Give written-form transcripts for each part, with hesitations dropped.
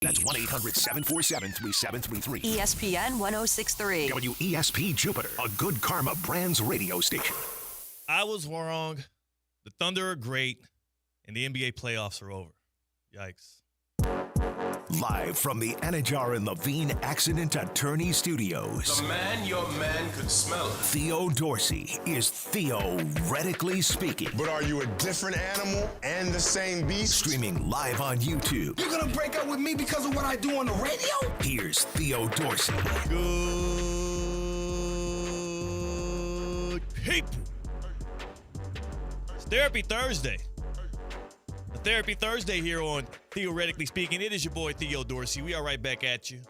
That's 1-800-747-3733. ESPN 1063. WESP Jupiter, a Good Karma Brands radio station. I was wrong. The Thunder are great, and the NBA playoffs are over. Yikes. Live from the Anajar and Levine Accident Attorney Studios. The man your man could smell. Theo Dorsey is theoretically speaking. But are you a different animal and the same beast? Streaming live on YouTube. You're gonna break up with me because of what I do on the radio? Here's Theo Dorsey. Good people. It's Therapy Thursday. The Therapy Thursday here on Theoretically Speaking. It is your boy Theo Dorsey. We are right back at you.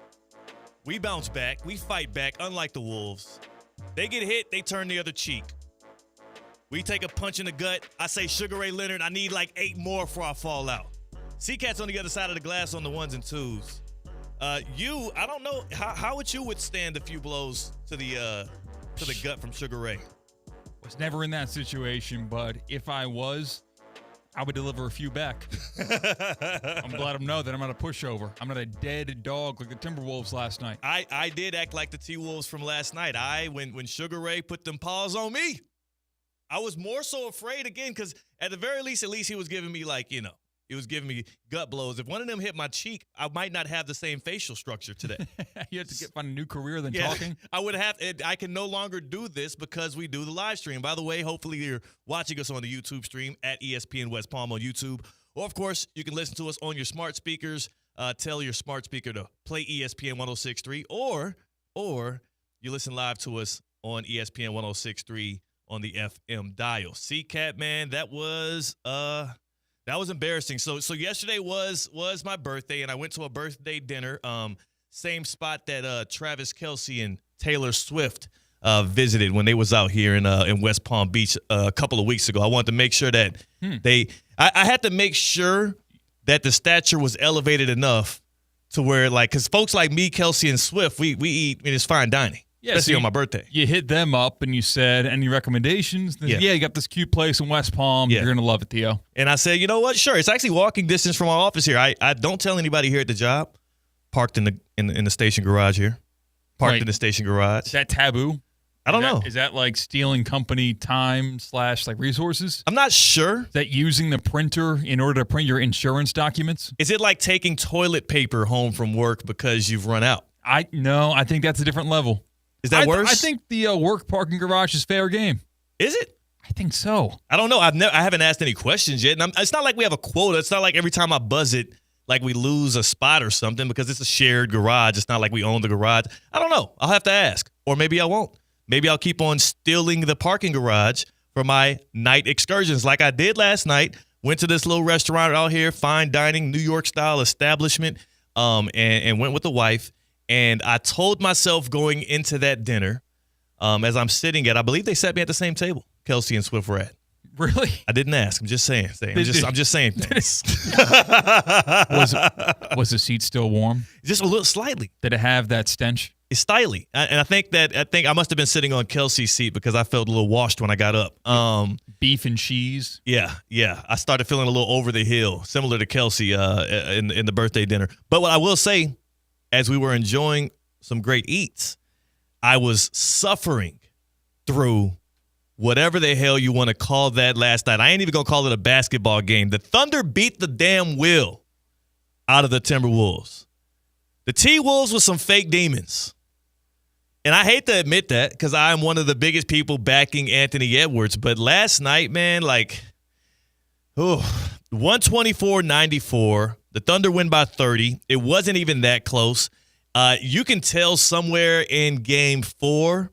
We bounce back. We fight back, unlike the Wolves. They get hit, they turn the other cheek. We take a punch in the gut. I say, Sugar Ray Leonard, I need like 8 more before I fall out. C-Cat's on the other side of the glass on the ones and twos. I don't know, how would you withstand a few blows to the gut from Sugar Ray? Was never in that situation, but if I was, I would deliver a few back. I'm gonna let them know that I'm not a pushover. I'm not a dead dog like the Timberwolves last night. I did act like the T-Wolves from last night. When Sugar Ray put them paws on me, I was more so afraid again because at the very least, he was giving me he was giving me gut blows. If one of them hit my cheek, I might not have the same facial structure today. You have to find a new career than talking? I can no longer do this because we do the live stream. By the way, hopefully you're watching us on the YouTube stream at ESPN West Palm on YouTube. Or, of course, you can listen to us on your smart speakers. Tell your smart speaker to play ESPN 1063. Or you listen live to us on ESPN 1063 on the FM dial. C-Cat, man, that was embarrassing. So yesterday was my birthday, and I went to a birthday dinner, same spot that Travis Kelce and Taylor Swift visited when they was out here in West Palm Beach a couple of weeks ago. I wanted to make sure that I had to make sure that the stature was elevated enough to where, because folks like me, Kelce, and Swift, we eat, and it's fine dining. Yeah, especially on my birthday. You hit them up and you said, any recommendations? Yeah, you got this cute place in West Palm. Yeah. You're going to love it, Theo. And I said, you know what? Sure. It's actually walking distance from our office here. I don't tell anybody here at the job. Parked in the station garage here. Parked in the station garage. Is that taboo? I don't know. Is that like stealing company time / resources? I'm not sure. Is that using the printer in order to print your insurance documents? Is it like taking toilet paper home from work because you've run out? No, I think that's a different level. Is that worse? I think the work parking garage is fair game. Is it? I think so. I don't know. I haven't asked any questions yet. And it's not like we have a quota. It's not like every time I buzz it, like we lose a spot or something because it's a shared garage. It's not like we own the garage. I don't know. I'll have to ask. Or maybe I won't. Maybe I'll keep on stealing the parking garage for my night excursions like I did last night. Went to this little restaurant out here, fine dining, New York-style establishment, and went with the wife. And I told myself going into that dinner, as I'm sitting I believe they sat me at the same table, Kelce and Swift were at. Really? I didn't ask. I'm just saying. I'm just saying things. Was the seat still warm? Just a little slightly. Did it have that stench? It's slightly. And I think I must have been sitting on Kelsey's seat because I felt a little washed when I got up. Beef and cheese? Yeah. I started feeling a little over the hill, similar to Kelce in the birthday dinner. But what I will say, as we were enjoying some great eats, I was suffering through whatever the hell you want to call that last night. I ain't even going to call it a basketball game. The Thunder beat the damn will out of the Timberwolves. The T-Wolves were some fake demons. And I hate to admit that because I'm one of the biggest people backing Anthony Edwards. But last night, man, 124-94. The Thunder win by 30. It wasn't even that close. You can tell somewhere in Game 4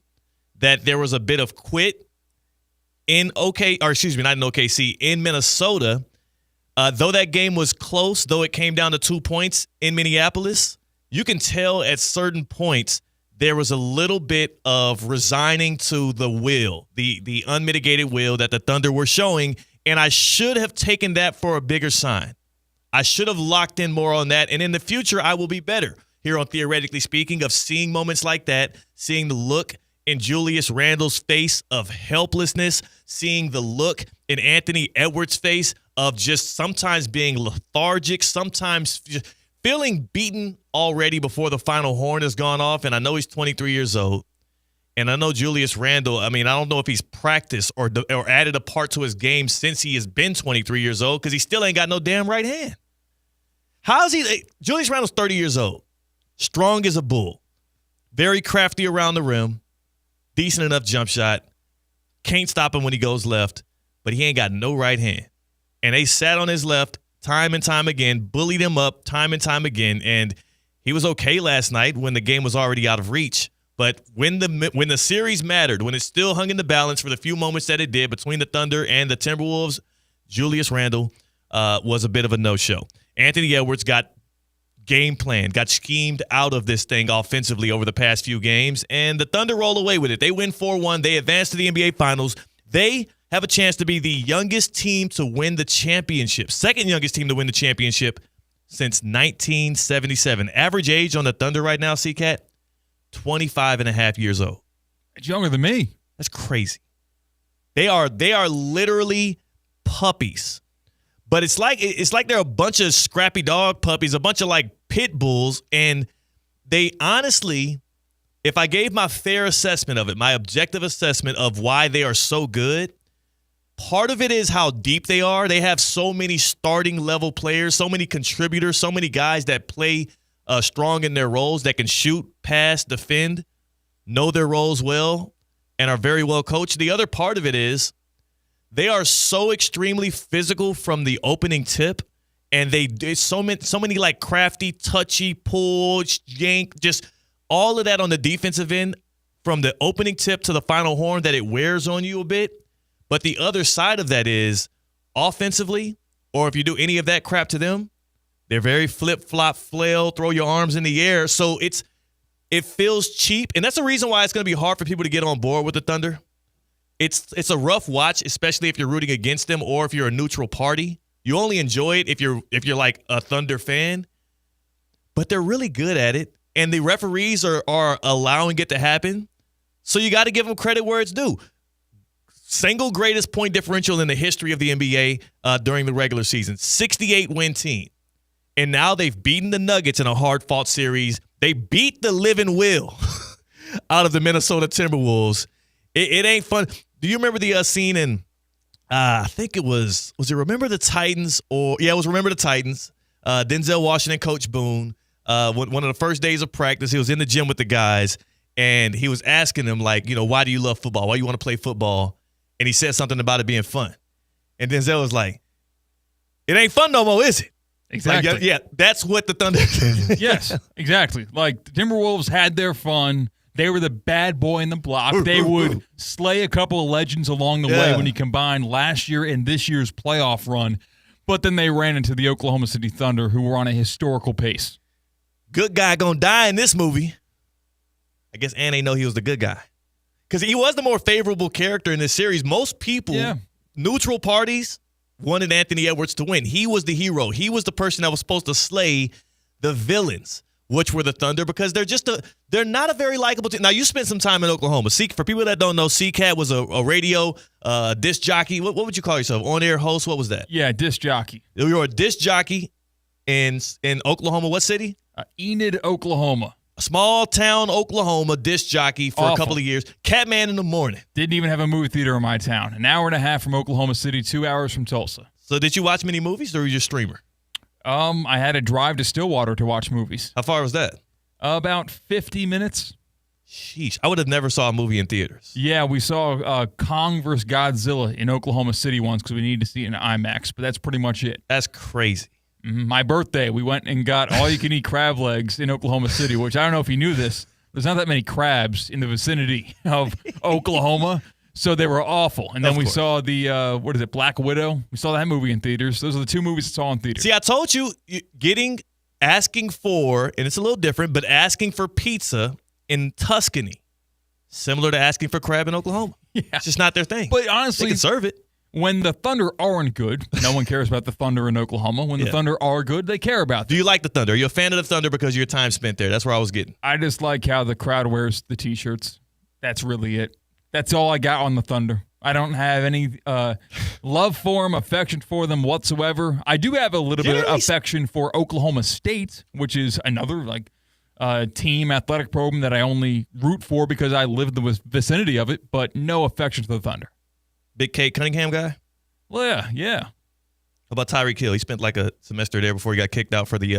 that there was a bit of quit in OKC, in Minnesota. Though that game was close, though it came down to 2 points in Minneapolis, you can tell at certain points there was a little bit of resigning to the will, the unmitigated will that the Thunder were showing, and I should have taken that for a bigger sign. I should have locked in more on that, and in the future, I will be better here on Theoretically Speaking of seeing moments like that, seeing the look in Julius Randle's face of helplessness, seeing the look in Anthony Edwards' face of just sometimes being lethargic, sometimes just feeling beaten already before the final horn has gone off, and I know he's 23 years old. And I know Julius Randle, I don't know if he's practiced or added a part to his game since he has been 23 years old because he still ain't got no damn right hand. How's he? Julius Randle's 30 years old, strong as a bull, very crafty around the rim, decent enough jump shot, can't stop him when he goes left, but he ain't got no right hand. And they sat on his left time and time again, bullied him up time and time again, and he was okay last night when the game was already out of reach. But when the series mattered, when it still hung in the balance for the few moments that it did between the Thunder and the Timberwolves, Julius Randle was a bit of a no-show. Anthony Edwards got game planned, got schemed out of this thing offensively over the past few games, and the Thunder roll away with it. They win 4-1. They advance to the NBA Finals. They have a chance to be the youngest team to win the championship, second youngest team to win the championship since 1977. Average age on the Thunder right now, C-Cat? 25 and a half years old. It's younger than me. That's crazy. They are literally puppies. But it's like they're a bunch of scrappy dog puppies, a bunch of like pit bulls, and they honestly, if I gave my fair assessment of it, my objective assessment of why they are so good, part of it is how deep they are. They have so many starting level players, so many contributors, so many guys that play strong in their roles, that can shoot, pass, defend, know their roles well, and are very well coached. The other part of it is they are so extremely physical from the opening tip, and it's so many like crafty, touchy, pull, yank, just all of that on the defensive end from the opening tip to the final horn that it wears on you a bit. But the other side of that is offensively, or if you do any of that crap to them, they're very flip-flop, flail, throw your arms in the air. So it feels cheap, and that's the reason why it's going to be hard for people to get on board with the Thunder. It's a rough watch, especially if you're rooting against them or if you're a neutral party. You only enjoy it if you're like a Thunder fan. But they're really good at it, and the referees are allowing it to happen. So you got to give them credit where it's due. Single greatest point differential in the history of the NBA during the regular season, 68-win team. And now they've beaten the Nuggets in a hard-fought series. They beat the living will out of the Minnesota Timberwolves. It ain't fun. Do you remember the scene in, I think it was it Remember the Titans? It was Remember the Titans. Denzel Washington, Coach Boone, one of the first days of practice, he was in the gym with the guys, and he was asking them, like, why do you love football? Why do you want to play football? And he said something about it being fun. And Denzel was like, it ain't fun no more, is it? Exactly. Like, yeah, that's what the Thunder did. Yes, exactly. Like, the Timberwolves had their fun. They were the bad boy in the block. They would slay a couple of legends along the way when you combine last year and this year's playoff run. But then they ran into the Oklahoma City Thunder, who were on a historical pace. Good guy gonna die in this movie. I guess Ann ain't know he was the good guy. Because he was the more favorable character in this series. Most people, neutral parties, wanted Anthony Edwards to win. He was the hero. He was the person that was supposed to slay the villains, which were the Thunder, because they're not a very likable team. Now, you spent some time in Oklahoma. For people that don't know, C-Cat was a radio disc jockey. What would you call yourself? On-air host? What was that? Yeah, disc jockey. You were a disc jockey in Oklahoma. What city? Enid, Oklahoma. A small town, Oklahoma, disc jockey for a couple of years. Catman in the morning. Didn't even have a movie theater in my town. An hour and a half from Oklahoma City, 2 hours from Tulsa. So did you watch many movies, or were you just a streamer? I had to drive to Stillwater to watch movies. How far was that? About 50 minutes. Sheesh. I would have never saw a movie in theaters. Yeah, we saw Kong vs. Godzilla in Oklahoma City once because we needed to see it in IMAX, but that's pretty much it. That's crazy. My birthday, we went and got all-you-can-eat crab legs in Oklahoma City, which I don't know if you knew this. There's not that many crabs in the vicinity of Oklahoma, so they were awful. And then we saw the, Black Widow. We saw that movie in theaters. Those are the two movies I saw in theaters. See, I told you, asking for, and it's a little different, but asking for pizza in Tuscany, similar to asking for crab in Oklahoma. Yeah. It's just not their thing. But honestly, they can serve it. When the Thunder aren't good, no one cares about the Thunder in Oklahoma. When the Thunder are good, they care about them. Do you like the Thunder? Are you a fan of the Thunder because of your time spent there? That's where I was getting. I just like how the crowd wears the T-shirts. That's really it. That's all I got on the Thunder. I don't have any love for them, affection for them whatsoever. I do have a little bit of affection for Oklahoma State, which is another team athletic program that I only root for because I live in the vicinity of it, but no affection to the Thunder. Big Kate Cunningham guy? Well, yeah. How about Tyreek Hill? He spent like a semester there before he got kicked out for the,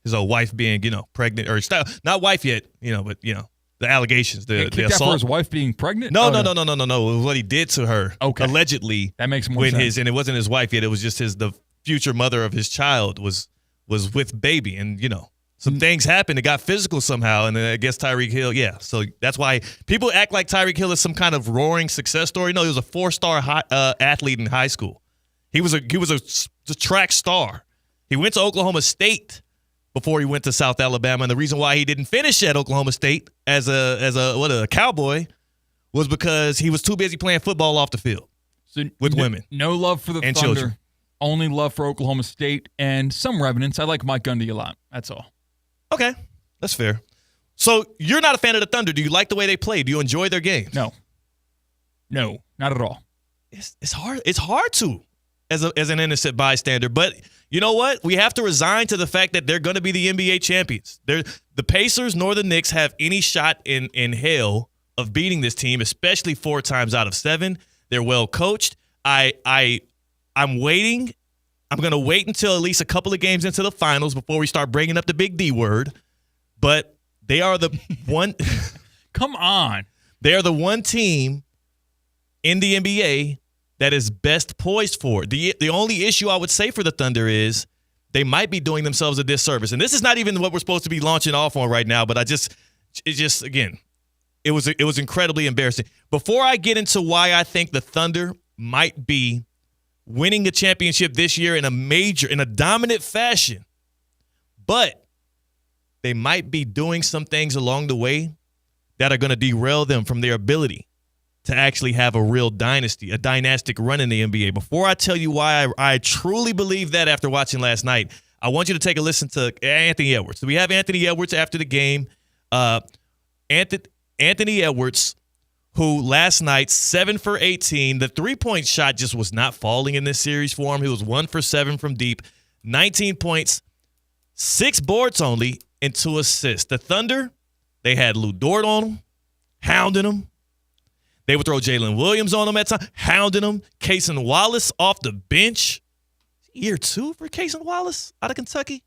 his old wife being, pregnant, or not wife yet, but, the allegations, the kicked assault. out for his wife being pregnant? No. It was what he did to her. Okay. Allegedly. That makes more sense. And it wasn't his wife yet. It was just the future mother of his child was with baby. And, some things happened. It got physical somehow. And then I guess Tyreek Hill, yeah. So that's why people act like Tyreek Hill is some kind of roaring success story. No, he was a 4-star athlete in high school. He was a track star. He went to Oklahoma State before he went to South Alabama, and the reason why he didn't finish at Oklahoma State as a Cowboy was because he was too busy playing football off the field with women. No love for the and Thunder. Children. Only love for Oklahoma State and some revenants. I like Mike Gundy a lot. That's all. Okay, that's fair. So you're not a fan of the Thunder. Do you like the way they play? Do you enjoy their games? No, not at all. It's hard. It's hard to as an innocent bystander, but. You know what? We have to resign to the fact that they're going to be the NBA champions. The Pacers nor the Knicks have any shot in hell of beating this team, especially 4 times out of 7. They're well coached. I'm waiting. I'm going to wait until at least a couple of games into the finals before we start bringing up the big D word. But they are the one. Come on. They are the one team in the NBA that is best poised for it. The only issue I would say for the Thunder is they might be doing themselves a disservice. And this is not even what we're supposed to be launching off on right now, but it was incredibly embarrassing. Before I get into why I think the Thunder might be winning the championship this year in a dominant fashion, but they might be doing some things along the way that are going to derail them from their ability to actually have a real dynasty, a dynastic run in the NBA. Before I tell you why I truly believe that after watching last night, I want you to take a listen to Anthony Edwards. So we have Anthony Edwards after the game. Anthony Edwards, who last night, 7 for 18. The three-point shot just was not falling in this series for him. He was 1 for 7 from deep, 19 points, 6 boards only, and 2 assists. The Thunder, they had Lou Dort on them, hounding them. They would throw Jalen Williams on him at times, hounding him. Cason Wallace off the bench. Year 2 for Cason Wallace out of Kentucky.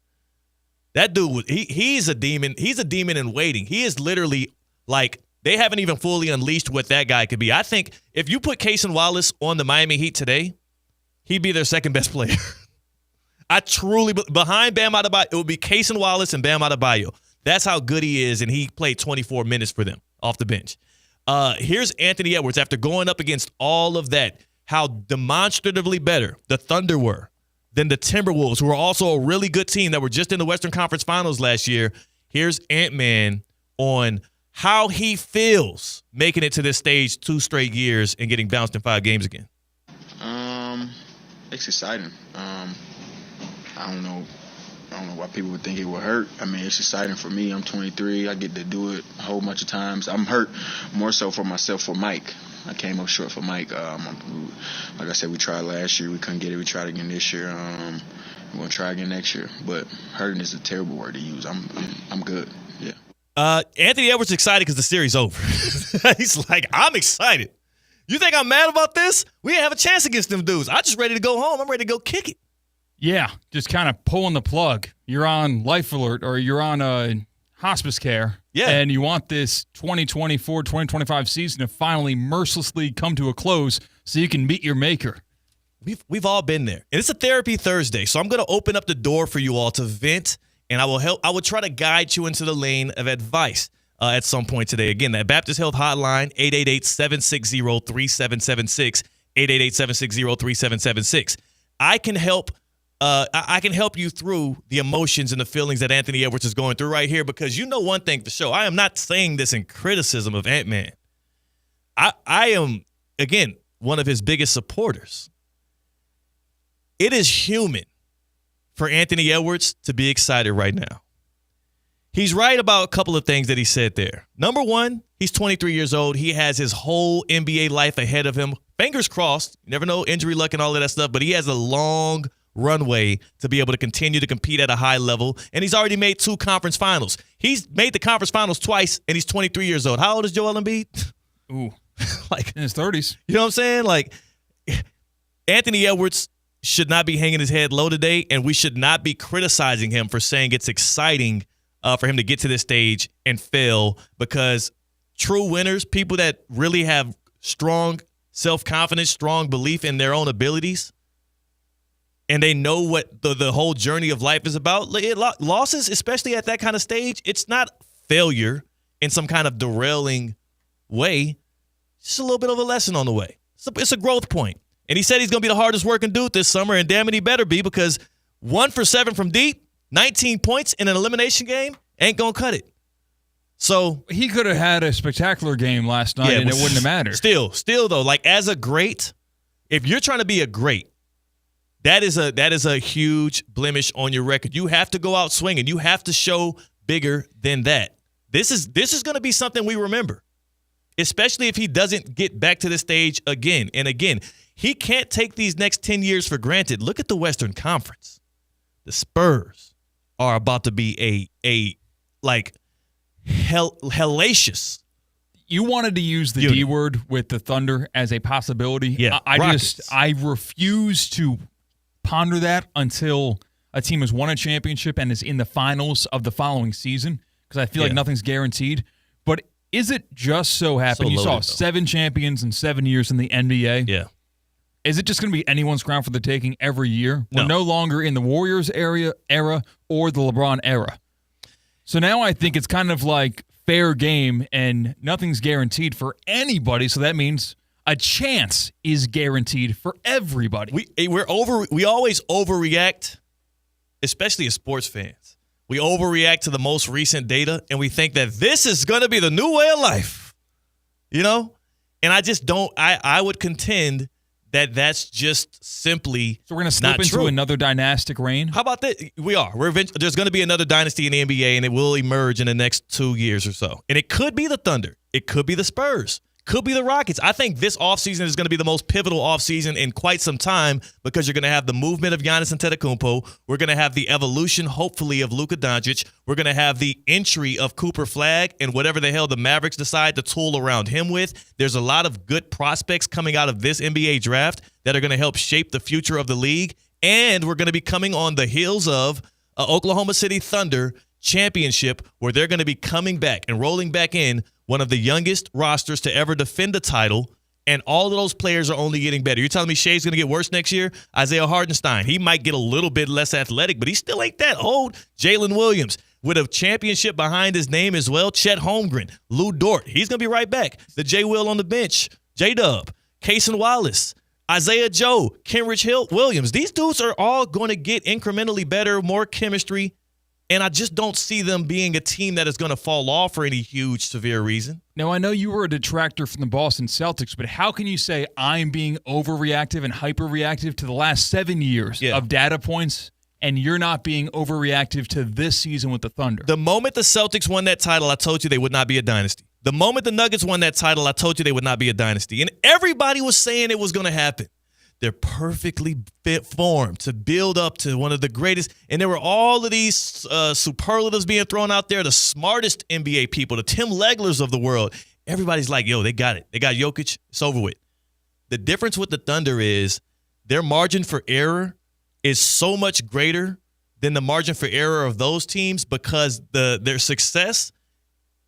That dude, he's a demon. He's a demon in waiting. He is literally like, they haven't even fully unleashed what that guy could be. I think if you put Cason Wallace on the Miami Heat today, he'd be their second best player. I truly, behind Bam Adebayo, it would be Cason Wallace and Bam Adebayo. That's how good he is, and he played 24 minutes for them off the bench. Here's Anthony Edwards after going up against all of that, how demonstratively better the Thunder were than the Timberwolves, who are also a really good team that were just in the Western Conference Finals last year. Here's Ant-Man on how he feels making it to this stage 2 straight years and getting bounced in 5 games again. It's exciting. I don't know why people would think it would hurt. I mean, it's exciting for me. I'm 23. I get to do it a whole bunch of times. I'm hurt more so for myself, for Mike. I came up short for Mike. Like I said, we tried last year. We couldn't get it. We tried again this year. We're going to try again next year. But hurting is a terrible word to use. I'm good. Yeah. Anthony Edwards excited because the series over. He's like, I'm excited. You think I'm mad about this? We didn't have a chance against them dudes. I'm just ready to go home. I'm ready to go kick it. Yeah, just kind of pulling the plug. You're on life alert or you're on hospice care. Yeah. And you want this 2024-2025 season to finally mercilessly come to a close so you can meet your maker. We've all been there. And it's a therapy Thursday, so I'm going to open up the door for you all to vent, and I will try to guide you into the lane of advice at some point today. Again, that Baptist Health Hotline, 888-760-3776, 888-760-3776. I can help you through the emotions and the feelings that Anthony Edwards is going through right here, because you know one thing for sure. I am not saying this in criticism of Ant-Man. I am, again, one of his biggest supporters. It is human for Anthony Edwards to be excited right now. He's right about a couple of things that he said there. Number one, he's 23 years old. He has his whole NBA life ahead of him fingers crossed. You never know, injury luck and all of that stuff, but he has a long runway to be able to continue to compete at a high level, and he's already made 2 conference finals. He's made the conference finals twice, and he's 23 years old. How old is Joel Embiid? Ooh, like in his 30s. You know what I'm saying? Like, Anthony Edwards should not be hanging his head low today, and we should not be criticizing him for saying it's exciting for him to get to this stage and fail, because true winners, people that really have strong self-confidence, strong belief in their own abilities, and they know what the whole journey of life is about. Losses, especially at that kind of stage, it's not failure in some kind of derailing way. It's just a little bit of a lesson on the way. It's a growth point. And he said he's going to be the hardest working dude this summer, and damn it, he better be, because 1 for 7 from deep, 19 points in an elimination game ain't going to cut it. So he could have had a spectacular game last night, and it wouldn't have mattered. Still though, like, as a great, if you're trying to be a great, that is a huge blemish on your record. You have to go out swinging. You have to show bigger than that. This is going to be something we remember, especially if he doesn't get back to the stage again and again. He can't take these next 10 years for granted. Look at the Western Conference. The Spurs are about to be a hellacious. You wanted to use the D word with the Thunder as a possibility. Yeah, I refuse to ponder that until a team has won a championship and is in the finals of the following season, because I feel like nothing's guaranteed. But is it just so happened you saw 7 champions in 7 years in the NBA? Yeah. Is it just going to be anyone's crown for the taking every year? We're no longer in the Warriors era or the LeBron era. So now I think it's kind of like fair game, and nothing's guaranteed for anybody. So that means a chance is guaranteed for everybody. We always overreact, especially as sports fans. We overreact to the most recent data, and we think that this is going to be the new way of life. You know? And I just don't. I would contend that that's just simply so we're going to slip into another dynastic reign? How about that? We are. There's going to be another dynasty in the NBA, and it will emerge in the next 2 years or so. And it could be the Thunder. It could be the Spurs. Could be the Rockets. I think this offseason is going to be the most pivotal offseason in quite some time, because you're going to have the movement of Giannis Antetokounmpo. We're going to have the evolution, hopefully, of Luka Doncic. We're going to have the entry of Cooper Flagg and whatever the hell the Mavericks decide to tool around him with. There's a lot of good prospects coming out of this NBA draft that are going to help shape the future of the league. And we're going to be coming on the heels of Oklahoma City Thunder championship, where they're going to be coming back and rolling back in one of the youngest rosters to ever defend the title, and all of those players are only getting better. You're telling me Shea's going to get worse next year? Isaiah Hartenstein, he might get a little bit less athletic, but he still ain't that old. Jalen Williams, with a championship behind his name as well. Chet Holmgren, Lou Dort, he's going to be right back. The J. Will on the bench, J-Dub, Cason Wallace, Isaiah Joe, Kenrich Hill, Williams. These dudes are all going to get incrementally better, more chemistry. And I just don't see them being a team that is going to fall off for any huge, severe reason. Now, I know you were a detractor from the Boston Celtics, but how can you say I'm being overreactive and hyperreactive to the last 7 years of data points, and you're not being overreactive to this season with the Thunder? The moment the Celtics won that title, I told you they would not be a dynasty. The moment the Nuggets won that title, I told you they would not be a dynasty. And everybody was saying it was going to happen. They're perfectly formed to build up to one of the greatest. And there were all of these superlatives being thrown out there, the smartest NBA people, the Tim Leglers of the world. Everybody's like, yo, they got it. They got Jokic. It's over with. The difference with the Thunder is their margin for error is so much greater than the margin for error of those teams, because their success,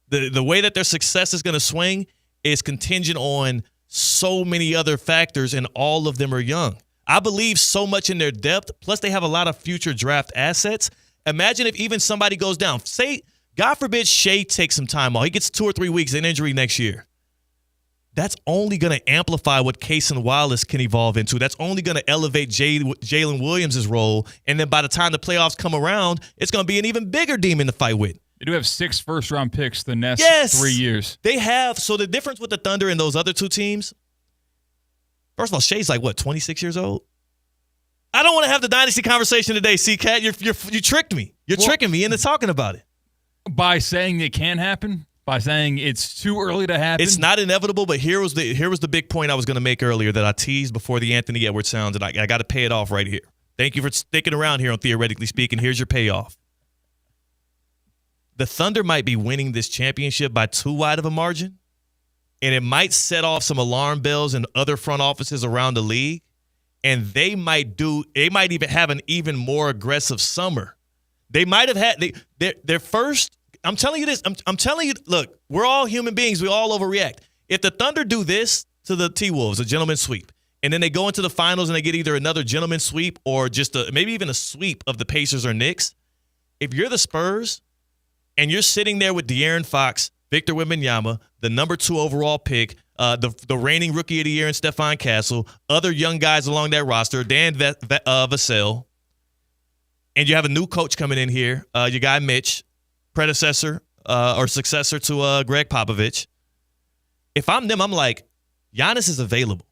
the way that their success is going to swing is contingent on so many other factors, and all of them are young. I believe so much in their depth, plus they have a lot of future draft assets. Imagine if even somebody goes down. Say, God forbid, Shea takes some time off. He gets 2 or 3 weeks in injury next year. That's only going to amplify what Cason Wallace can evolve into. That's only going to elevate Jalen Williams' role. And then by the time the playoffs come around, it's going to be an even bigger demon to fight with. They do have 6 first-round picks the next 3 years. They have. So the difference with the Thunder and those other 2 teams, first of all, Shea's like, 26 years old? I don't want to have the dynasty conversation today, C-Cat. You tricked me. You're tricking me into talking about it. By saying it can happen? by saying it's too early to happen? It's not inevitable, but here was the big point I was going to make earlier that I teased before the Anthony Edwards sounds, and I got to pay it off right here. Thank you for sticking around here on Theoretically Speaking. Here's your payoff. The Thunder might be winning this championship by too wide of a margin, and it might set off some alarm bells in other front offices around the league, and they might even have an even more aggressive summer. They might have had their first. I'm telling you this. I'm telling you. Look, we're all human beings. We all overreact. If the Thunder do this to the T-Wolves, a gentleman's sweep, and then they go into the finals and they get either another gentleman's sweep or just maybe even a sweep of the Pacers or Knicks, if you're the Spurs and you're sitting there with De'Aaron Fox, Victor Wembanyama, the number 2 overall pick, the reigning Rookie of the Year in Stephon Castle, other young guys along that roster, Dan Vassell, and you have a new coach coming in here, your guy Mitch, predecessor or successor to Greg Popovich. If I'm them, I'm like, Giannis is available.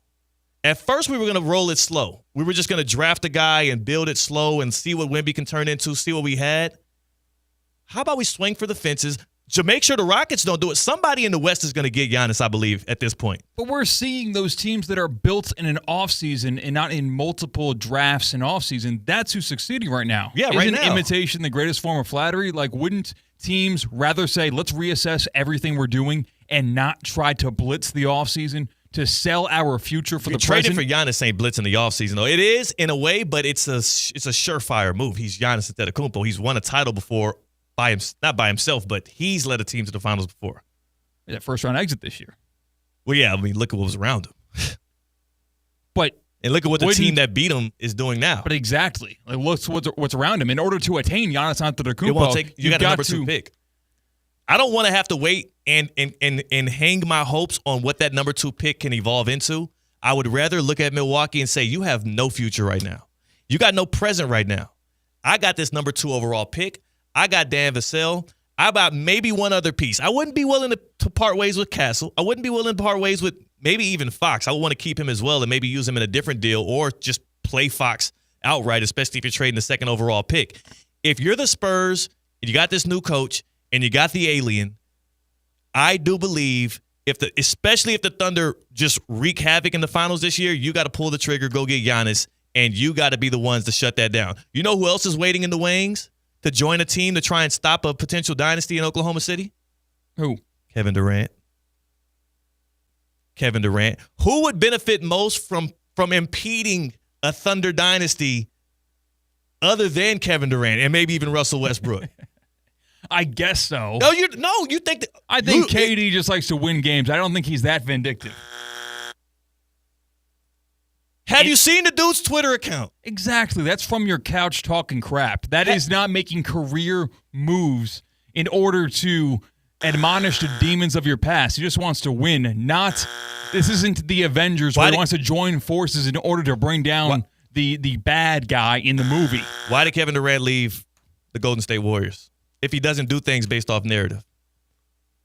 At first, we were going to roll it slow. We were just going to draft a guy and build it slow and see what Wemby can turn into, see what we had. How about we swing for the fences to make sure the Rockets don't do it? Somebody in the West is going to get Giannis, I believe, at this point. But we're seeing those teams that are built in an offseason and not in multiple drafts and offseason. That's who's succeeding right now. Yeah, right now. Isn't imitation the greatest form of flattery? Like, wouldn't teams rather say, let's reassess everything we're doing and not try to blitz the offseason to sell our future for the present? Trading for Giannis ain't blitz in the offseason, though. It is, in a way, but it's a surefire move. He's Giannis Antetokounmpo. He's won a title before, not by himself, but he's led a team to the finals before. That first-round exit this year. Well, yeah, I mean, look at what was around him. And look at what the team that beat him is doing now. But exactly. Like, look what's around him. In order to attain Giannis Antetokounmpo, you got a number 2 pick. I don't want to have to wait and hang my hopes on what that number 2 pick can evolve into. I would rather look at Milwaukee and say, you have no future right now. You got no present right now. I got this number 2 overall pick. I got Dan Vassell. I got maybe one other piece. I wouldn't be willing to part ways with Castle. I wouldn't be willing to part ways with maybe even Fox. I would want to keep him as well and maybe use him in a different deal or just play Fox outright, especially if you're trading the 2nd overall pick. If you're the Spurs and you got this new coach and you got the alien, I do believe especially if the Thunder just wreak havoc in the finals this year, you got to pull the trigger, go get Giannis, and you got to be the ones to shut that down. You know who else is waiting in the wings to join a team to try and stop a potential dynasty in Oklahoma City? Who? Kevin Durant. Who would benefit most from impeding a Thunder dynasty other than Kevin Durant and maybe even Russell Westbrook? I guess so. No, you think that? I think KD just likes to win games. I don't think he's that vindictive. Have you seen the dude's Twitter account? Exactly. That's from your couch talking crap. That is not making career moves in order to admonish the demons of your past. He just wants to win. This isn't the Avengers where he wants to join forces in order to bring down the bad guy in the movie. Why did Kevin Durant leave the Golden State Warriors if he doesn't do things based off narrative?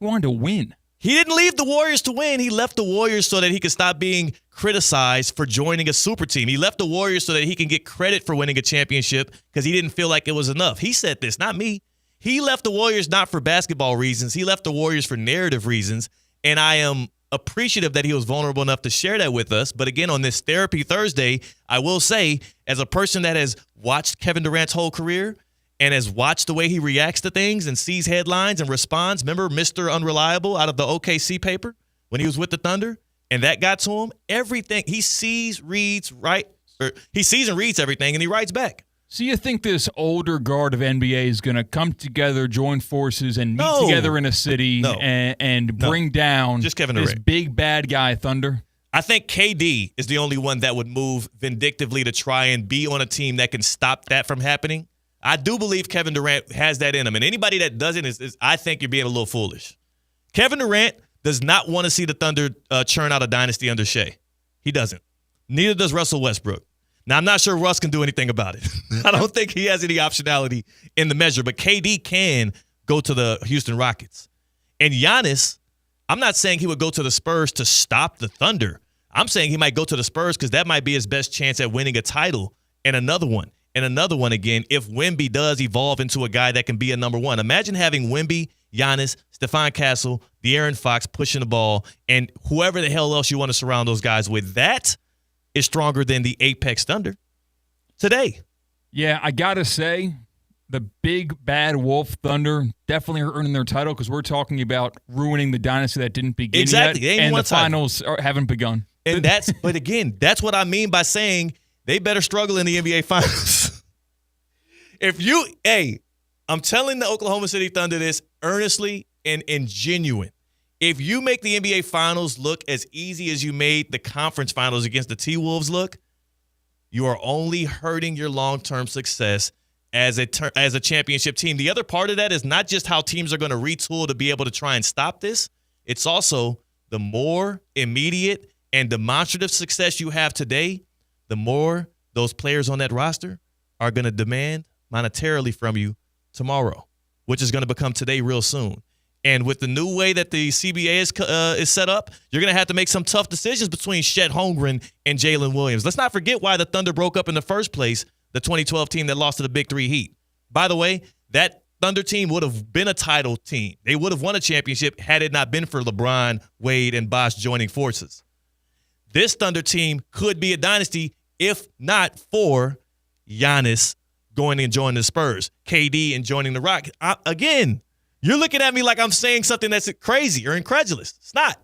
He wanted to win. He didn't leave the Warriors to win. He left the Warriors so that he could stop being criticized for joining a super team. He left the Warriors so that he can get credit for winning a championship because he didn't feel like it was enough. He said this, not me. He left the Warriors not for basketball reasons. He left the Warriors for narrative reasons, and I am appreciative that he was vulnerable enough to share that with us. But again, on this Therapy Thursday, I will say, as a person that has watched Kevin Durant's whole career and has watched the way he reacts to things and sees headlines and responds, remember Mr. Unreliable out of the OKC paper when he was with the Thunder? And that got to him. Everything he sees, reads, he sees and reads everything, and he writes back. So you think this older guard of NBA is going to come together, join forces, and meet together in a city and bring down just Kevin this Durant. big bad guy Thunder? I think KD is the only one that would move vindictively to try and be on a team that can stop that from happening. I do believe Kevin Durant has that in him, and anybody that doesn't is I think you're being a little foolish. Kevin Durant does not want to see the Thunder churn out a dynasty under Shea. He doesn't. Neither does Russell Westbrook. Now, I'm not sure Russ can do anything about it. I don't think he has any optionality in the measure, but KD can go to the Houston Rockets. And Giannis, I'm not saying he would go to the Spurs to stop the Thunder. I'm saying he might go to the Spurs because that might be his best chance at winning a title and another one. And another one again if Wemby does evolve into a guy that can be a number one. Imagine having Wemby Giannis, Stephon Castle, De'Aaron Fox pushing the ball, and whoever the hell else you want to surround those guys with. That is stronger than the Apex Thunder today. Yeah, I got to say, the big bad Wolf Thunder definitely are earning their title because we're talking about ruining the dynasty that didn't begin Exactly. yet, and the finals haven't begun. And but again, that's what I mean by saying they better struggle in the NBA Finals. I'm telling the Oklahoma City Thunder this earnestly and genuine. If you make the NBA Finals look as easy as you made the conference finals against the T-Wolves look, you are only hurting your long-term success as a championship team. The other part of that is not just how teams are going to retool to be able to try and stop this. It's also the more immediate and demonstrative success you have today, the more those players on that roster are going to demand monetarily from you tomorrow, which is going to become today real soon. And with the new way that the CBA is set up, you're going to have to make some tough decisions between Chet Holmgren and Jalen Williams. Let's not forget why the Thunder broke up in the first place, the 2012 team that lost to the Big Three Heat. By the way, that Thunder team would have been a title team. They would have won a championship had it not been for LeBron, Wade, and Bosh joining forces. This Thunder team could be a dynasty if not for Giannis going and joining the Spurs, KD and joining the Rockets. Again, you're looking at me like I'm saying something that's crazy or incredulous. It's not.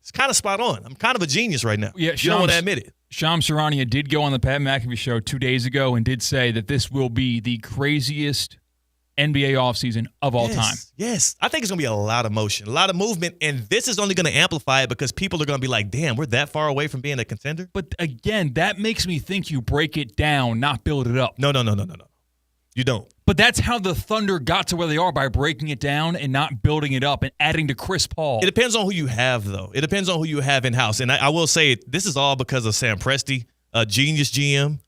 It's kind of spot on. I'm kind of a genius right now. Yeah, you don't want to admit it. Shams Charania did go on the Pat McAfee show 2 days ago and did say that this will be the craziest NBA offseason of all time. Yes. I think it's going to be a lot of motion, a lot of movement, and this is only going to amplify it because people are going to be like, damn, we're that far away from being a contender? But again, that makes me think you break it down, not build it up. No. You don't. But that's how the Thunder got to where they are, by breaking it down and not building it up and adding to Chris Paul. It depends on who you have, though. It depends on who you have in-house. And I will say, this is all because of Sam Presti, a genius GM.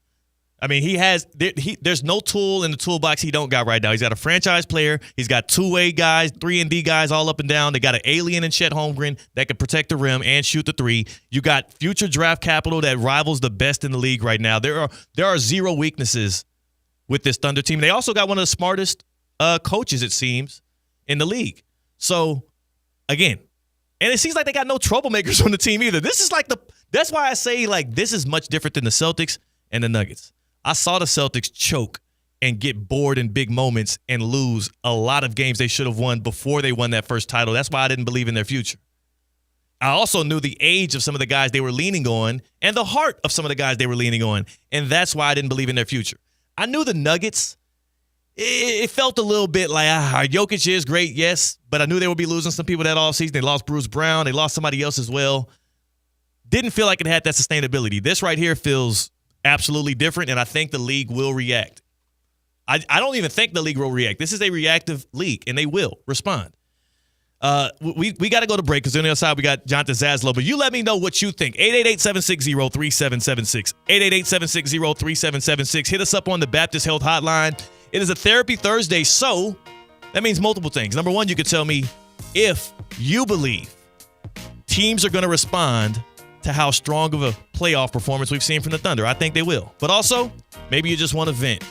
I mean, there's no tool in the toolbox he don't got right now. He's got a franchise player. He's got two-way guys, 3-and-D guys all up and down. They got an alien in Chet Holmgren that can protect the rim and shoot the three. You got future draft capital that rivals the best in the league right now. There are zero weaknesses with this Thunder team. They also got one of the smartest coaches, it seems, in the league. So, again, and it seems like they got no troublemakers on the team either. That's why I say, this is much different than the Celtics and the Nuggets. I saw the Celtics choke and get bored in big moments and lose a lot of games they should have won before they won that first title. That's why I didn't believe in their future. I also knew the age of some of the guys they were leaning on and the heart of some of the guys they were leaning on, and that's why I didn't believe in their future. I knew the Nuggets, it felt a little bit like, Jokic is great, yes, but I knew they would be losing some people that offseason. They lost Bruce Brown. They lost somebody else as well. Didn't feel like it had that sustainability. This right here feels absolutely different, and I think the league will react. I don't even think the league will react. This is a reactive league, and they will respond. We got to go to break because on the other side we got Jonathan Zaslow. But you let me know what you think. 888-760-3776. 888-760-3776. Hit us up on the Baptist Health Hotline. It is a Therapy Thursday, so that means multiple things. Number one, you could tell me if you believe teams are going to respond to how strong of a playoff performance we've seen from the Thunder. I think they will. But also, maybe you just want to vent.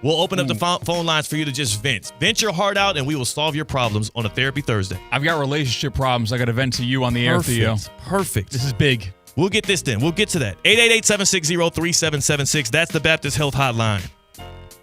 We'll open up the phone lines for you to just vent. Vent your heart out, and we will solve your problems on a Therapy Thursday. I've got relationship problems I got to vent to you on the air, Theo. Perfect. This is big. We'll get this then. We'll get to that. 888-760-3776. That's the Baptist Health Hotline.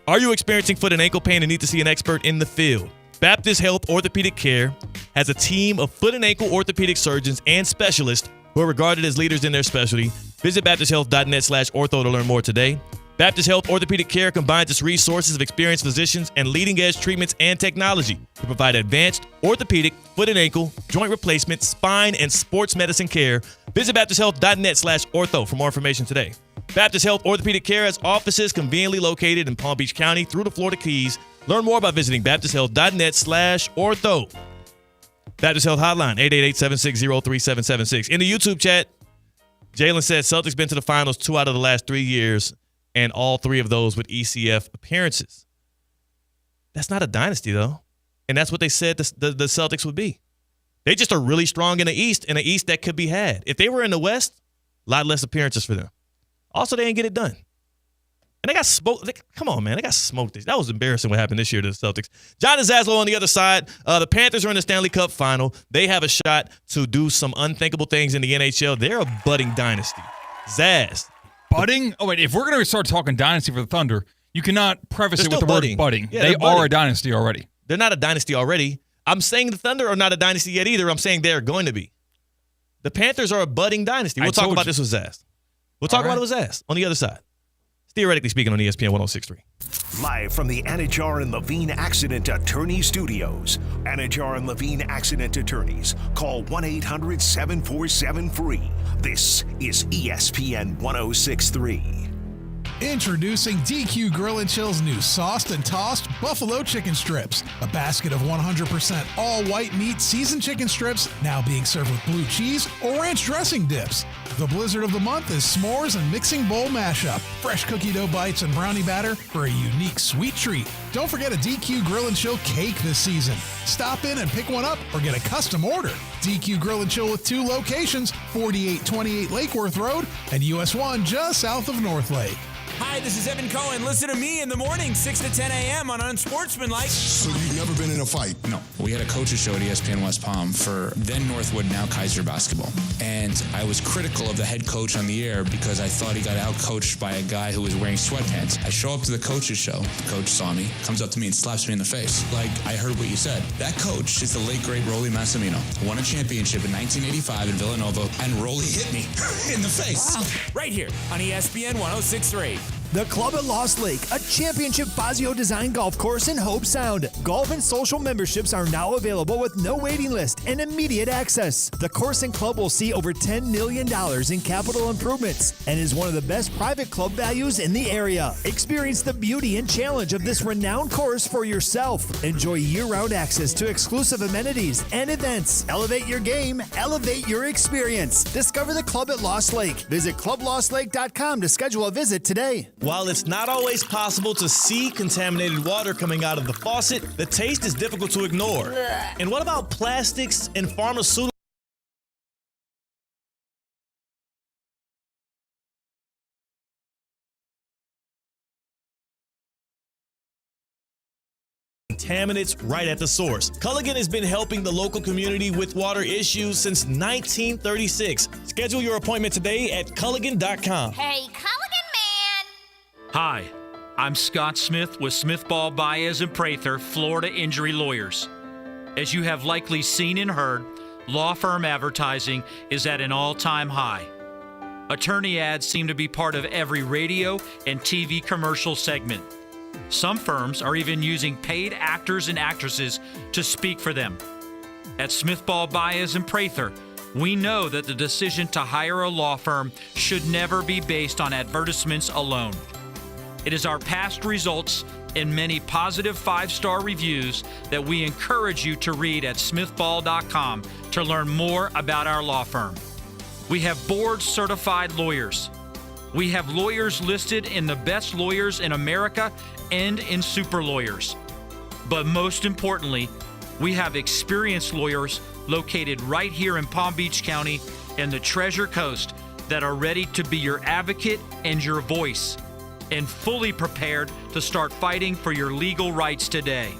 Are you experiencing foot and ankle pain and need to see an expert in the field? Baptist Health Orthopedic Care has a team of foot and ankle orthopedic surgeons and specialists who are regarded as leaders in their specialty. Visit baptisthealth.net/ortho to learn more today. Baptist Health Orthopedic Care combines its resources of experienced physicians and leading-edge treatments and technology to provide advanced orthopedic, foot and ankle, joint replacement, spine, and sports medicine care. Visit baptisthealth.net/ortho for more information today. Baptist Health Orthopedic Care has offices conveniently located in Palm Beach County through the Florida Keys. Learn more by visiting baptisthealth.net/ortho. Baptist Health Hotline, 888-760-3776. In the YouTube chat, Jalen said Celtics been to the finals 2 out of the last 3 years, and all 3 of those with ECF appearances. That's not a dynasty, though. And that's what they said the Celtics would be. They just are really strong in the East, and the East that could be had. If they were in the West, a lot less appearances for them. Also, they didn't get it done. And they got smoked. Come on, man. They got smoked. That was embarrassing what happened this year to the Celtics. John and Zaslow on the other side. The Panthers are in the Stanley Cup final. They have a shot to do some unthinkable things in the NHL. They're a budding dynasty. Zaz. Budding? Oh, wait. If we're going to start talking dynasty for the Thunder, you cannot preface it with the budding. word budding. Yeah, they budding. are a dynasty already. They're not a dynasty already. I'm saying the Thunder are not a dynasty yet either. I'm saying they're going to be. The Panthers are a budding dynasty. We'll talk about this with Zaz. We'll talk about it with Zaz on the other side. Theoretically speaking on ESPN 106.3. Live from the Anajar and Levine Accident Attorney Studios. Anajar and Levine Accident Attorneys. Call 1-800-747-FREE. This is ESPN 106.3. Introducing DQ Grill & Chill's new sauced and tossed buffalo chicken strips. A basket of 100% all-white meat seasoned chicken strips now being served with blue cheese or ranch dressing dips. The blizzard of the month is s'mores and mixing bowl mashup. Fresh cookie dough bites and brownie batter for a unique sweet treat. Don't forget a DQ Grill & Chill cake this season. Stop in and pick one up or get a custom order. DQ Grill & Chill with 2 locations, 4828 Lake Worth Road and US 1 just south of North Lake. Hi, this is Evan Cohen. Listen to me in the morning, 6 to 10 a.m. on Unsportsmanlike. So you've never been in a fight? No. We had a coaches show at ESPN West Palm for then Northwood, now Kaiser basketball. And I was critical of the head coach on the air because I thought he got out-coached by a guy who was wearing sweatpants. I show up to the coaches show. The coach saw me, comes up to me and slaps me in the face. Like, I heard what you said. That coach is the late, great Rolly Massimino. Won a championship in 1985 in Villanova, and Rolly hit me in the face. Right here on ESPN 106.3. The Club at Lost Lake, a championship Fazio design golf course in Hope Sound. Golf and social memberships are now available with no waiting list and immediate access. The course and club will see over $10 million in capital improvements and is one of the best private club values in the area. Experience the beauty and challenge of this renowned course for yourself. Enjoy year-round access to exclusive amenities and events. Elevate your game, elevate your experience. Discover the Club at Lost Lake. Visit clublostlake.com to schedule a visit today. While it's not always possible to see contaminated water coming out of the faucet, the taste is difficult to ignore. And what about plastics and pharmaceuticals? Contaminants right at the source. Culligan has been helping the local community with water issues since 1936. Schedule your appointment today at Culligan.com. Hey, Culligan man! Hi, I'm Scott Smith with Smith Ball Baez and Prather, Florida Injury Lawyers. As you have likely seen and heard, law firm advertising is at an all-time high. Attorney ads seem to be part of every radio and TV commercial segment. Some firms are even using paid actors and actresses to speak for them. At Smith Ball Baez and Prather, we know that the decision to hire a law firm should never be based on advertisements alone. It is our past results and many positive 5-star reviews that we encourage you to read at smithball.com to learn more about our law firm. We have board-certified lawyers. We have lawyers listed in the best lawyers in America and in super lawyers. But most importantly, we have experienced lawyers located right here in Palm Beach County and the Treasure Coast that are ready to be your advocate and your voice, and fully prepared to start fighting for your legal rights today.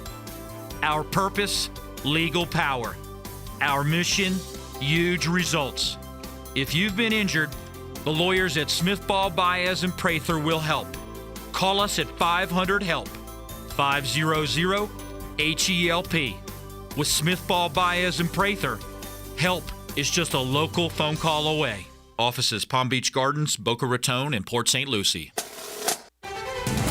Our purpose, legal power. Our mission, huge results. If you've been injured, the lawyers at Smith Ball Baez and Prather will help. Call us at 500-HELP, 500-HELP. With Smith Ball Baez and Prather, help is just a local phone call away. Offices Palm Beach Gardens, Boca Raton, and Port St. Lucie.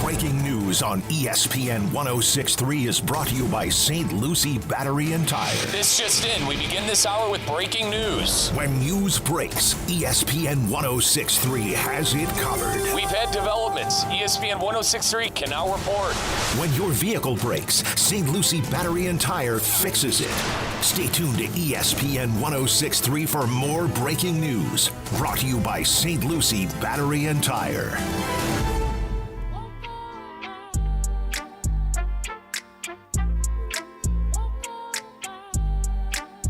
Breaking news on ESPN 106.3 is brought to you by St. Lucie Battery and Tire. This just in, we begin this hour with breaking news. When news breaks, ESPN 106.3 has it covered. We've had developments. ESPN 106.3 can now report. When your vehicle breaks, St. Lucie Battery and Tire fixes it. Stay tuned to ESPN 106.3 for more breaking news. Brought to you by St. Lucie Battery and Tire.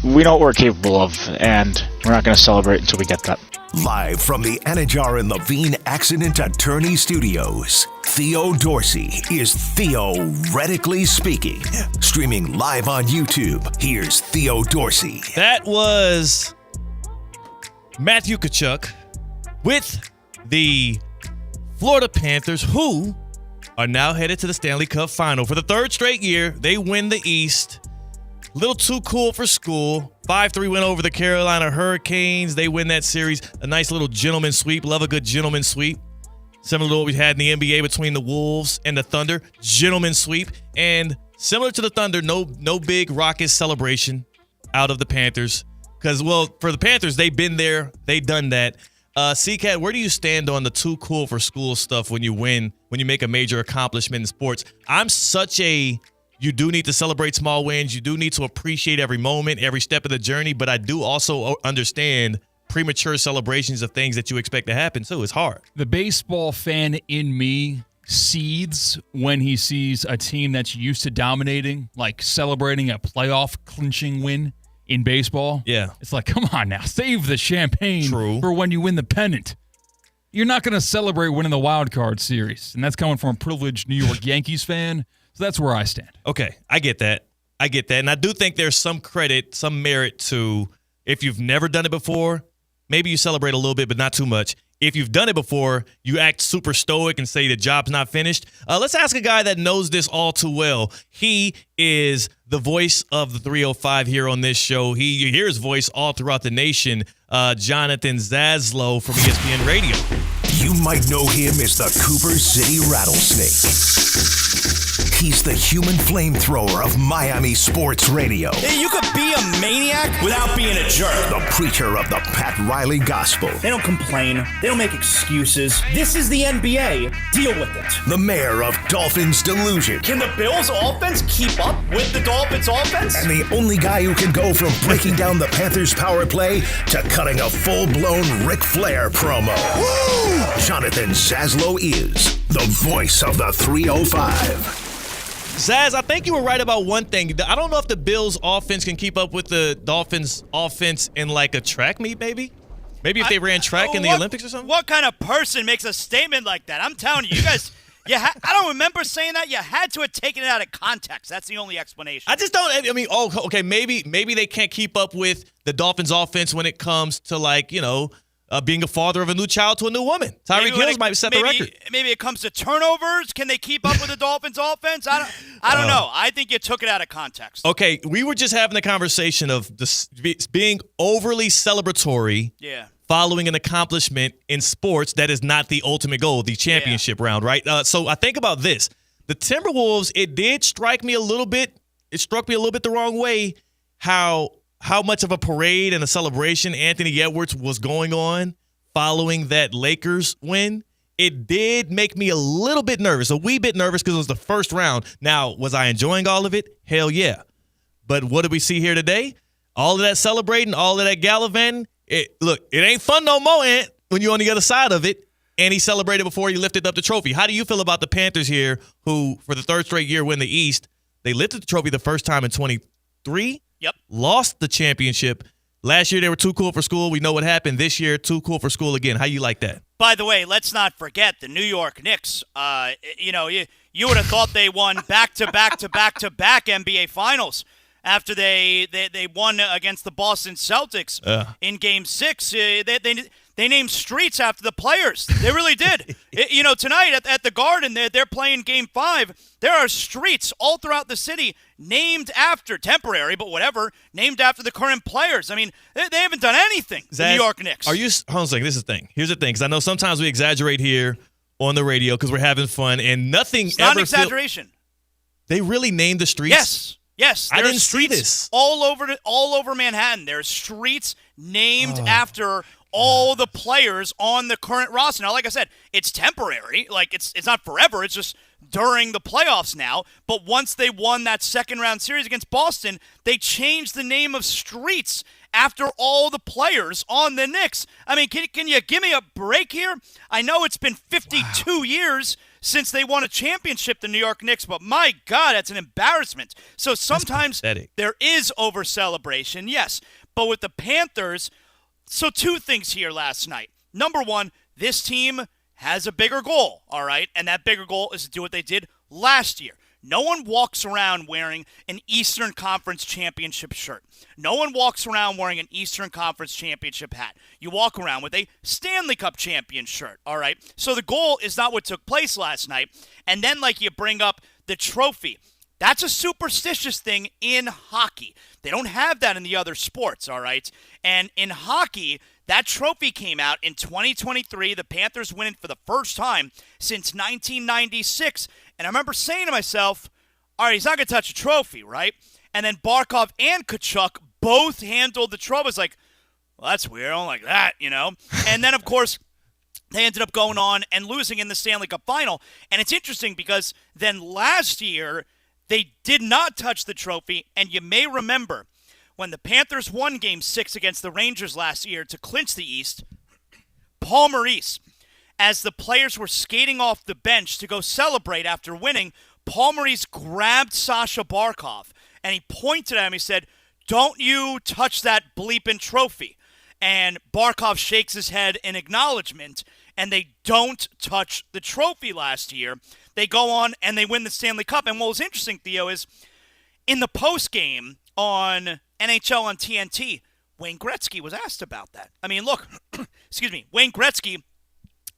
We know what we're capable of, and we're not going to celebrate until we get that. Live from the Anajar and Levine Accident Attorney Studios, Theo Dorsey is theoretically speaking. Streaming live on YouTube, here's Theo Dorsey. That was Matthew Tkachuk with the Florida Panthers, who are now headed to the Stanley Cup Final. For the third straight year, they win the East. Little too cool for school. 5-3 win over the Carolina Hurricanes. They win that series. A nice little gentleman sweep. Love a good gentleman sweep. Similar to what we had in the NBA between the Wolves and the Thunder. Gentleman sweep. And similar to the Thunder, no big rocket celebration out of the Panthers. Because, well, for the Panthers, they've been there. They've done that. C-Cat, where do you stand on the too cool for school stuff when you win, when you make a major accomplishment in sports? I'm such a... You do need to celebrate small wins. You do need to appreciate every moment, every step of the journey. But I do also understand premature celebrations of things that you expect to happen. So it's hard. The baseball fan in me seethes when he sees a team that's used to dominating, like celebrating a playoff clinching win in baseball. Yeah. It's like, come on now, save the champagne for when you win the pennant. You're not going to celebrate winning the wild card series. And that's coming from a privileged New York Yankees fan. So that's where I stand. Okay, I get that. And I do think there's some credit, some merit to, if you've never done it before, maybe you celebrate a little bit, but not too much. If you've done it before, you act super stoic and say the job's not finished. Let's ask a guy that knows this all too well. He is the voice of the 305 here on this show. You hear his voice all throughout the nation. Jonathan Zaslow from ESPN Radio. You might know him as the Cooper City Rattlesnake. He's the human flamethrower of Miami sports radio. Hey, you could be a maniac without being a jerk. The preacher of the Pat Riley gospel. They don't complain. They don't make excuses. This is the NBA. Deal with it. The mayor of Dolphins Delusion. Can the Bills offense keep up with the Dolphins offense? And the only guy who can go from breaking down the Panthers power play to cutting a full-blown Ric Flair promo. Woo! Jonathan Zaslow is the voice of the 305. Zaz, I think you were right about one thing. I don't know if the Bills' offense can keep up with the Dolphins' offense in like a track meet, maybe? Maybe if they ran track in the Olympics or something? What kind of person makes a statement like that? I'm telling you, you guys, I don't remember saying that. You had to have taken it out of context. That's the only explanation. I just don't, okay, maybe they can't keep up with the Dolphins' offense when it comes to being a father of a new child to a new woman. Tyreek Hill might set the record. Maybe it comes to turnovers. Can they keep up with the Dolphins' offense? I don't know. I think you took it out of context. Okay, we were just having a conversation of this being overly celebratory following an accomplishment in sports that is not the ultimate goal, the championship round, right? So I think about this. The Timberwolves, it struck me a little bit the wrong way how much of a parade and a celebration Anthony Edwards was going on following that Lakers win. It did make me a little bit nervous, a wee bit nervous because it was the first round. Now, was I enjoying all of it? Hell yeah. But what did we see here today? All of that celebrating, all of that gallivanting. Look, it ain't fun no more, Ant, when you're on the other side of it. And he celebrated before he lifted up the trophy. How do you feel about the Panthers here who, for the third straight year, win the East? They lifted the trophy the first time in 23. Yep. Lost the championship. Last year, they were too cool for school. We know what happened. This year, too cool for school again. How you like that? By the way, let's not forget the New York Knicks. You would have thought they won back-to-back-to-back-to-back NBA Finals after they won against the Boston Celtics in Game 6. They named streets after the players. They really did. Tonight at the Garden, they're playing Game 5. There are streets all throughout the city named after, temporary, but whatever, named after the current players. I mean, they haven't done anything, the New York Knicks. Hold on a second. This is the thing. Here's the thing, because I know sometimes we exaggerate here on the radio because we're having fun, and nothing it's not an exaggeration. They really named the streets? Yes. I didn't see this. All over Manhattan. There are streets named after all the players on the current roster. Now, like I said, it's temporary. Like, it's not forever. It's just during the playoffs now. But once they won that second-round series against Boston, they changed the name of streets after all the players on the Knicks. I mean, can you give me a break here? I know it's been 52 years since they won a championship, the New York Knicks, but my God, that's an embarrassment. So sometimes there is over-celebration, yes. But with the Panthers, So two things here last night. Number one, this team has a bigger goal, all right? And that bigger goal is to do what they did last year. No one walks around wearing an Eastern Conference Championship shirt. No one walks around wearing an Eastern Conference Championship hat. You walk around with a Stanley Cup champion shirt, all right? So the goal is not what took place last night. And then, like, you bring up the trophy. That's a superstitious thing in hockey. They don't have that in the other sports, all right? And in hockey, that trophy came out in 2023. The Panthers win it for the first time since 1996. And I remember saying to myself, all right, he's not going to touch a trophy, right? And then Barkov and Kachuk both handled the trophy. I was like, well, that's weird. I don't like that, you know? And then, of course, they ended up going on and losing in the Stanley Cup final. And it's interesting because then last year, they did not touch the trophy. And you may remember when the Panthers won Game 6 against the Rangers last year to clinch the East, Paul Maurice, as the players were skating off the bench to go celebrate after winning, Paul Maurice grabbed Sasha Barkov, and he pointed at him. He said, "Don't you touch that bleeping trophy." And Barkov shakes his head in acknowledgement, and they don't touch the trophy last year. They go on, and they win the Stanley Cup. And what was interesting, Theo, is in the postgame on NHL on TNT, Wayne Gretzky was asked about that. I mean, look, excuse me, Wayne Gretzky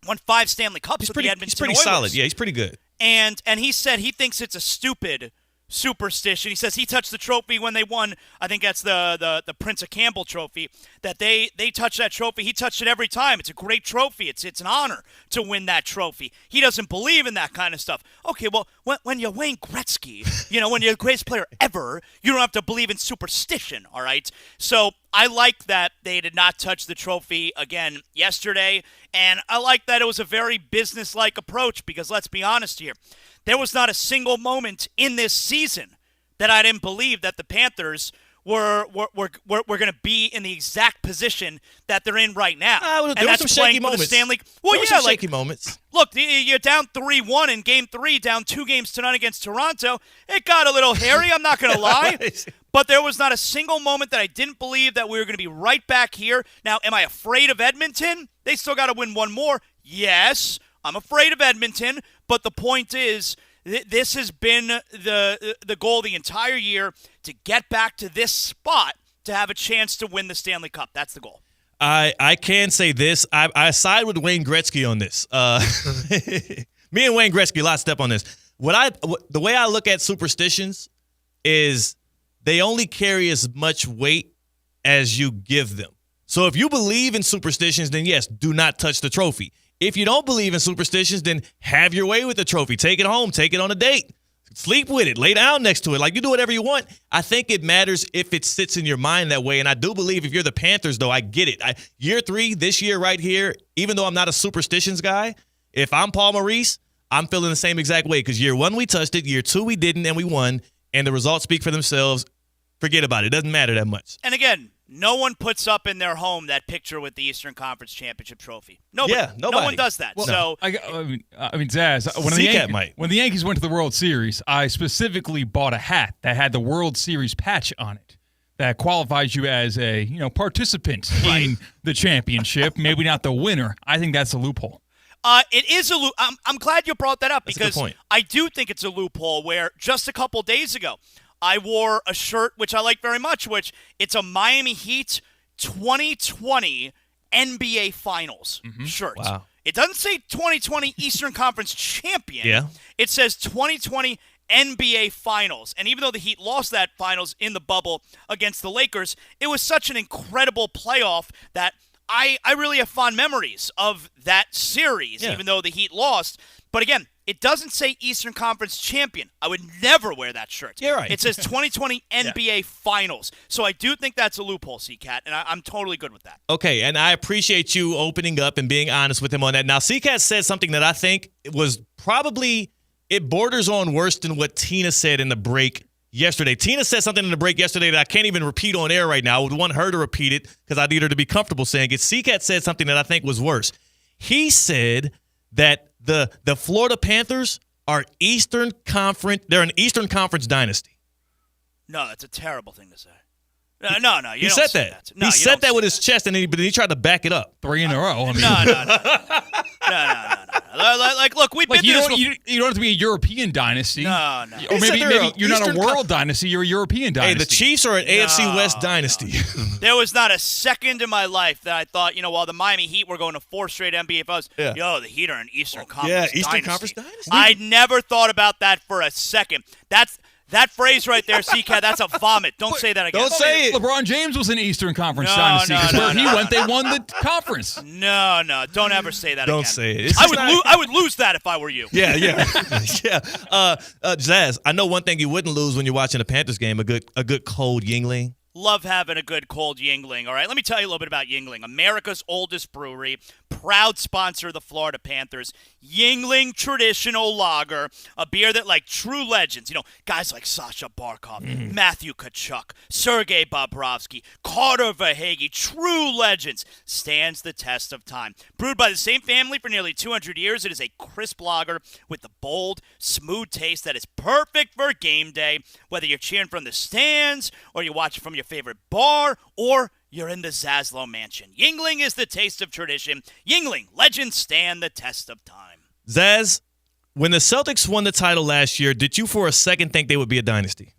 won 5 Stanley Cups with the Edmonton He's pretty Oilers. solid. Yeah, he's pretty good. And he said he thinks it's a stupid superstition. He says he touched the trophy when they won. I think that's the Prince of Campbell trophy. That they touched that trophy. He touched it every time. It's a great trophy. It's an honor to win that trophy. He doesn't believe in that kind of stuff. Okay, well, when you're Wayne Gretzky, when you're the greatest player ever, you don't have to believe in superstition, all right? So I like that they did not touch the trophy again yesterday, and I like that it was a very business-like approach because let's be honest here. There was not a single moment in this season that I didn't believe that the Panthers were going to be in the exact position that they're in right now. There were some shaky moments. Well, there were some shaky moments. Look, you're down 3-1 in Game 3, down 2 games tonight against Toronto. It got a little hairy, I'm not going to lie. But there was not a single moment that I didn't believe that we were going to be right back here. Now, am I afraid of Edmonton? They still got to win one more. Yes, I'm afraid of Edmonton. But the point is, this has been the goal the entire year, to get back to this spot to have a chance to win the Stanley Cup. That's the goal. I can say this. I side with Wayne Gretzky on this. Me and Wayne Gretzky lockstep on this. The way I look at superstitions is they only carry as much weight as you give them. So if you believe in superstitions, then yes, do not touch the trophy. If you don't believe in superstitions, then have your way with the trophy. Take it home. Take it on a date. Sleep with it. Lay down next to it. Like, you do whatever you want. I think it matters if it sits in your mind that way. And I do believe if you're the Panthers, though, I get it. Year 3, this year right here, even though I'm not a superstitions guy, if I'm Paul Maurice, I'm feeling the same exact way. Because year 1, we touched it. Year 2, we didn't, and we won. And the results speak for themselves. Forget about it. It doesn't matter that much. And again, no one puts up in their home that picture with the Eastern Conference Championship trophy. Nobody. Yeah, nobody. No one does that. Well, so I mean, Zaz, when the Yankees went to the World Series, I specifically bought a hat that had the World Series patch on it that qualifies you as a participant in the championship, maybe not the winner. I think that's a loophole. It is a loophole. I'm glad you brought that up because I do think it's a loophole where just a couple days ago, I wore a shirt, which I like very much, which it's a Miami Heat 2020 NBA Finals shirt. Wow. It doesn't say 2020 Eastern Conference Champion. Yeah. It says 2020 NBA Finals. And even though the Heat lost that Finals in the bubble against the Lakers, it was such an incredible playoff that I really have fond memories of that series, even though the Heat lost. But again, it doesn't say Eastern Conference Champion. I would never wear that shirt. You're right. It says 2020 NBA Finals. So I do think that's a loophole, C-Cat, and I'm totally good with that. Okay, and I appreciate you opening up and being honest with him on that. Now, C-Cat said something that I think was probably, it borders on worse than what Tina said in the break yesterday. Tina said something in the break yesterday that I can't even repeat on air right now. I would want her to repeat it because I need her to be comfortable saying it. C-Cat said something that I think was worse. He said that the Florida Panthers are Eastern Conference. They're an Eastern Conference dynasty. No, that's a terrible thing to say. No. He said that. He said that with his chest, but then he tried to back it up. 3 in a row. I mean. No. Like, look, we've been you through don't, this. you don't have to be a European dynasty. No. Or maybe you're not a world dynasty. You're a European dynasty. Hey, the Chiefs are an AFC West dynasty. There was not a second in my life that I thought, while the Miami Heat were going to 4 straight NBA finals, the Heat are an Eastern Conference Eastern dynasty. Conference dynasty. I never thought about that for a second. That phrase right there, CCAT, that's a vomit. Don't say that again. Don't say it. LeBron James was an Eastern Conference dynasty. Where he went, they won the conference. No. Don't ever say that again. Don't say it. I would lose that if I were you. Yeah. Zaz, I know one thing you wouldn't lose when you're watching a Panthers game, a good cold Yingling. Love having a good cold Yingling. All right, let me tell you a little bit about Yingling. America's oldest brewery, proud sponsor of the Florida Panthers. Yingling Traditional Lager, a beer that, like true legends, guys like Sasha Barkov, Matthew Tkachuk, Sergei Bobrovsky, Carter Verhaeghe, true legends, stands the test of time. Brewed by the same family for nearly 200 years, it is a crisp lager with the bold, smooth taste that is perfect for game day, whether you're cheering from the stands or you're watching from your favorite bar or you're in the Zaslow Mansion. Yingling is the taste of tradition. Yingling, legends stand the test of time. Zaz, when the Celtics won the title last year, did you for a second think they would be a dynasty?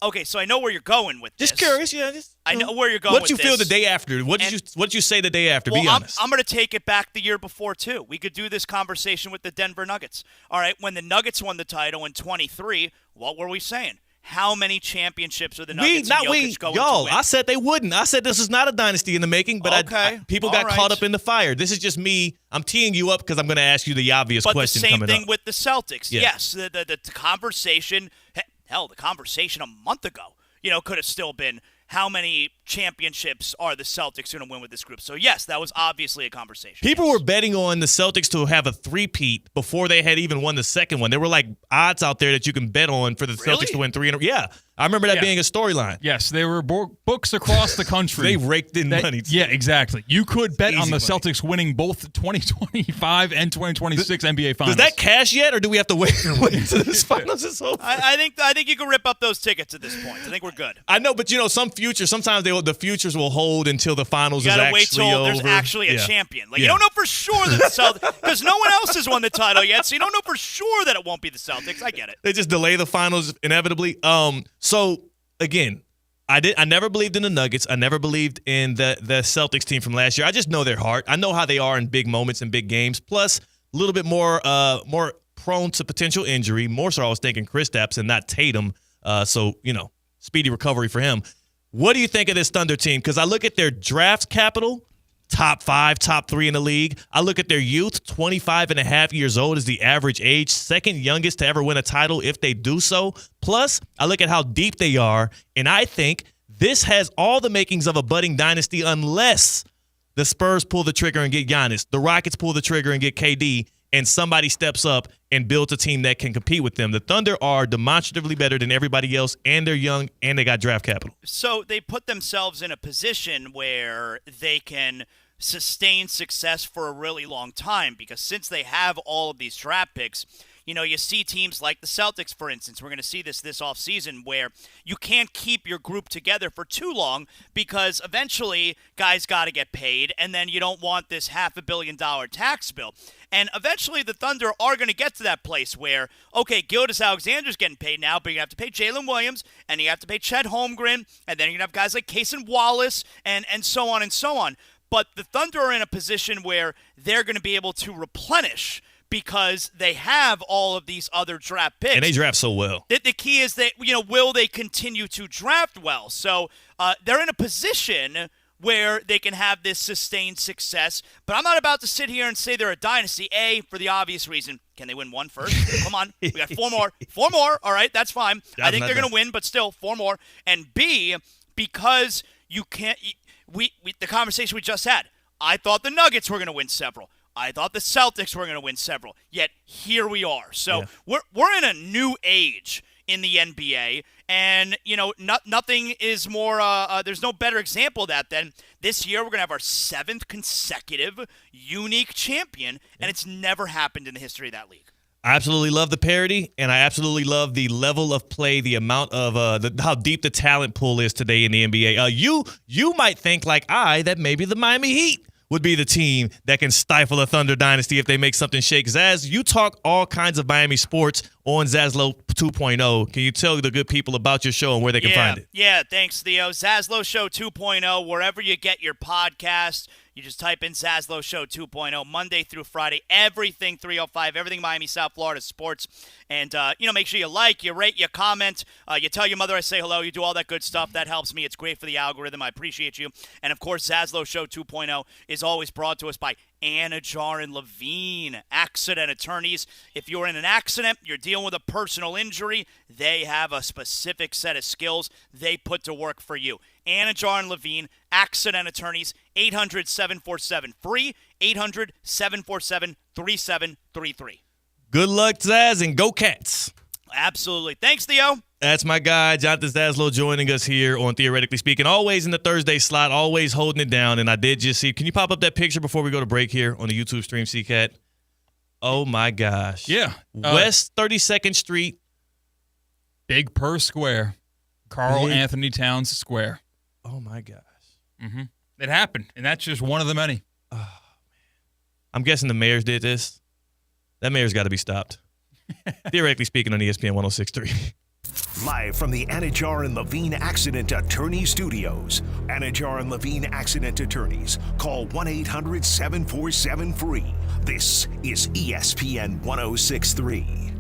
Okay, so I know where you're going with this. Just curious, I know where you're going with this. What'd you feel the day after? What did you say the day after? Well, be honest. I'm going to take it back the year before, too. We could do this conversation with the Denver Nuggets. All right, when the Nuggets won the title in 23, what were we saying? How many championships are the Nuggets going to win? I said they wouldn't. I said this is not a dynasty in the making, but people got caught up in the fire. This is just me. I'm teeing you up because I'm going to ask you the obvious question coming up. But the same thing with the Celtics. Yeah. Yes, the conversation, the conversation a month ago, could have still been how many championships are the Celtics going to win with this group. So, yes, that was obviously a conversation. People were betting on the Celtics to have a three-peat before they had even won the second one. There were, odds out there that you can bet on for the Celtics to win 3 in a row. Yeah, I remember that being a storyline. Yes, there were books across the country. They raked in money. Yeah, exactly. You could bet on the money. Celtics winning both 2025 and 2026 NBA Finals. Does that cash yet, or do we have to wait until this finals is over? I think you can rip up those tickets at this point. I think we're good. I know, but sometimes the futures will hold until the finals is actually over. You got to wait till there's actually a champion. You don't know for sure that the Celtics, because no one else has won the title yet, so you don't know for sure that it won't be the Celtics. I get it. They just delay the finals inevitably. So again, I never believed in the Nuggets. I never believed in the Celtics team from last year. I just know their heart. I know how they are in big moments and big games. Plus, a little bit more prone to potential injury. More so, I was thinking Kristaps and not Tatum. So speedy recovery for him. What do you think of this Thunder team? Because I look at their draft capital, top 5, top 3 in the league. I look at their youth, 25 and a half years old is the average age, second youngest to ever win a title if they do so. Plus, I look at how deep they are, and I think this has all the makings of a budding dynasty unless the Spurs pull the trigger and get Giannis, the Rockets pull the trigger and get KD, and somebody steps up and builds a team that can compete with them. The Thunder are demonstratively better than everybody else, and they're young, and they got draft capital. So they put themselves in a position where they can sustain success for a really long time, because since they have all of these draft picks, you see teams like the Celtics, for instance. We're going to see this offseason where you can't keep your group together for too long because eventually guys got to get paid, and then you don't want this $500 million tax bill. And eventually the Thunder are going to get to that place where, okay, Gilgeous-Alexander's getting paid now, but you have to pay Jalen Williams, and you have to pay Chet Holmgren, and then you're going to have guys like Cason Wallace, and so on and so on. But the Thunder are in a position where they're going to be able to replenish because they have all of these other draft picks. And they draft so well. The key is that, will they continue to draft well? So they're in a position where they can have this sustained success. But I'm not about to sit here and say they're a dynasty, A, for the obvious reason. Can they win one first? Come on. We got 4 more. 4 more. All right, that's fine. I think they're going to win, but still, 4 more. And B, because you can't – the conversation we just had, I thought the Nuggets were going to win several. I thought the Celtics were going to win several. Yet here we are. So we're in a new age in the NBA, and nothing is more. There's no better example of that than this year. We're going to have our 7th consecutive unique champion, and it's never happened in the history of that league. I absolutely love the parody, and I absolutely love the level of play, the amount of how deep the talent pool is today in the NBA. You might think like that maybe the Miami Heat would be the team that can stifle the Thunder Dynasty if they make something shake. Zaz, you talk all kinds of Miami sports on Zaslow 2.0. Can you tell the good people about your show and where they can find it? Yeah, thanks, Theo. Zaslow Show 2.0, wherever you get your podcast. You just type in Zaslow Show 2.0, Monday through Friday, everything 305, everything Miami, South Florida sports. And, make sure you like, you rate, you comment, you tell your mother I say hello, you do all that good stuff. That helps me. It's great for the algorithm. I appreciate you. And, of course, Zaslow Show 2.0 is always brought to us by Anajar and Levine, accident attorneys. If you're in an accident, you're dealing with a personal injury, they have a specific set of skills they put to work for you. Anajar and Levine, accident attorneys, 800-747-FREE, 800-747-3733. Good luck, Zaz, and go Cats. Absolutely. Thanks, Theo. That's my guy, Jonathan Zaslow, joining us here on Theoretically Speaking. Always in the Thursday slot, always holding it down. And I did just see, can you pop up that picture before we go to break here on the YouTube stream, C-Cat? Oh, my gosh. Yeah. West 32nd Street. Big Purse Square. Carl Anthony Towns Square. Oh, my gosh. Mm-hmm. It happened, and that's just one of the many. Oh, man. I'm guessing the mayors did this. That mayor's got to be stopped. Theoretically Speaking on ESPN 106.3. Live from the Anajar and Levine Accident Attorney Studios. Anajar and Levine Accident Attorneys. Call 1-800-747-FREE. This is ESPN 106.3.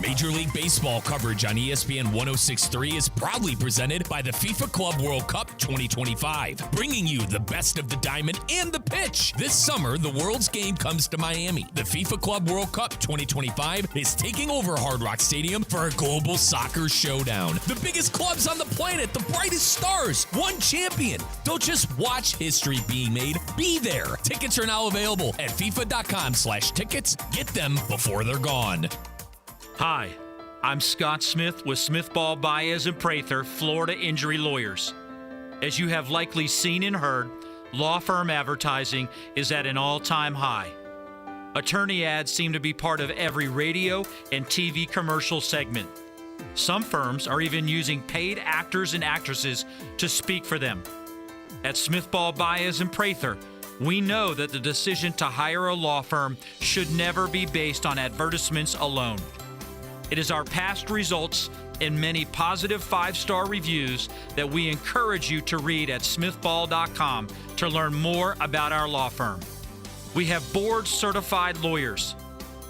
Major League Baseball coverage on ESPN 106.3 is proudly presented by the FIFA Club World Cup 2025, bringing you the best of the diamond and the pitch. This summer, the world's game comes to Miami. The FIFA Club World Cup 2025 is taking over Hard Rock Stadium for a global soccer showdown. The biggest clubs on the planet, the brightest stars, one champion. Don't just watch history being made, be there. Tickets are now available at FIFA.com/tickets. Get them before they're gone. Hi, I'm Scott Smith with Smith Ball Baez and Prather, Florida Injury Lawyers. As you have likely seen and heard, law firm advertising is at an all-time high. Attorney ads seem to be part of every radio and TV commercial segment. Some firms are even using paid actors and actresses to speak for them. At Smith Ball Baez and Prather, we know that the decision to hire a law firm should never be based on advertisements alone. It is our past results and many positive 5-star reviews that we encourage you to read at smithball.com to learn more about our law firm. We have board-certified lawyers.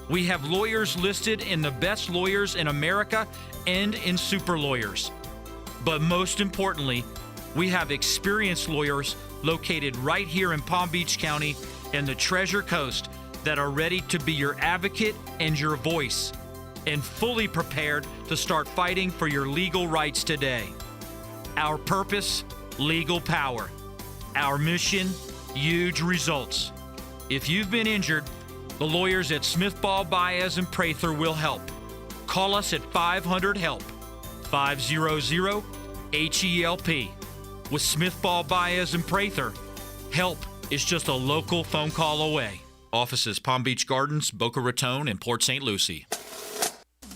We have lawyers listed in the best lawyers in America and in super lawyers. But most importantly, we have experienced lawyers located right here in Palm Beach County and the Treasure Coast that are ready to be your advocate and your voice, and fully prepared to start fighting for your legal rights today. Our purpose, legal power. Our mission, huge results. If you've been injured, the lawyers at Smith Ball Baez and Prather will help. Call us at 500-HELP, 500-HELP. With Smith Ball Baez and Prather, help is just a local phone call away. Offices Palm Beach Gardens, Boca Raton, and Port St. Lucie.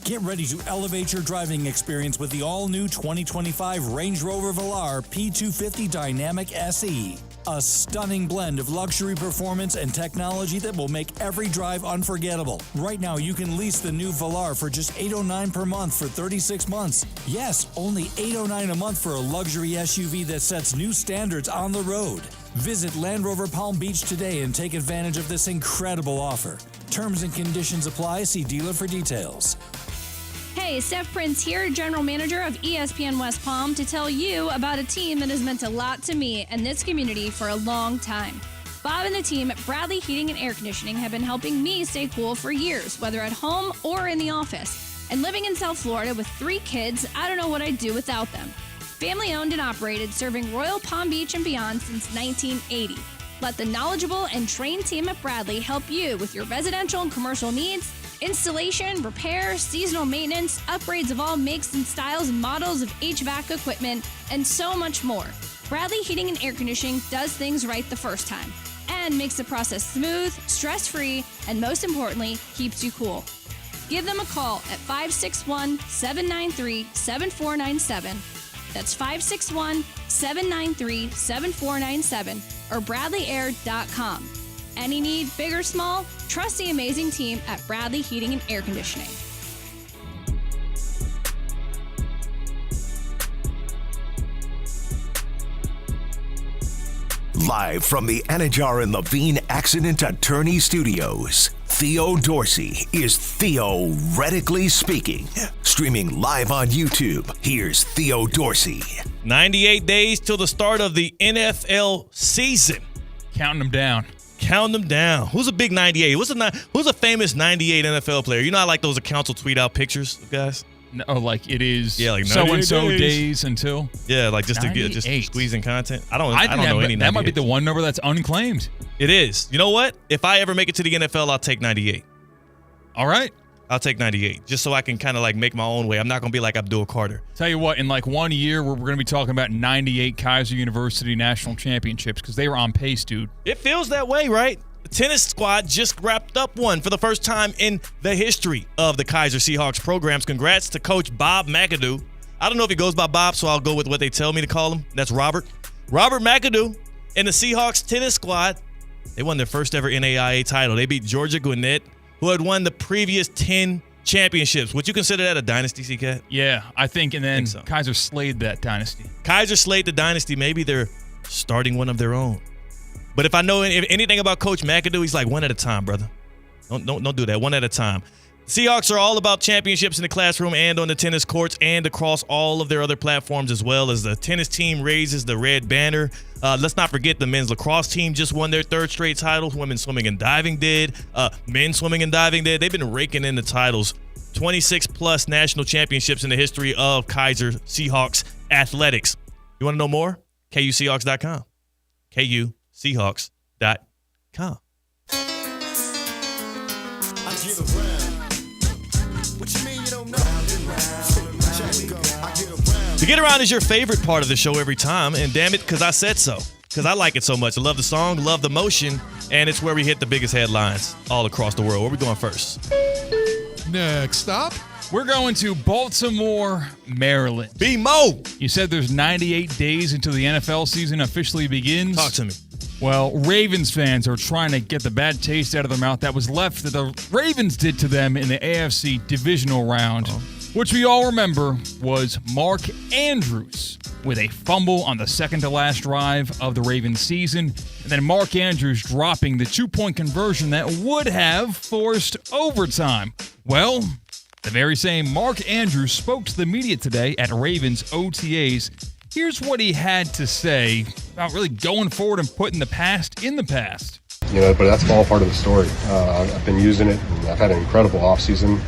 Get ready to elevate your driving experience with the all-new 2025 Range Rover Velar P250 Dynamic SE. A stunning blend of luxury performance and technology that will make every drive unforgettable. Right now, you can lease the new Velar for just $809 per month for 36 months. Yes, only $809 a month for a luxury SUV that sets new standards on the road. Visit Land Rover Palm Beach today and take advantage of this incredible offer. Terms and conditions apply. See dealer for details. Hey, Steph Prince here, General Manager of ESPN West Palm, to tell you about a team that has meant a lot to me and this community for a long time. Bob and the team at Bradley Heating and Air Conditioning have been helping me stay cool for years, whether at home or in the office. And living in South Florida with 3 kids, I don't know what I'd do without them. Family owned and operated, serving Royal Palm Beach and beyond since 1980. Let the knowledgeable and trained team at Bradley help you with your residential and commercial needs, installation, repair, seasonal maintenance, upgrades of all makes and styles and models of HVAC equipment, and so much more. Bradley Heating and Air Conditioning does things right the first time and makes the process smooth, stress-free, and most importantly, keeps you cool. Give them a call at 561-793-7497. That's 561-793-7497 or BradleyAir.com. Any need, big or small, trust the amazing team at Bradley Heating and Air Conditioning. Live from the Anajar and Levine Accident Attorney Studios, Theo Dorsey is theoretically speaking. Streaming live on YouTube, here's Theo Dorsey. 98 days till the start of the NFL season. Counting them down. Counting them down. Who's a big 98? Who's a famous 98 NFL player? You know how like those accounts will tweet out pictures of guys? No, like it is like so-and-so days until. Yeah, like just to get just squeezing content. I don't know any 98. That might be the one number that's unclaimed. It is. You know what? If I ever make it to the NFL, I'll take 98. All right. I'll take 98 just so I can kind of like make my own way. I'm not going to be like Abdul Carter. Tell you what, in like 1 year, we're going to be talking about 98 Kaiser University national championships because they were on pace, dude. It feels that way, right? The tennis squad just wrapped up one for the first time in the history of the Kaiser Seahawks programs. Congrats to Coach Bob McAdoo. I don't know if he goes by Bob, so I'll go with what they tell me to call him. That's Robert. Robert McAdoo and the Seahawks tennis squad, they won their first ever NAIA title. They beat Georgia Gwinnett, who had won the previous 10 championships. Would you consider that a dynasty, C-Cat? Yeah, I think, and then so. Kaiser slayed that dynasty. Kaiser slayed the dynasty. Maybe they're starting one of their own. But if I know anything about Coach McAdoo, he's like one at a time, brother. Don't do that. One at a time. Seahawks are all about championships in the classroom and on the tennis courts and across all of their other platforms as well as the tennis team raises the red banner. Let's not forget the men's lacrosse team just won their third straight titles. Women's swimming and diving did. Men's swimming and diving did. They've been raking in the titles. 26-plus national championships in the history of Kaiser Seahawks athletics. You want to know more? KUSeahawks.com. KUSeahawks.com. To Get Around is your favorite part of the show every time, and damn it, because I said so. Because I like it so much. I love the song, love the motion, and it's where we hit the biggest headlines all across the world. Where are we going first? Next stop, we're going to Baltimore, Maryland. B-Mo! You said there's 98 days until the NFL season officially begins. Talk to me. Well, Ravens fans are trying to get the bad taste out of their mouth that was left that the Ravens did to them in the AFC divisional round, which we all remember was Mark Andrews with a fumble on the second-to-last drive of the Ravens season, and then Mark Andrews dropping the two-point conversion that would have forced overtime. Well, the very same Mark Andrews spoke to the media today at Ravens OTAs. Here's what he had to say about really going forward and putting the past in the past. You know, but that's all part of the story. I've been using it, and I've had an incredible offseason,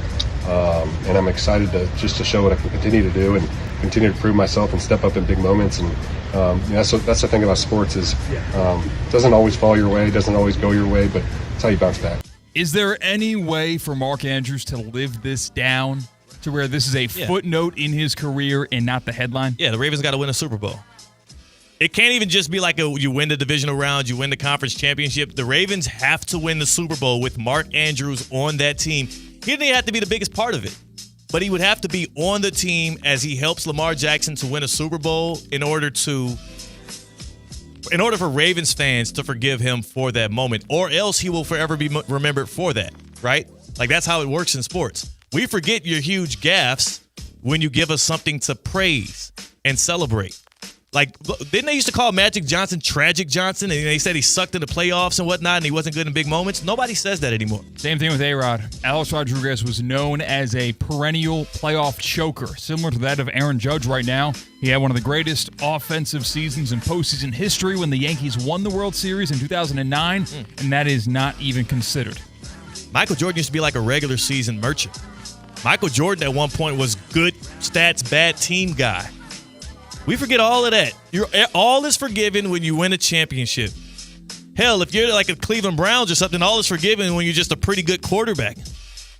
and I'm excited to show what I can continue to do and continue to prove myself and step up in big moments. And that's the thing about sports is it doesn't always fall your way, doesn't always go your way, but it's how you bounce back. Is there any way for Mark Andrews to live this down to where this is a footnote in his career and not the headline? Yeah, the Ravens got to win a Super Bowl. It can't even just be like you win the divisional round, you win the conference championship. The Ravens have to win the Super Bowl with Mark Andrews on that team. He didn't even have to be the biggest part of it, but he would have to be on the team as he helps Lamar Jackson to win a Super Bowl in order for Ravens fans to forgive him for that moment, or else he will forever be remembered for that, right? Like, that's how it works in sports. We forget your huge gaffes when you give us something to praise and celebrate. Like, didn't they used to call Magic Johnson Tragic Johnson, and they said he sucked in the playoffs and whatnot, and he wasn't good in big moments? Nobody says that anymore. Same thing with A-Rod. Alex Rodriguez was known as a perennial playoff choker, similar to that of Aaron Judge right now. He had one of the greatest offensive seasons in postseason history when the Yankees won the World Series in 2009, and that is not even considered. Michael Jordan used to be like a regular season merchant. Michael Jordan at one point was good stats, bad team guy. We forget all of that. All is forgiven when you win a championship. Hell, if you're like a Cleveland Browns or something, all is forgiven when you're just a pretty good quarterback.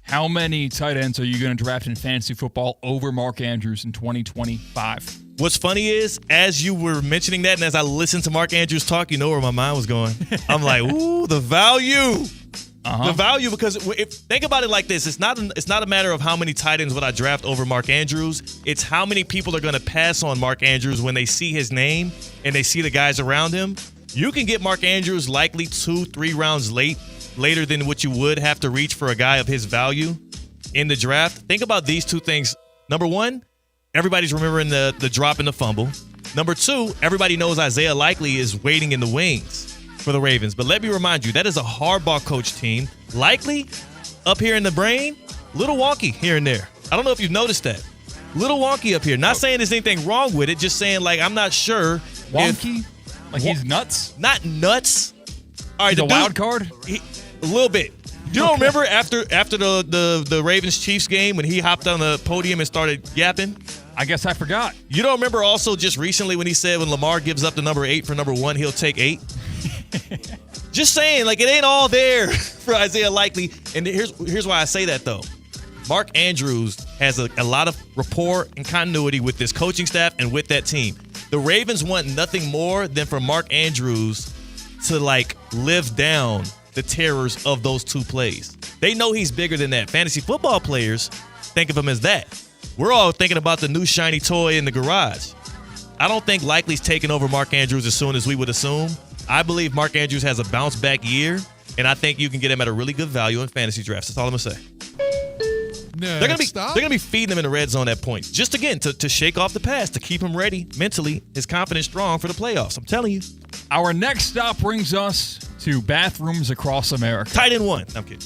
How many tight ends are you going to draft in fantasy football over Mark Andrews in 2025? What's funny is, as you were mentioning that and as I listened to Mark Andrews talk, you know where my mind was going. I'm like, ooh, the value. The value, because think about it like this. It's not a matter of how many tight ends would I draft over Mark Andrews. It's how many people are going to pass on Mark Andrews when they see his name and they see the guys around him. You can get Mark Andrews likely 2-3 rounds later than what you would have to reach for a guy of his value in the draft. Think about these two things. Number one, everybody's remembering the drop in the fumble. Number two, everybody knows Isaiah Likely is waiting in the wings for the Ravens. But let me remind you, that is a Harbaugh coach team. Likely, up here in the brain, little wonky here and there. I don't know if you've noticed that. Little wonky up here. Not saying there's anything wrong with it, just saying, like, I'm not sure. Wonky? Like he's nuts? Not nuts. All right, he's a wild card? A little bit. You don't remember after the Ravens-Chiefs game when he hopped on the podium and started yapping? I guess I forgot. You don't remember also just recently when he said when Lamar gives up the number 8 for number 1, he'll take 8? Just saying, like, it ain't all there for Isaiah Likely. And here's why I say that, though. Mark Andrews has a lot of rapport and continuity with this coaching staff and with that team. The Ravens want nothing more than for Mark Andrews to, like, live down the terrors of those two plays. They know he's bigger than that. Fantasy football players think of him as that. We're all thinking about the new shiny toy in the garage. I don't think Likely's taking over Mark Andrews as soon as we would assume. I believe Mark Andrews has a bounce-back year, and I think you can get him at a really good value in fantasy drafts. That's all I'm going to say. No, they're gonna be feeding him in the red zone at points. Just, again, to shake off the past, to keep him ready mentally, his confidence strong for the playoffs. I'm telling you. Our next stop brings us to bathrooms across America. Tight end 1. I'm kidding.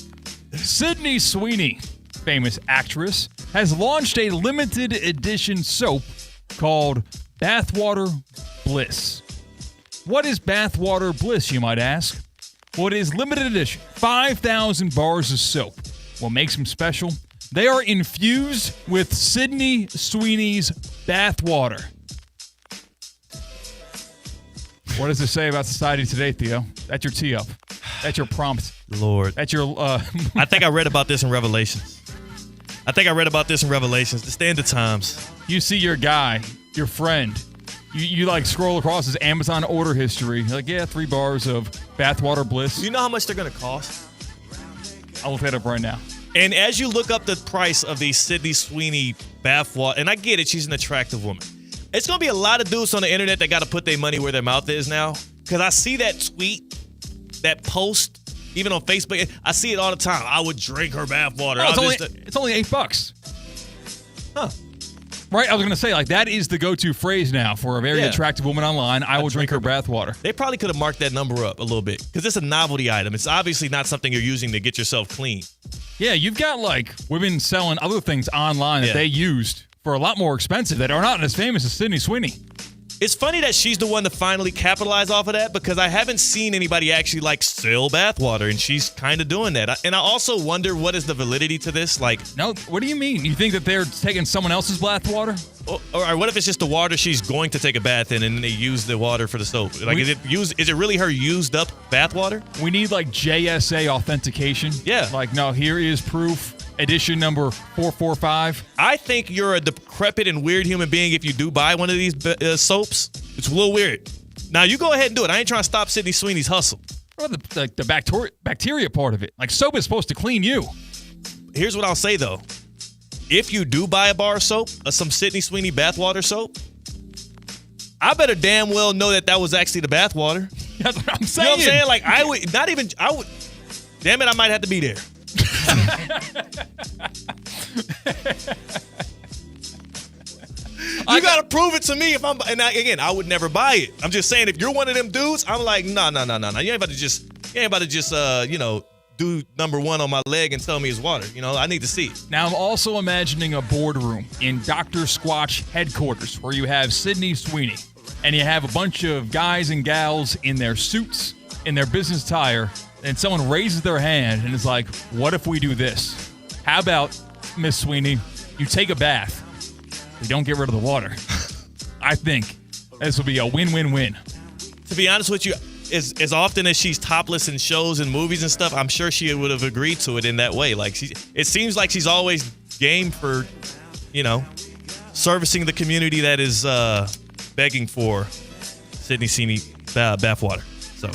Sydney Sweeney, famous actress, has launched a limited edition soap called Bathwater Bliss. What is Bathwater Bliss, you might ask? Well, it is limited edition. 5,000 bars of soap. What makes them special? They are infused with Sydney Sweeney's bathwater. What does it say about society today, Theo? That's your tee up. That's your prompt. Lord. That's your... I think I read about this in Revelations. The stand of times. You see your guy, your friend. You like scroll across his Amazon order history. You're like, yeah, 3 bars of bathwater bliss. You know how much they're going to cost? I'll look that up right now. And as you look up the price of the Sydney Sweeney bathwater, and I get it, she's an attractive woman. It's going to be a lot of dudes on the internet that got to put their money where their mouth is now. Because I see that tweet, that post, even on Facebook. I see it all the time. I would drink her bathwater. It's only $8. Huh. Right, I was going to say, like, that is the go-to phrase now for a very attractive woman online. I will drink her bathwater. They probably could have marked that number up a little bit because it's a novelty item. It's obviously not something you're using to get yourself clean. Yeah, you've got, like, women selling other things online that they used for a lot more expensive that are not as famous as Sydney Sweeney. It's funny that she's the one to finally capitalize off of that because I haven't seen anybody actually, like, sell bathwater, and she's kind of doing that. And I also wonder what is the validity to this. Like, no, what do you mean? You think that they're taking someone else's bathwater? Or what if it's just the water she's going to take a bath in, and then they use the water for the soap? Like, is it really her used up bathwater? We need, like, JSA authentication. Yeah. Like, no, here is proof. Edition number 445. I think you're a decrepit and weird human being if you do buy one of these soaps. It's a little weird. Now, you go ahead and do it. I ain't trying to stop Sydney Sweeney's hustle. What about the bacteria part of it? Like, soap is supposed to clean you. Here's what I'll say, though. If you do buy a bar of soap, some Sydney Sweeney bathwater soap, I better damn well know that was actually the bathwater. That's what I'm saying. You know what I'm saying? Like, I would, damn it, I might have to be there. You gotta prove it to me if I'm. And again, I would never buy it. I'm just saying, if you're one of them dudes, I'm like, no. You ain't about to just, do number 1 on my leg and tell me it's water. You know, I need to see it. Now, I'm also imagining a boardroom in Dr. Squatch headquarters where you have Sydney Sweeney and you have a bunch of guys and gals in their suits, in their business attire, and someone raises their hand and is like, what if we do this? How about, Miss Sweeney, you take a bath, you don't get rid of the water. I think this will be a win-win-win. To be honest with you, as often as she's topless in shows and movies and stuff, I'm sure she would have agreed to it in that way. Like, it seems like she's always game for, servicing the community that is begging for Sydney Sweeney bathwater. So...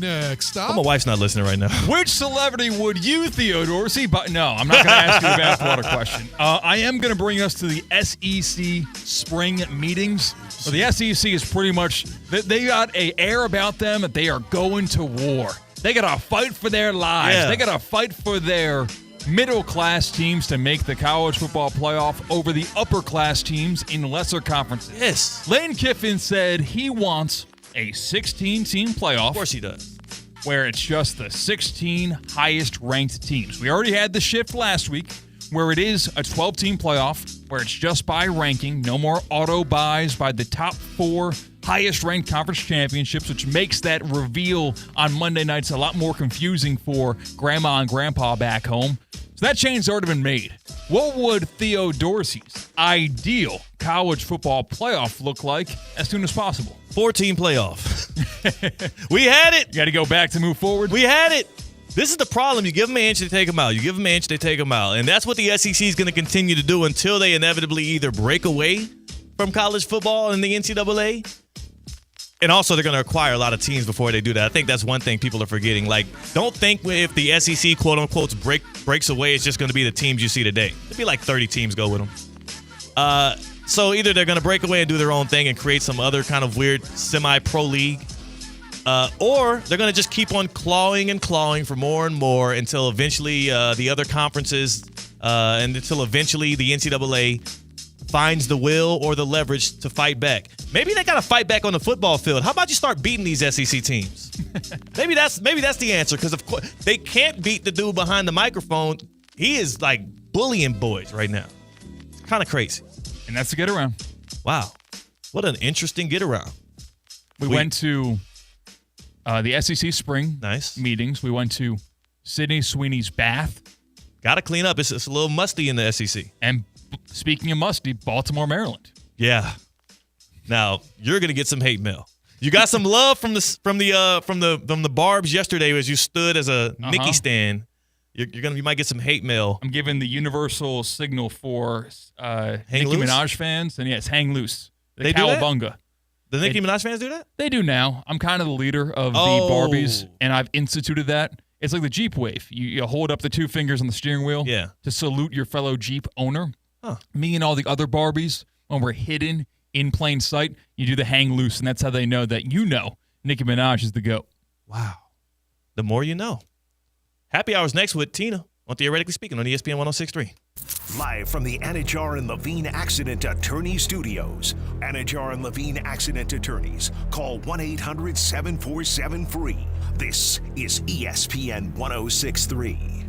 next stop. My wife's not listening right now. Which celebrity would you, Theo Dorsey? But no, I'm not going to ask you the bathwater question. I am going to bring us to the SEC spring meetings. Well, the SEC is pretty much, they got an air about them that they are going to war. They got to fight for their lives. Yeah. They got to fight for their middle-class teams to make the college football playoff over the upper-class teams in lesser conferences. Yes. Lane Kiffin said he wants a 16-team playoff. Of course he does. Where it's just the 16 highest-ranked teams. We already had the shift last week where it is a 12-team playoff, where it's just by ranking, no more auto buys by the top 4 highest-ranked conference championships, which makes that reveal on Monday nights a lot more confusing for grandma and grandpa back home. So that change's already been made. What would Theo Dorsey's ideal college football playoff look like as soon as possible? 4-team playoff. We had it. You got to go back to move forward. We had it. This is the problem. You give them an inch, they take them out. You give them an inch, they take them out. And that's what the SEC is going to continue to do until they inevitably either break away from college football and the NCAA. And also, they're going to acquire a lot of teams before they do that. I think that's one thing people are forgetting. Like, don't think if the SEC, quote-unquote, breaks away, it's just going to be the teams you see today. It'll be like 30 teams go with them. So either they're going to break away and do their own thing and create some other kind of weird semi-pro league, or they're going to just keep on clawing for more and more until eventually the other conferences and until eventually the NCAA finds the will or the leverage to fight back. Maybe they got to fight back on the football field. How about you start beating these SEC teams? maybe that's the answer, because of course they can't beat the dude behind the microphone. He is like bullying boys right now. It's kind of crazy. And that's a get around. Wow. What an interesting get around. We went to the SEC spring meetings. We went to Sydney Sweeney's bath. Got to clean up. It's a little musty in the SEC. And speaking of musty, Baltimore, Maryland. Yeah. Now you're gonna get some hate mail. You got some love from the Barbs yesterday as you stood as a Mickey stand. You might get some hate mail. I'm giving the universal signal for Nicki loose? Minaj fans, and yes, hang loose. They do that? Cowabunga. The Nicki Minaj fans do that? They do now. I'm kind of the leader of the Barbies, and I've instituted that. It's like the Jeep wave. You hold up the 2 fingers on the steering wheel to salute your fellow Jeep owner. Huh. Me and all the other Barbies, when we're hidden in plain sight, you do the hang loose, and that's how they know that Nicki Minaj is the GOAT. Wow. The more you know. Happy Hour's next with Tina on Theoretically Speaking on ESPN 106.3. Live from the Anajar and Levine Accident Attorney Studios. Anajar and Levine Accident Attorneys. Call 1-800-747-FREE. This is ESPN 106.3.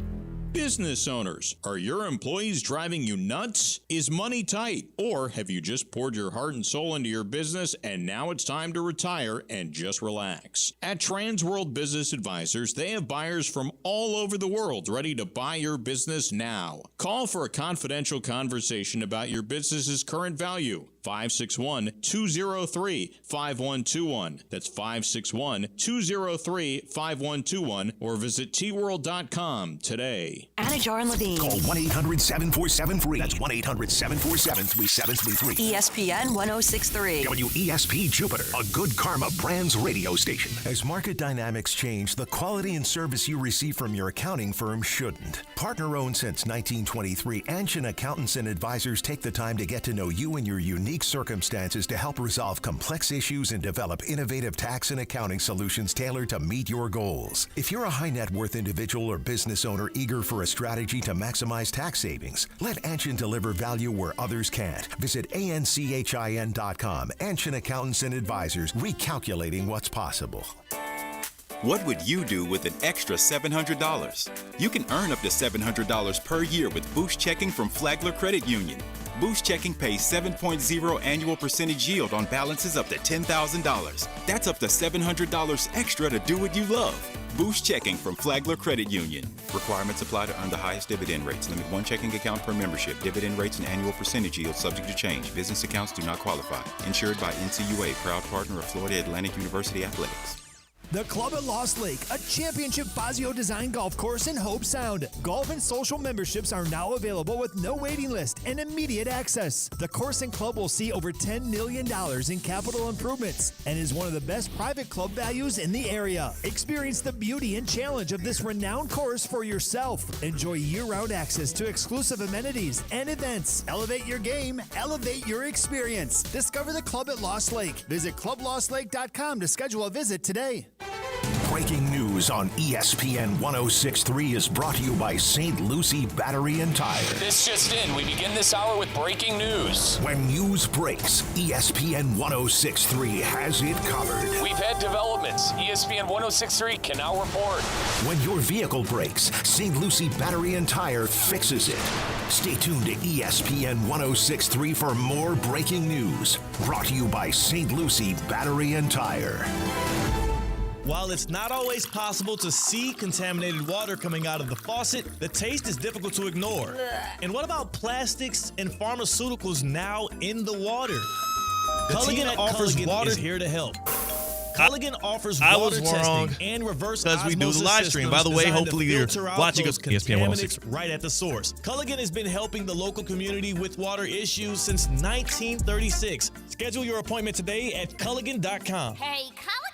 Business owners, are your employees driving you nuts? Is money tight? Or have you just poured your heart and soul into your business and now it's time to retire and just relax? At Transworld Business Advisors, they have buyers from all over the world ready to buy your business now. Call for a confidential conversation about your business's current value. 561-203-5121. That's 561-203-5121 or visit tworld.com today. Anajar and Levine. Call 1-800-747-FREE. That's 1-800-747-3733. ESPN 106.3. WESP Jupiter, a Good Karma Brands radio station. As market dynamics change, the quality and service you receive from your accounting firm shouldn't. Partner-owned since 1923, Anshin Accountants and Advisors take the time to get to know you and your unique circumstances to help resolve complex issues and develop innovative tax and accounting solutions tailored to meet your goals. If you're a high net worth individual or business owner eager for a strategy to maximize tax savings, let Anshin deliver value where others can't. Visit ANCHIN.com. Anshin Accountants and Advisors, recalculating what's possible. What would you do with an extra $700? You can earn up to $700 per year with Boost Checking from Flagler Credit Union. Boost Checking pays 7.0 annual percentage yield on balances up to $10,000. That's up to $700 extra to do what you love. Boost Checking from Flagler Credit Union. Requirements apply to earn the highest dividend rates. Limit 1 checking account per membership. Dividend rates and annual percentage yield subject to change. Business accounts do not qualify. Insured by NCUA, proud partner of Florida Atlantic University Athletics. The Club at Lost Lake, a championship Fazio design golf course in Hope Sound. Golf and social memberships are now available with no waiting list and immediate access. The course and club will see over $10 million in capital improvements and is one of the best private club values in the area. Experience the beauty and challenge of this renowned course for yourself. Enjoy year-round access to exclusive amenities and events. Elevate your game, elevate your experience. Discover the Club at Lost Lake. Visit clublostlake.com to schedule a visit today. Breaking news on ESPN 106.3 is brought to you by St. Lucie Battery and Tire. This just in, we begin this hour with breaking news. When news breaks, ESPN 106.3 has it covered. We've had developments. ESPN 106.3 can now report. When your vehicle breaks, St. Lucie Battery and Tire fixes it. Stay tuned to ESPN 106.3 for more breaking news. Brought to you by St. Lucie Battery and Tire. While it's not always possible to see contaminated water coming out of the faucet, the taste is difficult to ignore. And what about plastics and pharmaceuticals now in the water? Culligan offers water is here to help. Culligan offers water testing and reverse osmosis we do the live stream. By the way, hopefully you're watching us ESPN 106 right at the source. Culligan has been helping the local community with water issues since 1936. Schedule your appointment today at Culligan.com. Hey, Culligan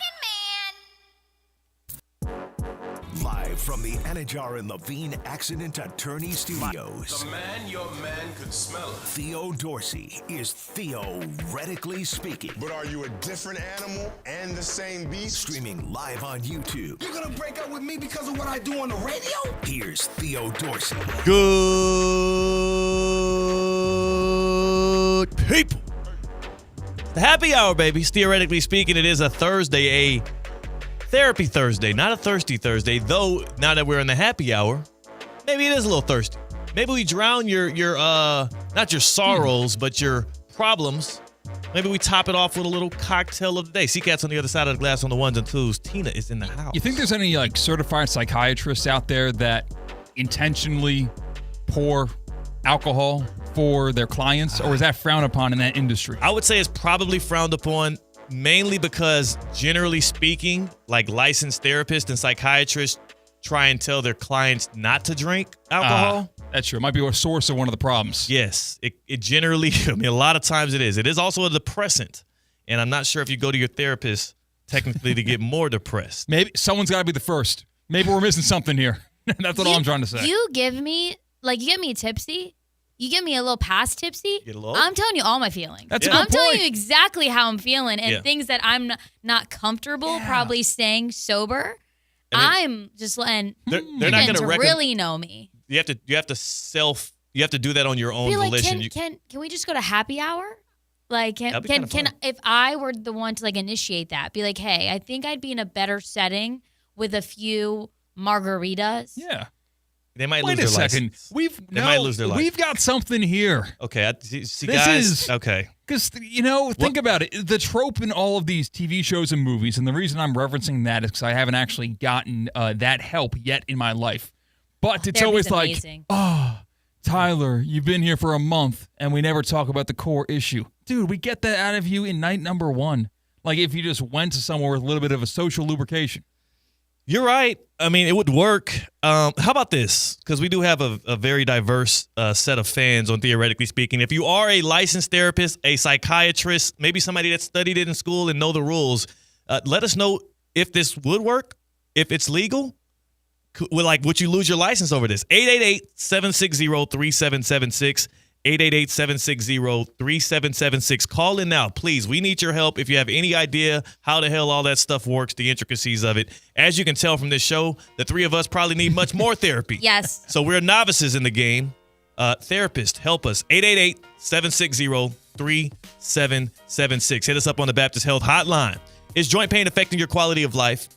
Live from the Anajar and Levine Accident Attorney Studios. The man your man could smell it. Theo Dorsey is theoretically speaking. But are you a different animal and the same beast? Streaming live on YouTube. You're gonna break up with me because of what I do on the radio? Here's Theo Dorsey. Good people. The happy hour, baby. Theoretically speaking, it is a Thursday, a Therapy Thursday, not a thirsty Thursday, though now that we're in the happy hour, maybe it is a little thirsty. Maybe we drown your not your sorrows, but your problems. Maybe we top it off with a little cocktail of the day. C-Cat's on the other side of the glass on the ones and twos. Tina is in the house. You think there's any certified psychiatrists out there that intentionally pour alcohol for their clients, or is that frowned upon in that industry? I would say it's probably frowned upon. Mainly because, generally speaking, licensed therapists and psychiatrists try and tell their clients not to drink alcohol. That's true. It might be a source of one of the problems. Yes. It generally, a lot of times it is. It is also a depressant. And I'm not sure if you go to your therapist technically to get more depressed. Maybe someone's got to be the first. Maybe we're missing something here. That's what I'm trying to say. You give me, you get me tipsy. You get me a little past tipsy, I'm telling you all my feelings. I'm telling you exactly how I'm feeling and things that I'm not comfortable probably saying sober. I'm just letting they're not going to really know me. You have to do that on your own volition. Can we just go to happy hour? Can if I were the one to initiate that, be like, hey, I think I'd be in a better setting with a few margaritas. Yeah. They might Wait lose their a second. license. They might lose their license. We've got something here. Okay. See guys. Okay. Because, think about it. The trope in all of these TV shows and movies, and the reason I'm referencing that is because I haven't actually gotten that help yet in my life. But it's always amazing. Tyler, you've been here for a month, and we never talk about the core issue. Dude, we get that out of you in night number 1. If you just went to somewhere with a little bit of a social lubrication. You're right. I mean, it would work. How about this? Because we do have a very diverse set of fans on Theoretically Speaking. If you are a licensed therapist, a psychiatrist, maybe somebody that studied it in school and know the rules, let us know if this would work, if it's legal. Would you lose your license over this? 888-760-3776. 888-760-3776. Call in now, please. We need your help if you have any idea how the hell all that stuff works, the intricacies of it. As you can tell from this show, the three of us probably need much more therapy. Yes. So we're novices in the game. Therapist, help us. 888-760-3776. Hit us up on the Baptist Health Hotline. Is joint pain affecting your quality of life?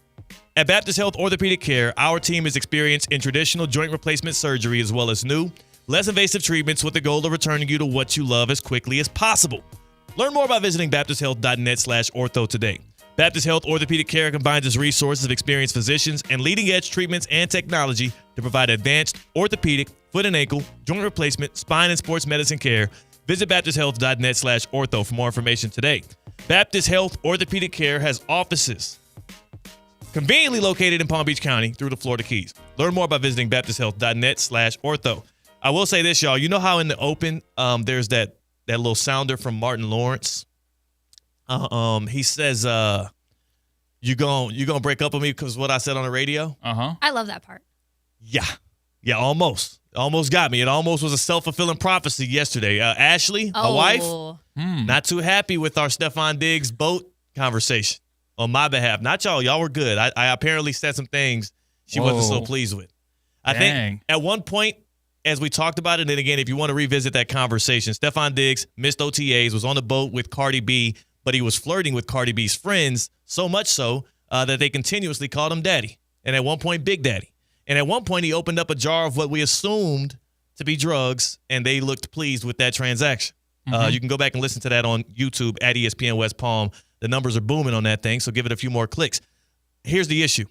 At Baptist Health Orthopedic Care, our team is experienced in traditional joint replacement surgery as well as new, less invasive treatments with the goal of returning you to what you love as quickly as possible. Learn more by visiting baptisthealth.net/ortho today. Baptist Health Orthopedic Care combines its resources of experienced physicians and leading-edge treatments and technology to provide advanced orthopedic, foot and ankle, joint replacement, spine, and sports medicine care. Visit baptisthealth.net/ortho for more information today. Baptist Health Orthopedic Care has offices conveniently located in Palm Beach County through the Florida Keys. Learn more by visiting baptisthealth.net/ortho. I will say this, y'all. You know how in the open there's that little sounder from Martin Lawrence? He says, you gonna break up with me because what I said on the radio? I love that part. Yeah, almost. Almost got me. It almost was a self-fulfilling prophecy yesterday. Ashley, my wife, not too happy with our Stephon Diggs boat conversation on my behalf. Not y'all. Y'all were good. I apparently said some things she wasn't so pleased with. I think at one point, as we talked about it, and again, if you want to revisit that conversation, Stephon Diggs missed OTAs, was on the boat with Cardi B, but he was flirting with Cardi B's friends, so much so that they continuously called him daddy. And at one point, Big Daddy. And at one point, he opened up a jar of what we assumed to be drugs, and they looked pleased with that transaction. You can go back and listen to that on YouTube at ESPN West Palm. The numbers are booming on that thing, so give it a few more clicks. Here's the issue.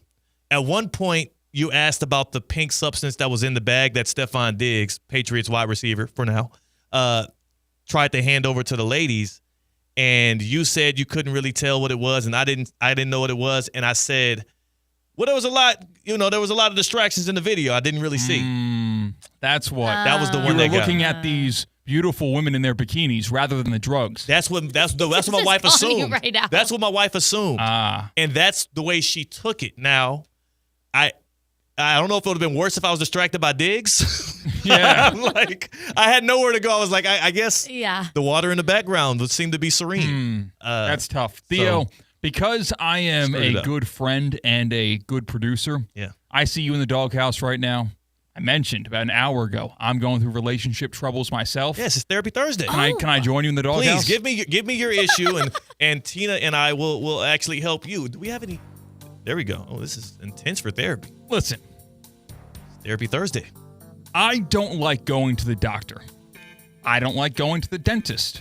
At one point, you asked about the pink substance that was in the bag that Stephon Diggs, Patriots wide receiver for now, tried to hand over to the ladies, and you said you couldn't really tell what it was, and I didn't know what it was, and I said, well, there was a lot of distractions in the video I didn't really see. That's what. That was the one you were that got looking me. at these beautiful women in their bikinis rather than the drugs. That's what my wife assumed. Right out. That's what my wife assumed. And that's the way she took it. Now, I don't know if it would have been worse if I was distracted by Diggs. Yeah. I had nowhere to go. I was like, I guess the water in the background would seem to be serene. That's tough. Theo, because I am a good friend and a good producer, I see you in the doghouse right now. I mentioned about an hour ago, I'm going through relationship troubles myself. Yes, it's Therapy Thursday. Can I join you in the doghouse? Please, give me your issue, and Tina and I will actually help you. Do we have any? There we go. Oh, this is intense for therapy. Listen. It's Therapy Thursday. I don't like going to the doctor. I don't like going to the dentist.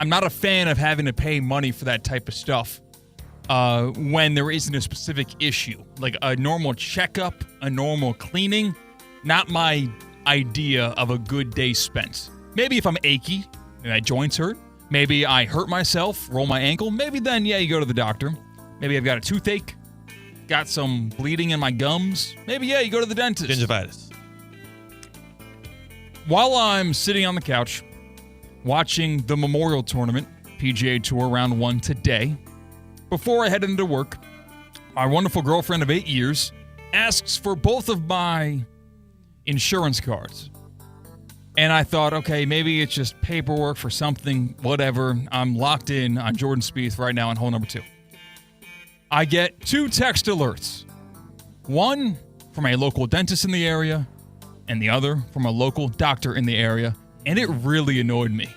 I'm not a fan of having to pay money for that type of stuff when there isn't a specific issue. Like a normal checkup, a normal cleaning, not my idea of a good day spent. Maybe if I'm achy, and my joints hurt, maybe I hurt myself, roll my ankle, maybe then, you go to the doctor. Maybe I've got a toothache, got some bleeding in my gums. Maybe, you go to the dentist. Gingivitis. While I'm sitting on the couch watching the Memorial Tournament, PGA Tour Round 1 today, before I head into work, my wonderful girlfriend of 8 years asks for both of my insurance cards. And I thought, okay, maybe it's just paperwork for something, whatever. I'm locked in on Jordan Spieth right now on hole number 2. I get 2 text alerts. One from a local dentist in the area, and the other from a local doctor in the area, and it really annoyed me.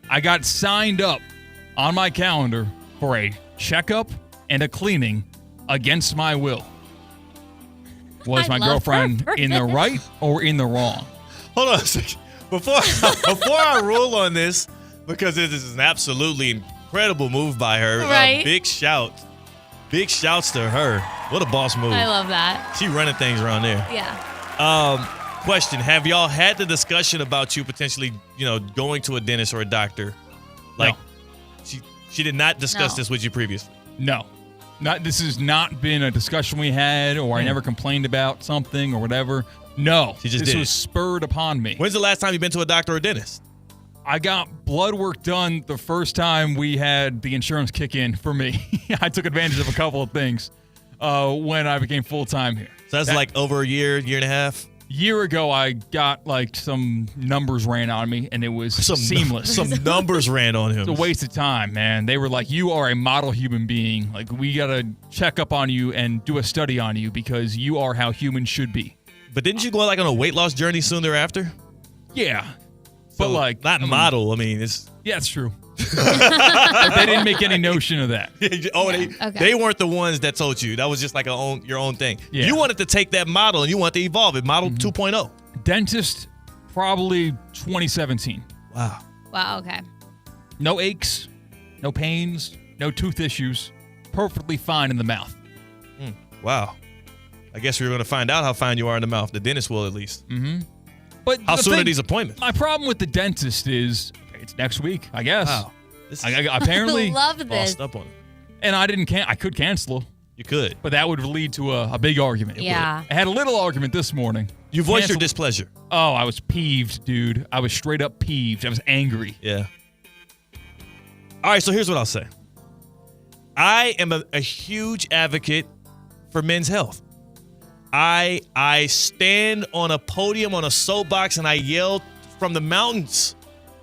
I got signed up on my calendar for a checkup and a cleaning against my will. Was my girlfriend in the right or in the wrong? Hold on a second. Before I rule on this, because this is an absolutely incredible move by her, right? Big shouts to her. What a boss move. I love that. She running things around there. Yeah. Question: have y'all had the discussion about you potentially, going to a dentist or a doctor? Like, no. She did not discuss this with you previously. No. This has not been a discussion we had, or I never complained about something or whatever. No. This was spurred upon me. When's the last time you've been to a doctor or dentist? I got blood work done the first time we had the insurance kick in for me. I took advantage of a couple of things when I became full-time here. So that's like over a year and a half? Year ago, I got some numbers ran on me, and it was seamless. Some numbers ran on him. It's a waste of time, man. They were like, you are a model human being. Like, we got to check up on you and do a study on you because you are how humans should be. But didn't you go on a weight loss journey soon thereafter? Yeah. So, but not model. I mean, it's... Yeah, it's true. They didn't make any notion of that. They weren't the ones that told you. That was just like your own thing. Yeah. You wanted to take that model and you wanted to evolve it. Model 2.0. Dentist, probably 2017. Wow. Wow, okay. No aches, no pains, no tooth issues. Perfectly fine in the mouth. Wow. I guess we're going to find out how fine you are in the mouth. The dentist will, at least. Mm-hmm. But how soon are these appointments? My problem with the dentist is it's next week, I guess. Wow. Apparently, I love this. Up on it. And I could cancel. You could. But that would lead to a big argument. Yeah. I had a little argument this morning. You voiced your displeasure. Oh, I was peeved, dude. I was straight up peeved. I was angry. Yeah. All right, so here's what I'll say. I am a huge advocate for men's health. I stand on a podium on a soapbox and I yell from the mountains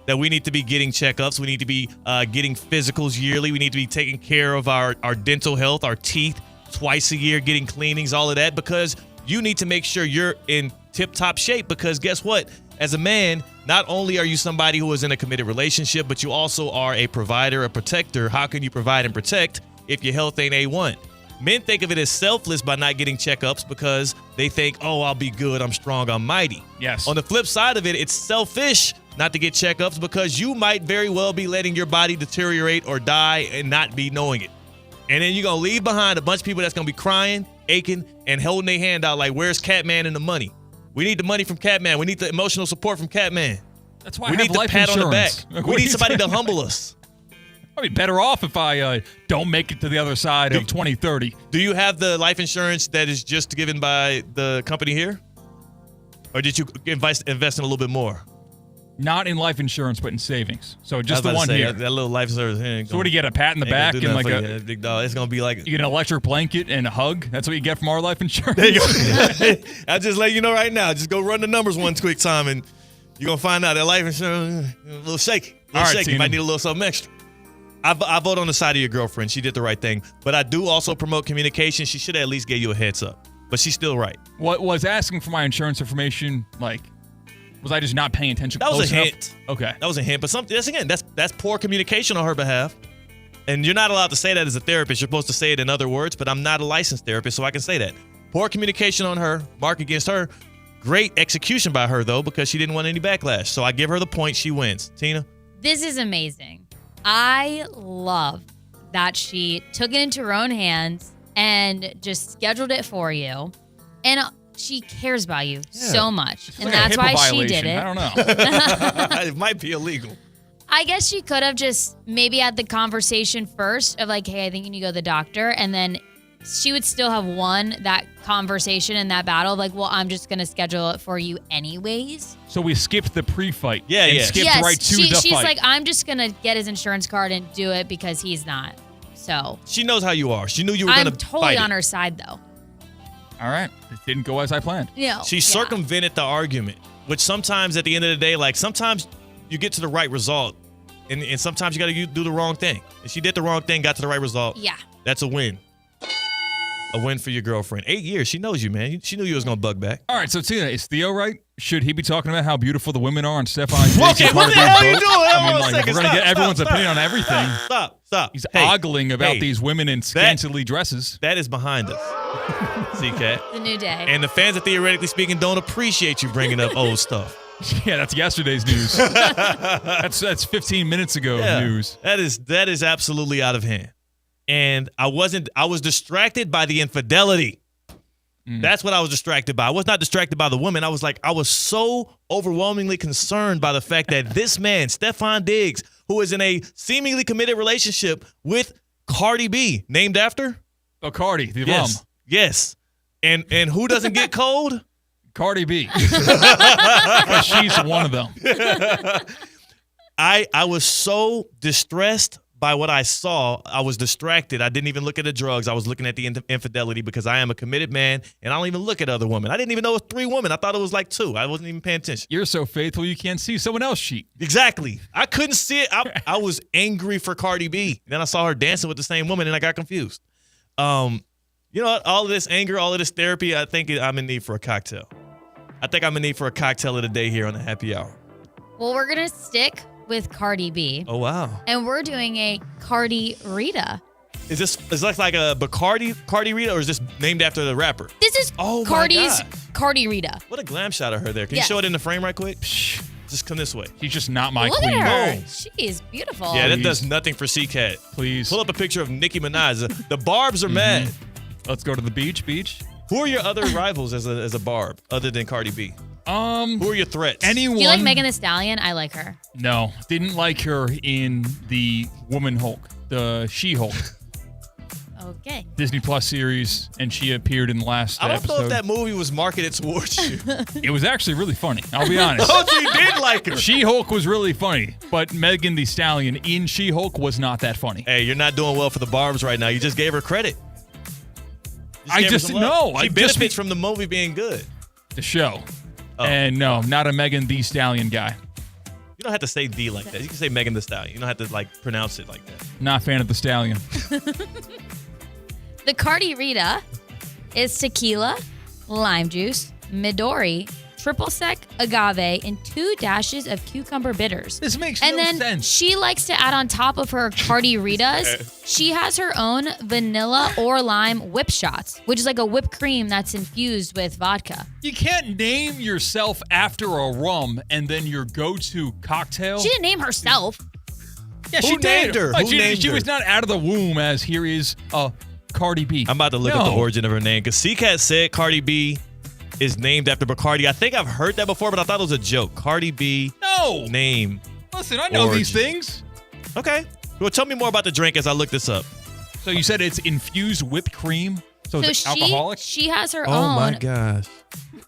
that we need to be getting checkups. We need to be getting physicals yearly. We need to be taking care of our dental health, our teeth twice a year, getting cleanings, all of that, because you need to make sure you're in tip-top shape, because guess what? As a man, not only are you somebody who is in a committed relationship, but you also are a provider, a protector. How can you provide and protect if your health ain't A1? Men think of it as selfless by not getting checkups because they think, oh, I'll be good, I'm strong, I'm mighty. Yes. On the flip side of it, it's selfish not to get checkups because you might very well be letting your body deteriorate or die and not be knowing it. And then you're going to leave behind a bunch of people that's going to be crying, aching, and holding their hand out like, where's Catman and the money? We need the money from Catman. We need the emotional support from Catman. That's why we I have need the life pat insurance. on the back. We need somebody to humble us. I'd be better off if I don't make it to the other side of 2030. Do you have the life insurance that is just given by the company here? Or did you invest in a little bit more? Not in life insurance, but in savings. So just the one here. That little life insurance. So what do you get? A pat in the back and like a big dog. It's gonna be like you get an electric blanket and a hug. That's what you get from our life insurance. There you go. I'll just let you know right now. Just go run the numbers one quick time, and you're gonna find out that life insurance a little shaky. All right, shaky. You might need a little something extra. I vote on the side of your girlfriend. She did the right thing, but I do also promote communication. She should have at least gave you a heads up, but she's still right. What was asking for my insurance information like? Was I just not paying attention? That was a enough? hint. Okay. That was a hint. But that's poor communication on her behalf. And you're not allowed to say that as a therapist. You're supposed to say it in other words, but I'm not a licensed therapist, so I can say that. Poor communication on her, mark against her. Great execution by her, though, because she didn't want any backlash. So I give her the point. She wins. Tina? This is amazing. I love that she took it into her own hands and just scheduled it for you. And she cares about you so much. And like that's why violation. she did it. I don't know. It might be illegal. I guess she could have just maybe had the conversation first of like, hey, I think you need to go to the doctor. And then she would still have won that conversation and that battle. Like, well, I'm just going to schedule it for you anyways. So we skipped the pre-fight. Yeah. Skipped right to the fight. She's like, I'm just going to get his insurance card and do it because he's not. So she knows how you are. She knew you were going to I'm totally on her side, though. All right. It didn't go as I planned. Yeah. She circumvented the argument, which sometimes at the end of the day, like sometimes you get to the right result and sometimes you got to do the wrong thing. And she did the wrong thing, got to the right result. Yeah. That's a win. A win for your girlfriend. 8 years. She knows you, man. She knew you was going to bug back. All right. So, Tina, is Theo right? Should he be talking about how beautiful the women are on Stefan's Okay, what the hell are you doing? I mean, like, we're going to get everyone's opinion on everything. Stop. He's ogling about these women in scantily dresses. That is behind us. See, Kat? The new day. And the fans that theoretically speaking don't appreciate you bringing up old stuff. Yeah, that's yesterday's news. that's 15 minutes ago news. That is absolutely out of hand. And I was distracted by the infidelity. That's what I was distracted by. I was not distracted by the woman. I was so overwhelmingly concerned by the fact that this man, Stefan Diggs, who is in a seemingly committed relationship with Cardi B, named after? Oh, Cardi, the yes. rum. Yes. And who doesn't get cold? Cardi B. Because she's one of them. I was so distressed by what I saw. I was distracted. I didn't even look at the drugs. I was looking at the infidelity because I am a committed man, and I don't even look at other women. I didn't even know it was 3 women. I thought it was like 2. I wasn't even paying attention. You're so faithful you can't see someone else cheat. Exactly. I couldn't see it. I was angry for Cardi B. Then I saw her dancing with the same woman, and I got confused. You know, all of this anger, all of this therapy, I think I'm in need for a cocktail. I think I'm in need for a cocktail of the day here on the Happy Hour. Well, we're going to stick with Cardi B. Oh, wow. And we're doing a Cardi Rita. Is this like a Bacardi Rita, or is this named after the rapper? This is Cardi's Cardi Rita. What a glam shot of her there. Can you show it in the frame right quick? Just come this way. She's just not my Look queen. at her. She is beautiful. Yeah, that does nothing for C-Cat. Please. Pull up a picture of Nicki Minaj. The Barbs are mad. Let's go to the beach. Who are your other rivals as a Barb other than Cardi B? Who are your threats? Anyone? Do you like Megan Thee Stallion? I like her. No, didn't like her in the Woman Hulk, the She-Hulk. Okay. Disney Plus series, and she appeared in the last I don't episode. know if that movie was marketed towards you. It was actually really funny. I'll be honest. Oh, so you did like her. She-Hulk was really funny, but Megan Thee Stallion in She-Hulk was not that funny. Hey, you're not doing well for the Barbs right now. You just gave her credit. I just know. She benefits from the movie being good. The show. Oh. And no, not a Megan Thee Stallion guy. You don't have to say D like that. You can say Megan Thee Stallion. You don't have to pronounce it like that. Not a fan of the Stallion. The Cardi Rita is tequila, lime juice, Midori, triple sec agave, and 2 dashes of cucumber bitters. This makes and no then sense. She likes to add on top of her Cardi Ritas, she has her own vanilla or lime whip shots, which is like a whipped cream that's infused with vodka. You can't name yourself after a rum and then your go-to cocktail. She didn't name herself. Yeah, Who she named did. her? Like, Who named she her? was not out of the womb as here is Cardi B. I'm about to look up the origin of her name because C-Cat said Cardi B is named after Bacardi. I think I've heard that before, but I thought it was a joke. Cardi B name. Listen, I know these things. Okay. Well, tell me more about the drink as I look this up. So you said it's infused whipped cream? So it's alcoholic? She has her Oh own my gosh.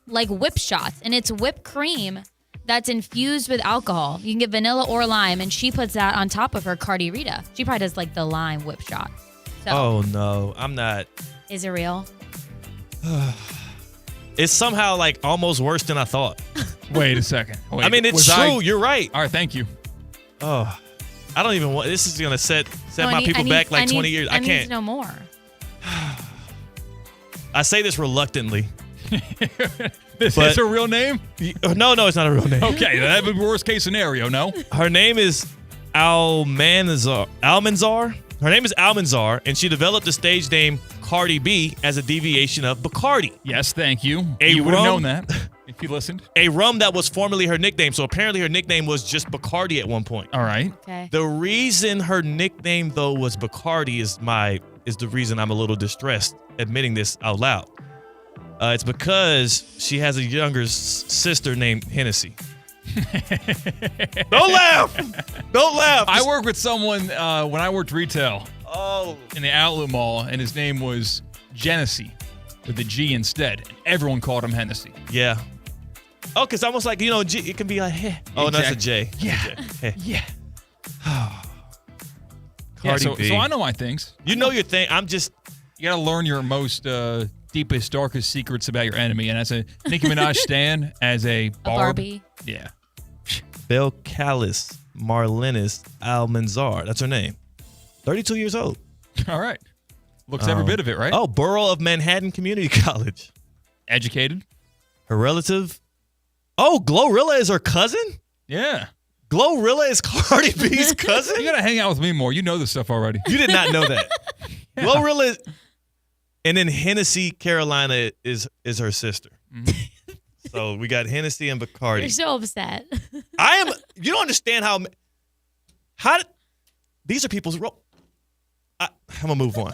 like whip shots, and it's whipped cream that's infused with alcohol. You can get vanilla or lime, and she puts that on top of her Cardi Rita. She probably does like the lime whip shot. So, Oh no, I'm not. is it real? It's somehow almost worse than I thought. Wait a second. Wait, I mean, it's true. You're right. All right, thank you. Oh, I don't even want. This is gonna set No, my people back 20 years. I need can't. to know more. I say this reluctantly. This But- is her real name? No, it's not a real name. Okay, that would be worst case scenario, no? Her name is Almanzar. Her name is Almanzar, and she developed the stage name Cardi B as a deviation of Bacardi. Yes, thank you. A You would have rum- known that if you listened. A rum that was formerly her nickname. So apparently her nickname was just Bacardi at one point. All right. Okay. The reason her nickname though was Bacardi is the reason I'm a little distressed admitting this out loud. It's because she has a younger sister named Hennessy. Don't laugh! Don't laugh! I worked with someone when I worked retail Oh. in the outlet mall, and his name was Genesee with the G instead. And everyone called him Hennessy. Yeah. Oh, because almost like, G, it can be like, heh. Oh, no, that's a J. Yeah. Heh. Yeah. Cardi B. So I know my things. You know your thing. I'm just. You got to learn your most deepest, darkest secrets about your enemy. And as a Nicki Minaj stan, as a Barbie. Yeah. Belcalis Marlinis Almanzar. That's her name. 32 years old. All right. Looks every bit of it, right? Oh, Borough of Manhattan Community College. Educated. Her relative. Oh, Glorilla is her cousin? Yeah. Glorilla is Cardi B's cousin? You got to hang out with me more. You know this stuff already. You did not know that. Yeah. Glorilla is, and then Hennessy Carolina is her sister. So we got Hennessy and Bacardi. You're so upset. You don't understand how these are people's role. I'm going to move on.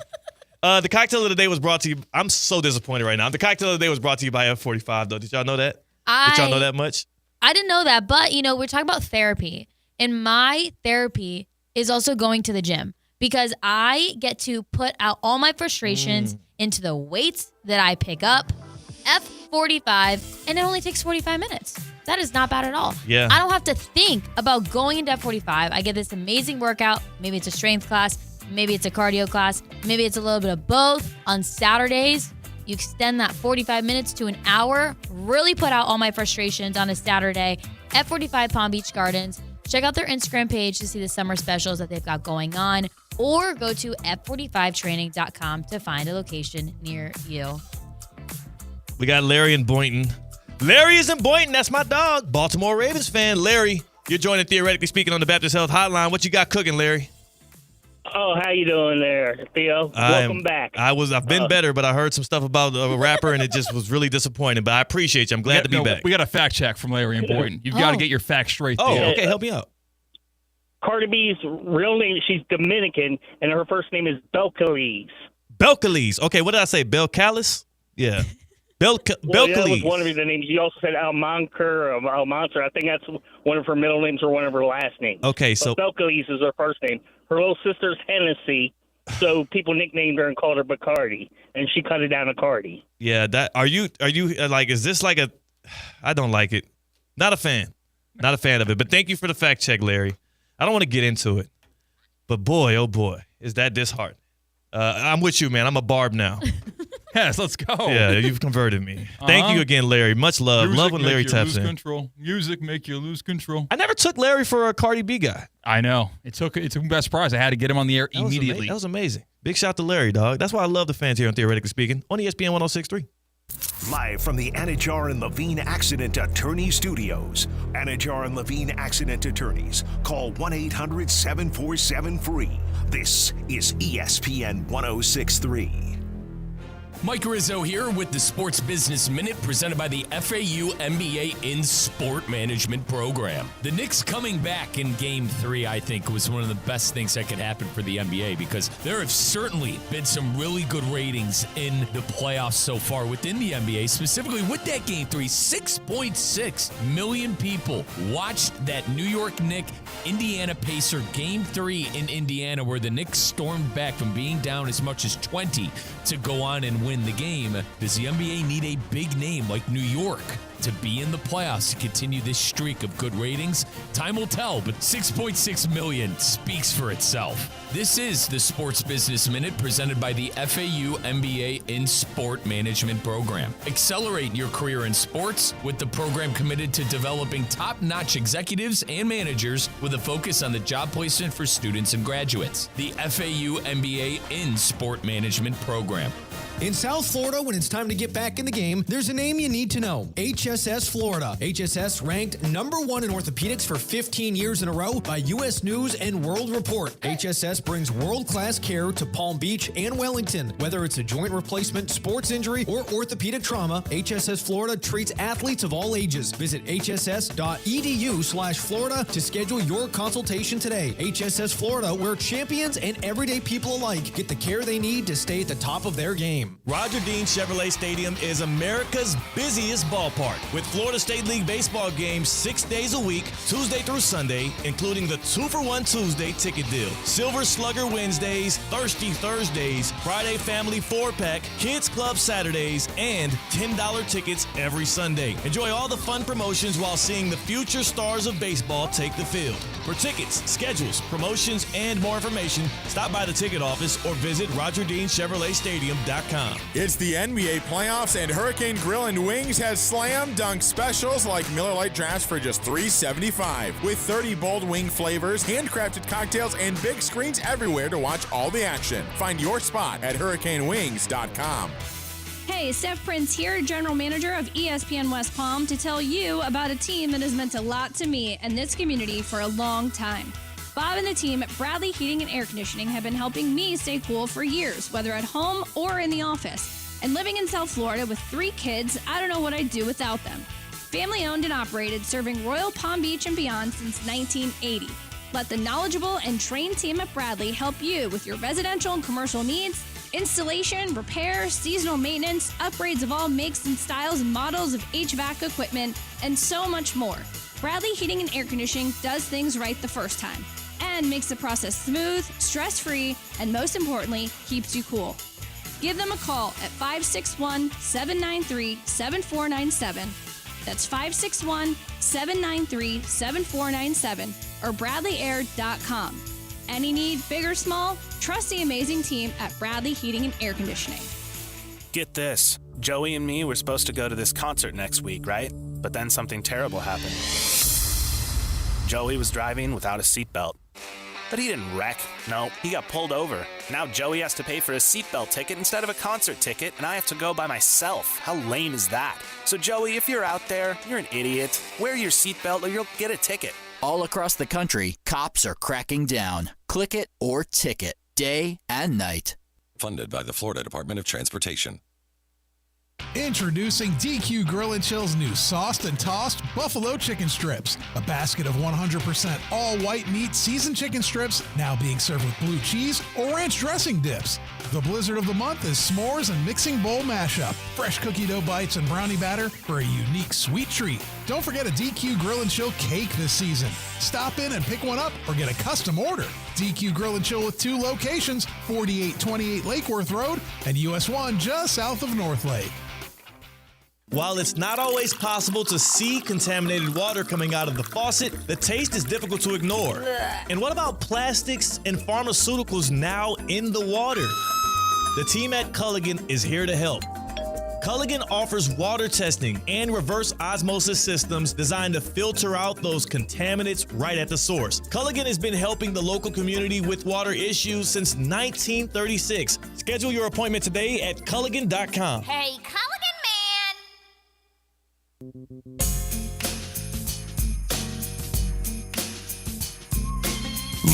The cocktail of the day was brought to you. I'm so disappointed right now. The cocktail of the day was brought to you by F45, though. Did y'all know that? Did y'all know that much? I didn't know that, but we're talking about therapy. And my therapy is also going to the gym because I get to put out all my frustrations into the weights that I pick up. F45, and it only takes 45 minutes. That is not bad at all. Yeah. I don't have to think about going into F45. I get this amazing workout. Maybe it's a strength class. Maybe it's a cardio class. Maybe it's a little bit of both. On Saturdays, you extend that 45 minutes to an hour. Really put out all my frustrations on a Saturday. F45 Palm Beach Gardens. Check out their Instagram page to see the summer specials that they've got going on. Or go to F45training.com to find a location near you. We got Larry in Boynton. Larry is in Boynton. That's my dog. Baltimore Ravens fan. Larry, you're joining Theoretically Speaking on the Baptist Health Hotline. What you got cooking, Larry? Oh, how you doing there, Theo? Welcome back. I've been better, but I heard some stuff about a rapper, and it just was really disappointing. But I appreciate you. I'm glad to be back. We got a fact check from Larry in Boynton. You've got to get your facts straight. Oh, Theo. okay. Help me out. Cardi B's real name, she's Dominican, and her first name is Belcalis. Belcalis. Okay, what did I say? Belcalis? Yeah. Well, yeah, that was Belcalis. one of the names. You also said Almancar or Almancer. I think that's one of her middle names or one of her last names. Okay, so Belcalis is her first name. Her little sister's Hennessy, so people nicknamed her and called her Bacardi, and she cut it down to Cardi. Yeah, that are you like, is this like a, I don't like it. Not a fan of it, but thank you for the fact check, Larry. I don't want to get into it, but boy, oh boy, is that disheartening. I'm with you, man. I'm a Barb now. Yes, let's go. Yeah, you've converted me. Thank you again, Larry. Much love. Music Love when Larry taps in. Control. Music make you lose control. I never took Larry for a Cardi B guy. I know. It took me by surprise. I had to get him on the air immediately. That was amazing. Big shout to Larry, dog. That's why I love the fans here on Theoretically Speaking on ESPN 106.3. Live from the Anajar and Levine Accident Attorney Studios. Anajar and Levine Accident Attorneys. Call 1-800-747-FREE. This is ESPN 106.3. Mike Rizzo here with the Sports Business Minute presented by the FAU MBA in Sport Management Program. The Knicks coming back in Game 3, I think, was one of the best things that could happen for the NBA because there have certainly been some really good ratings in the playoffs so far within the NBA, specifically with that Game 3. 6.6 million people watched that New York Knicks Indiana Pacer Game 3 in Indiana where the Knicks stormed back from being down as much as 20 to go on and win the game. Does the NBA need a big name like New York to be in the playoffs to continue this streak of good ratings? Time will tell, but 6.6 million speaks for itself. This is the Sports Business Minute presented by the FAU MBA in Sport Management Program. Accelerate your career in sports with the program committed to developing top-notch executives and managers with a focus on the job placement for students and graduates. The FAU MBA in Sport Management Program. In South Florida, when it's time to get back in the game, there's a name you need to know. HSS Florida. HSS ranked #1 in orthopedics for 15 years in a row by U.S. News and World Report. HSS brings world-class care to Palm Beach and Wellington. Whether it's a joint replacement, sports injury, or orthopedic trauma, HSS Florida treats athletes of all ages. Visit hss.edu/Florida to schedule your consultation today. HSS Florida, where champions and everyday people alike get the care they need to stay at the top of their game. Roger Dean Chevrolet Stadium is America's busiest ballpark with Florida State League baseball games 6 days a week, Tuesday through Sunday, including the 2-for-1 Tuesday ticket deal, Silver Slugger Wednesdays, Thirsty Thursdays, Friday Family 4-Pack, Kids Club Saturdays, and $10 tickets every Sunday. Enjoy all the fun promotions while seeing the future stars of baseball take the field. For tickets, schedules, promotions, and more information, stop by the ticket office or visit RogerDeanChevroletStadium.com. It's the NBA playoffs, and Hurricane Grill and Wings has slam dunk specials like Miller Lite drafts for just $3.75. With 30 bold wing flavors, handcrafted cocktails, and big screens everywhere to watch all the action. Find your spot at HurricaneWings.com. Hey, Steph Prince here, General Manager of ESPN West Palm, to tell you about a team that has meant a lot to me and this community for a long time. Bob and the team at Bradley Heating and Air Conditioning have been helping me stay cool for years, whether at home or in the office. And living in South Florida with 3 kids, I don't know what I'd do without them. Family owned and operated, serving Royal Palm Beach and beyond since 1980. Let the knowledgeable and trained team at Bradley help you with your residential and commercial needs, installation, repair, seasonal maintenance, upgrades of all makes and styles and models of HVAC equipment, and so much more. Bradley Heating and Air Conditioning does things right the first time and makes the process smooth, stress-free, and most importantly, keeps you cool. Give them a call at 561-793-7497. That's 561-793-7497 or BradleyAir.com. Any need, big or small, trust the amazing team at Bradley Heating and Air Conditioning. Get this. Joey and me were supposed to go to this concert next week, right? But then something terrible happened. Joey was driving without a seatbelt. But he didn't wreck. No, he got pulled over. Now Joey has to pay for a seatbelt ticket instead of a concert ticket, and I have to go by myself. How lame is that? So Joey, if you're out there, you're an idiot. Wear your seatbelt or you'll get a ticket. All across the country, cops are cracking down. Click it or ticket, day and night. Funded by the Florida Department of Transportation. Introducing DQ Grill & Chill's new sauced and tossed buffalo chicken strips. A basket of 100% all-white meat seasoned chicken strips now being served with blue cheese or ranch dressing dips. The blizzard of the month is s'mores and mixing bowl mashup. Fresh cookie dough bites and brownie batter for a unique sweet treat. Don't forget a DQ Grill & Chill cake this season. Stop in and pick one up or get a custom order. DQ Grill and Chill with 2 locations, 4828 Lake Worth Road and US 1 just south of North Lake. While it's not always possible to see contaminated water coming out of the faucet, the taste is difficult to ignore. And what about plastics and pharmaceuticals now in the water? The team at Culligan is here to help. Culligan offers water testing and reverse osmosis systems designed to filter out those contaminants right at the source. Culligan has been helping the local community with water issues since 1936. Schedule your appointment today at Culligan.com. Hey, Culligan man!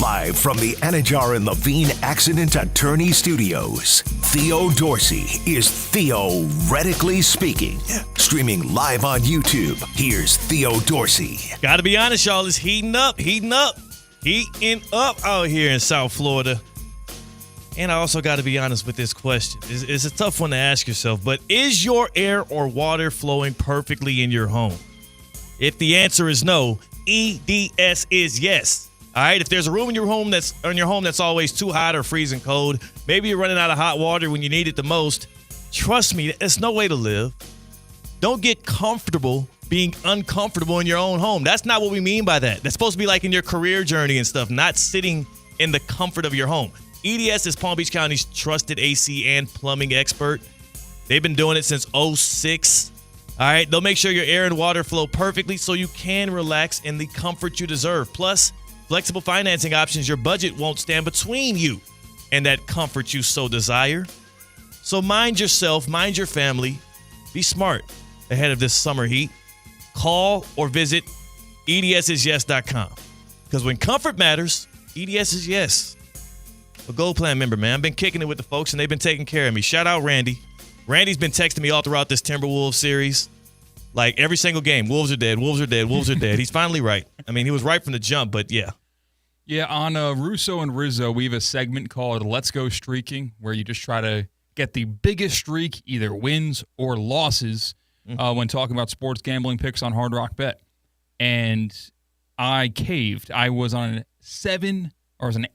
Live from the Anajar and Levine Accident Attorney Studios, Theo Dorsey is theoretically speaking. Streaming live on YouTube, here's Theo Dorsey. Gotta be honest, y'all, it's heating up out here in South Florida. And I also got to be honest with this question. It's a tough one to ask yourself, but is your air or water flowing perfectly in your home? If the answer is no, EDS is yes. All right, if there's a room in your home that's always too hot or freezing cold, maybe you're running out of hot water when you need it the most, trust me, it's no way to live. Don't get comfortable being uncomfortable in your own home. That's not what we mean by that. That's supposed to be like in your career journey and stuff, not sitting in the comfort of your home. EDS is Palm Beach County's trusted AC and plumbing expert. They've been doing it since 2006. All right, they'll make sure your air and water flow perfectly so you can relax in the comfort you deserve. Plus, flexible financing options, your budget won't stand between you and that comfort you so desire. So mind yourself, mind your family, be smart ahead of this summer heat. Call or visit EDSIsYes.com. Because when comfort matters, EDS is yes. A Gold Plan member, man. I've been kicking it with the folks, and they've been taking care of me. Shout out Randy. Randy's been texting me all throughout this Timberwolves series. Like every single game, Wolves are dead, Wolves are dead, Wolves are dead. He's finally right. I mean, he was right from the jump, but yeah. Yeah, on Russo and Rizzo, we have a segment called Let's Go Streaking, where you just try to get the biggest streak, either wins or losses, when talking about sports gambling picks on Hard Rock Bet. And I caved. I was on an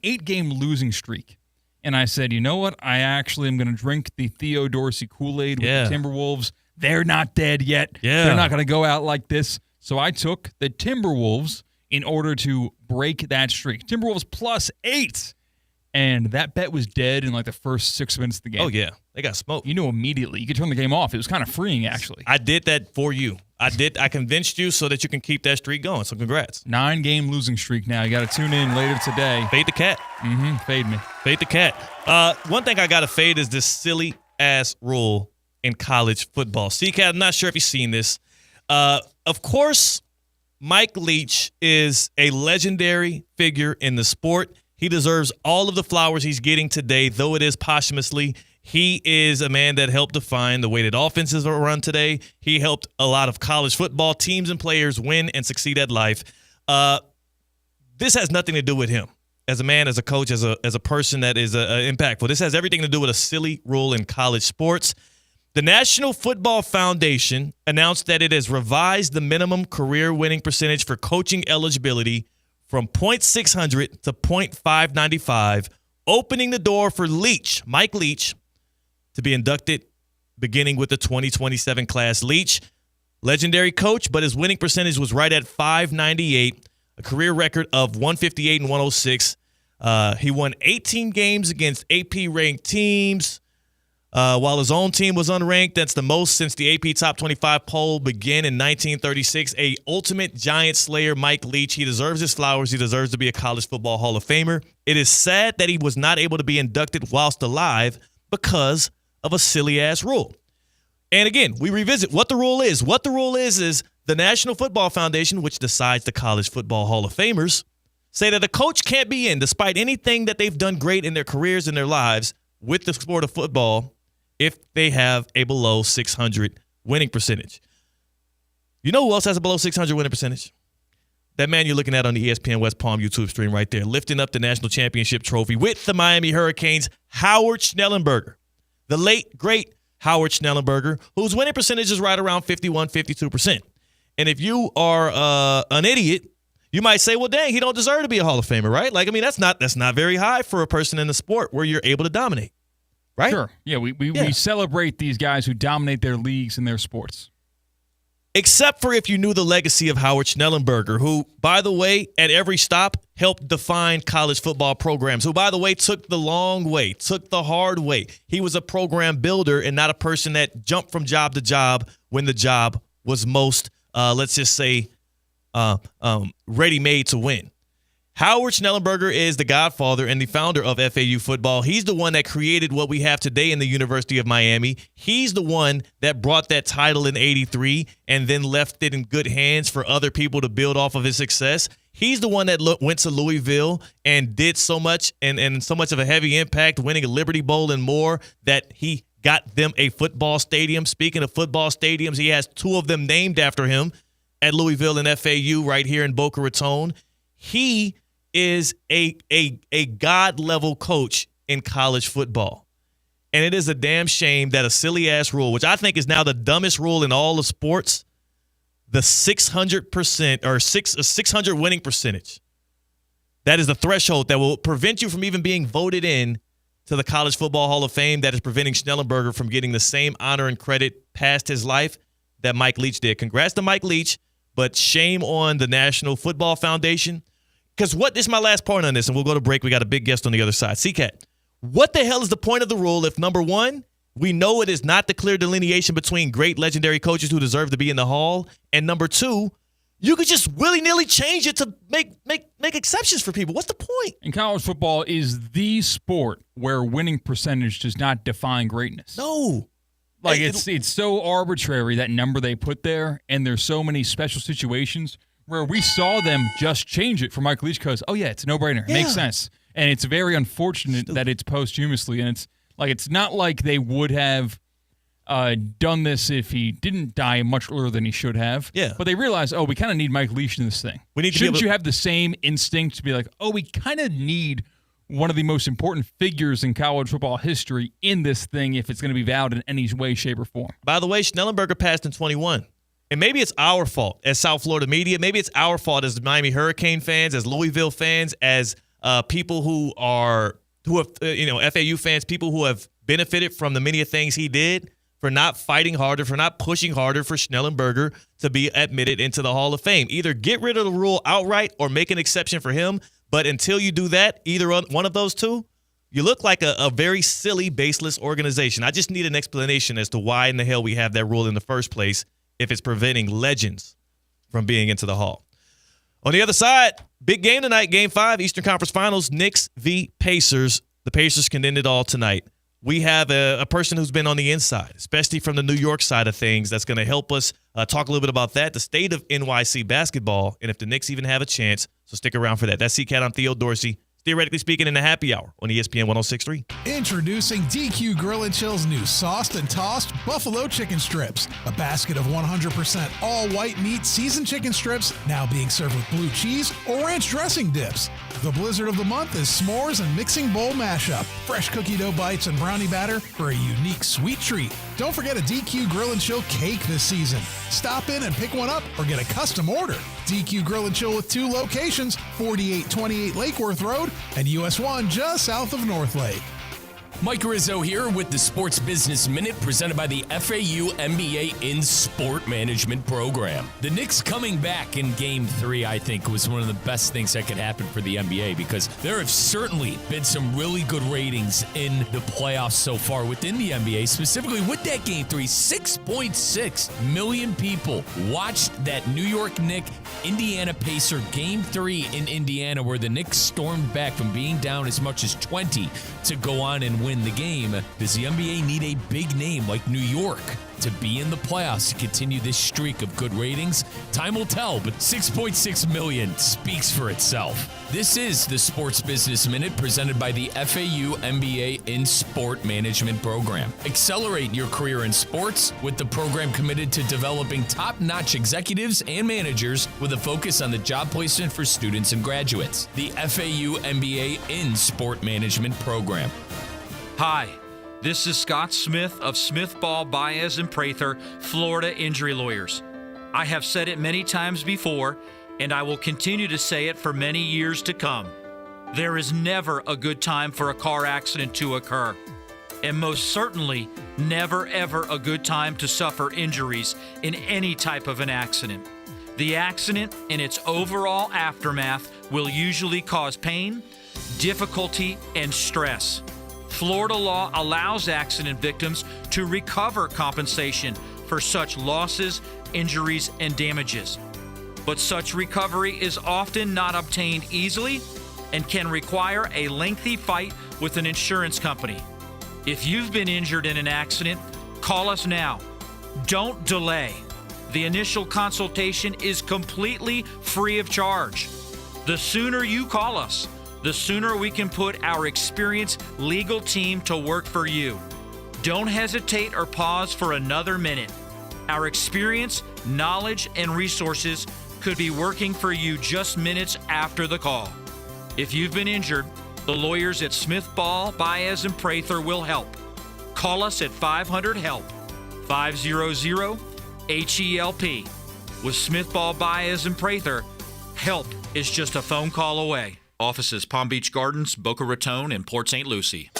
8-game losing streak. And I said, you know what? I actually am going to drink the Theo Dorsey Kool-Aid with the Timberwolves. They're not dead yet. Yeah. They're not going to go out like this. So I took the Timberwolves in order to break that streak. Timberwolves +8. And that bet was dead in like the first 6 minutes of the game. Oh, yeah. They got smoked. You knew immediately. You could turn the game off. It was kind of freeing, actually. I did that for you. I convinced you so that you can keep that streak going. So congrats. 9-game losing streak now. You got to tune in later today. Fade the cat. Fade me. Fade the cat. One thing I got to fade is this silly-ass rule in college football. C-Cat, I'm not sure if you've seen this. Of course, Mike Leach is a legendary figure in the sport. He deserves all of the flowers he's getting today, though it is posthumously. He is a man that helped define the way that offenses are run today. He helped a lot of college football teams and players win and succeed at life. This has nothing to do with him as a man, as a coach, as a person that is impactful. This has everything to do with a silly rule in college sports. The National Football Foundation announced that it has revised the minimum career winning percentage for coaching eligibility from .600 to .595, opening the door for Mike Leach, to be inducted beginning with the 2027 class. Leach, legendary coach, but his winning percentage was right at .598, a career record of 158 and 106. He won 18 games against AP-ranked teams. While his own team was unranked, that's the most since the AP Top 25 poll began in 1936. A ultimate giant slayer, Mike Leach. He deserves his flowers. He deserves to be a college football Hall of Famer. It is sad that he was not able to be inducted whilst alive because of a silly-ass rule. And again, we revisit what the rule is. What the rule is the National Football Foundation, which decides the College Football Hall of Famers, say that a coach can't be in, despite anything that they've done great in their careers and their lives with the sport of football, if they have a below 600 winning percentage. You know who else has a below 600 winning percentage? That man you're looking at on the ESPN West Palm YouTube stream right there, lifting up the national championship trophy with the Miami Hurricanes, Howard Schnellenberger. The late, great Howard Schnellenberger, whose winning percentage is right around 51, 52%. And if you are an idiot, You might say, well, dang, he don't deserve to be a Hall of Famer, right? Like, I mean, that's not very high for a person in the sport where you're able to dominate, right? Sure. Yeah, we celebrate these guys who dominate their leagues and their sports. Except for if you knew the legacy of Howard Schnellenberger, who, by the way, at every stop helped define college football programs, who, by the way, took the long way, took the hard way. He was a program builder and not a person that jumped from job to job when the job was most, let's just say, ready-made to win. Howard Schnellenberger is the godfather and the founder of FAU football. He's the one that created what we have today in the University of Miami. He's the one that brought that title in '83 and then left it in good hands for other people to build off of his success. He's the one that went to Louisville and did so much and so much of a heavy impact, winning a Liberty Bowl and more, that he got them a football stadium. Speaking of football stadiums, he has 2 of them named after him at Louisville and FAU right here in Boca Raton. He is a God-level coach in college football. And it is a damn shame that a silly-ass rule, which I think is now the dumbest rule in all of sports, the 600% or 600 winning percentage. That is the threshold that will prevent you from even being voted in to the College Football Hall of Fame, that is preventing Schnellenberger from getting the same honor and credit past his life that Mike Leach did. Congrats to Mike Leach, but shame on the National Football Foundation. Because this is my last point on this, and we'll go to break. We got a big guest on the other side. CCAT, what the hell is the point of the rule if, number one, we know it is not the clear delineation between great legendary coaches who deserve to be in the Hall, and number two, you could just willy-nilly change it to make exceptions for people. What's the point? And college football is the sport where winning percentage does not define greatness. No. Like, it's so arbitrary, that number they put there, and there's so many special situations where we saw them just change it for Mike Leach because, oh, yeah, it's a no-brainer. It makes sense. And it's very unfortunate that it's posthumously. And it's not like they would have done this if he didn't die much earlier than he should have. Yeah. But they realized, we kind of need Mike Leach in this thing. Shouldn't you have the same instinct to be like, we kind of need one of the most important figures in college football history in this thing if it's going to be valid in any way, shape, or form? By the way, Schnellenberger passed in 21. And maybe it's our fault as South Florida media. Maybe it's our fault as Miami Hurricane fans, as Louisville fans, as people who have FAU fans, people who have benefited from the many things he did, for not fighting harder, for not pushing harder for Schnellenberger to be admitted into the Hall of Fame. Either get rid of the rule outright or make an exception for him. But until you do that, either one of those two, you look like a very silly, baseless organization. I just need an explanation as to why in the hell we have that rule in the first place, if it's preventing legends from being into the Hall. On the other side, big game tonight, Game 5, Eastern Conference Finals, Knicks v. Pacers. The Pacers can end it all tonight. We have a person who's been on the inside, especially from the New York side of things, that's going to help us talk a little bit about that, the state of NYC basketball, and if the Knicks even have a chance. So stick around for that. That's CCAT. I'm Theo Dorsey. Theoretically Speaking in the happy hour on ESPN 106.3. Introducing DQ Grill & Chill's new sauced and tossed buffalo chicken strips. A basket of 100% all white meat seasoned chicken strips, now being served with blue cheese or ranch dressing dips. The blizzard of the month is s'mores and mixing bowl mashup. Fresh cookie dough bites and brownie batter for a unique sweet treat. Don't forget a DQ Grill & Chill cake this season. Stop in and pick one up or get a custom order. DQ Grill & Chill with 2 locations, 4828 Lake Worth Road and US 1 just south of North Lake. Mike Rizzo here with the Sports Business Minute presented by the FAU MBA in Sport Management Program. The Knicks coming back in Game 3, I think, was one of the best things that could happen for the NBA because there have certainly been some really good ratings in the playoffs so far within the NBA, specifically with that Game 3. 6.6 million people watched that New York Knicks Indiana Pacer Game 3 in Indiana, where the Knicks stormed back from being down as much as 20 to go on and win the game. Does the NBA need a big name like New York to be in the playoffs to continue this streak of good ratings? Time will tell, but 6.6 million speaks for itself. This is the Sports Business Minute presented by the FAU MBA in Sport Management Program. Accelerate your career in sports with the program committed to developing top-notch executives and managers with a focus on the job placement for students and graduates. The FAU MBA in Sport Management Program. Hi, this is Scott Smith of Smith, Ball, Baez, and Prather, Florida Injury Lawyers. I have said it many times before, and I will continue to say it for many years to come. There is never a good time for a car accident to occur, and most certainly never ever a good time to suffer injuries in any type of an accident. The accident and its overall aftermath will usually cause pain, difficulty, and stress. Florida law allows accident victims to recover compensation for such losses, injuries, and damages. But such recovery is often not obtained easily and can require a lengthy fight with an insurance company. If you've been injured in an accident, call us now. Don't delay. The initial consultation is completely free of charge. The sooner you call us, the sooner we can put our experienced legal team to work for you. Don't hesitate or pause for another minute. Our experience, knowledge, and resources could be working for you just minutes after the call. If you've been injured, the lawyers at Smith, Ball, Baez, and Prather will help. Call us at 500-HELP, 500-HELP. With Smith, Ball, Baez, and Prather, help is just a phone call away. Offices Palm Beach Gardens, Boca Raton, and Port St. Lucie.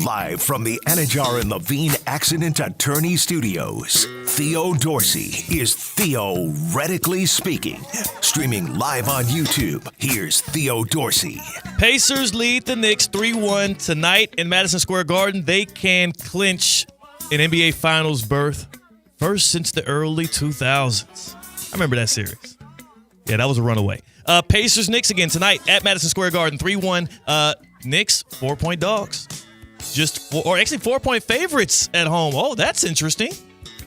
Live from the Anajar and Levine Accident Attorney Studios, Theo Dorsey is theoretically speaking. Streaming live on YouTube, here's Theo Dorsey. Pacers lead the Knicks 3-1 tonight in Madison Square Garden. They can clinch an NBA Finals berth first since the early 2000s. I remember that series. Yeah, that was a runaway. Pacers-Knicks again tonight at Madison Square Garden, 3-1. Knicks, 4-point dogs. Actually 4-point favorites at home. Oh, that's interesting.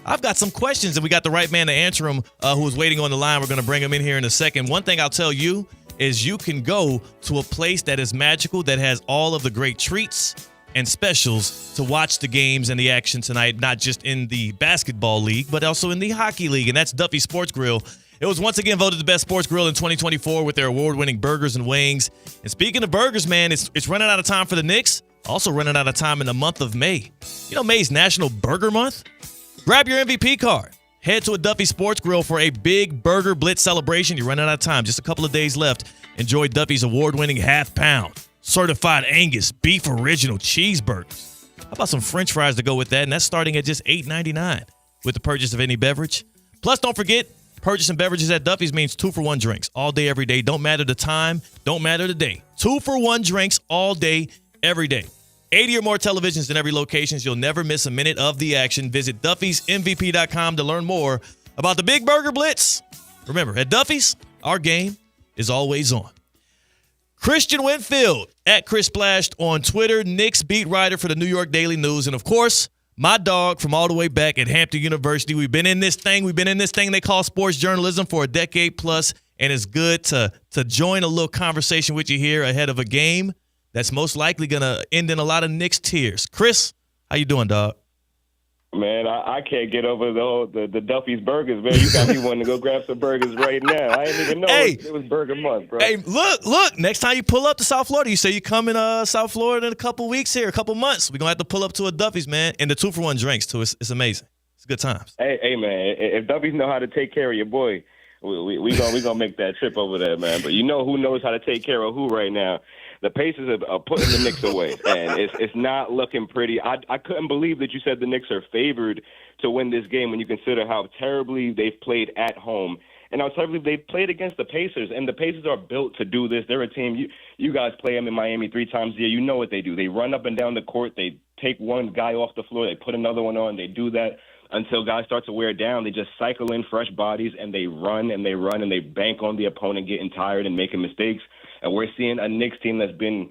I've got some questions, and we got the right man to answer them who is waiting on the line. We're going to bring him in here in a second. One thing I'll tell you is you can go to a place that is magical, that has all of the great treats and specials to watch the games and the action tonight, not just in the basketball league, but also in the hockey league, and that's Duffy Sports Grill. It was once again voted the best sports grill in 2024 with their award-winning burgers and wings. And speaking of burgers, man, it's running out of time for the Knicks. Also running out of time in the month of May. You know, May's National Burger Month. Grab your MVP card. Head to a Duffy Sports Grill for a big Burger Blitz celebration. You're running out of time. Just a couple of days left. Enjoy Duffy's award-winning half-pound, certified Angus beef original cheeseburgers. How about some French fries to go with that? And that's starting at just $8.99 with the purchase of any beverage. Plus, don't forget, purchasing beverages at Duffy's means 2-for-1 drinks all day, every day. Don't matter the time. Don't matter the day. 2-for-1 drinks all day, every day. 80 or more televisions in every location. You'll never miss a minute of the action. Visit Duffy'sMVP.com to learn more about the Big Burger Blitz. Remember, at Duffy's, our game is always on. Christian Winfield, at Chris Splashed on Twitter, Knicks beat writer for the New York Daily News. And, of course, my dog from all the way back at Hampton University. We've been in this thing they call sports journalism for a decade plus, and it's good to join a little conversation with you here ahead of a game that's most likely going to end in a lot of Knicks tears. Chris, how you doing, dog? Man, I can't get over the Duffy's Burgers, man. You got me wanting to go grab some burgers right now. I didn't even know it was Burger Month, bro. Hey, look. Next time you pull up to South Florida, you say you come in South Florida in a couple weeks here, a couple months. We're going to have to pull up to a Duffy's, man. And the 2-for-1 drinks, too. It's amazing. It's good times. Hey, man, if Duffy's know how to take care of your boy, we gonna make that trip over there, man. But you know who knows how to take care of who right now? The Pacers are putting the Knicks away, and it's not looking pretty. I couldn't believe that you said the Knicks are favored to win this game when you consider how terribly they've played at home and how terribly they've played against the Pacers. And the Pacers are built to do this. They're a team. You guys play them in Miami 3 times a year. You know what they do. They run up and down the court. They take one guy off the floor. They put another one on. They do that until guys start to wear down. They just cycle in fresh bodies, and they run and they run, and they bank on the opponent getting tired and making mistakes. And we're seeing a Knicks team that's been,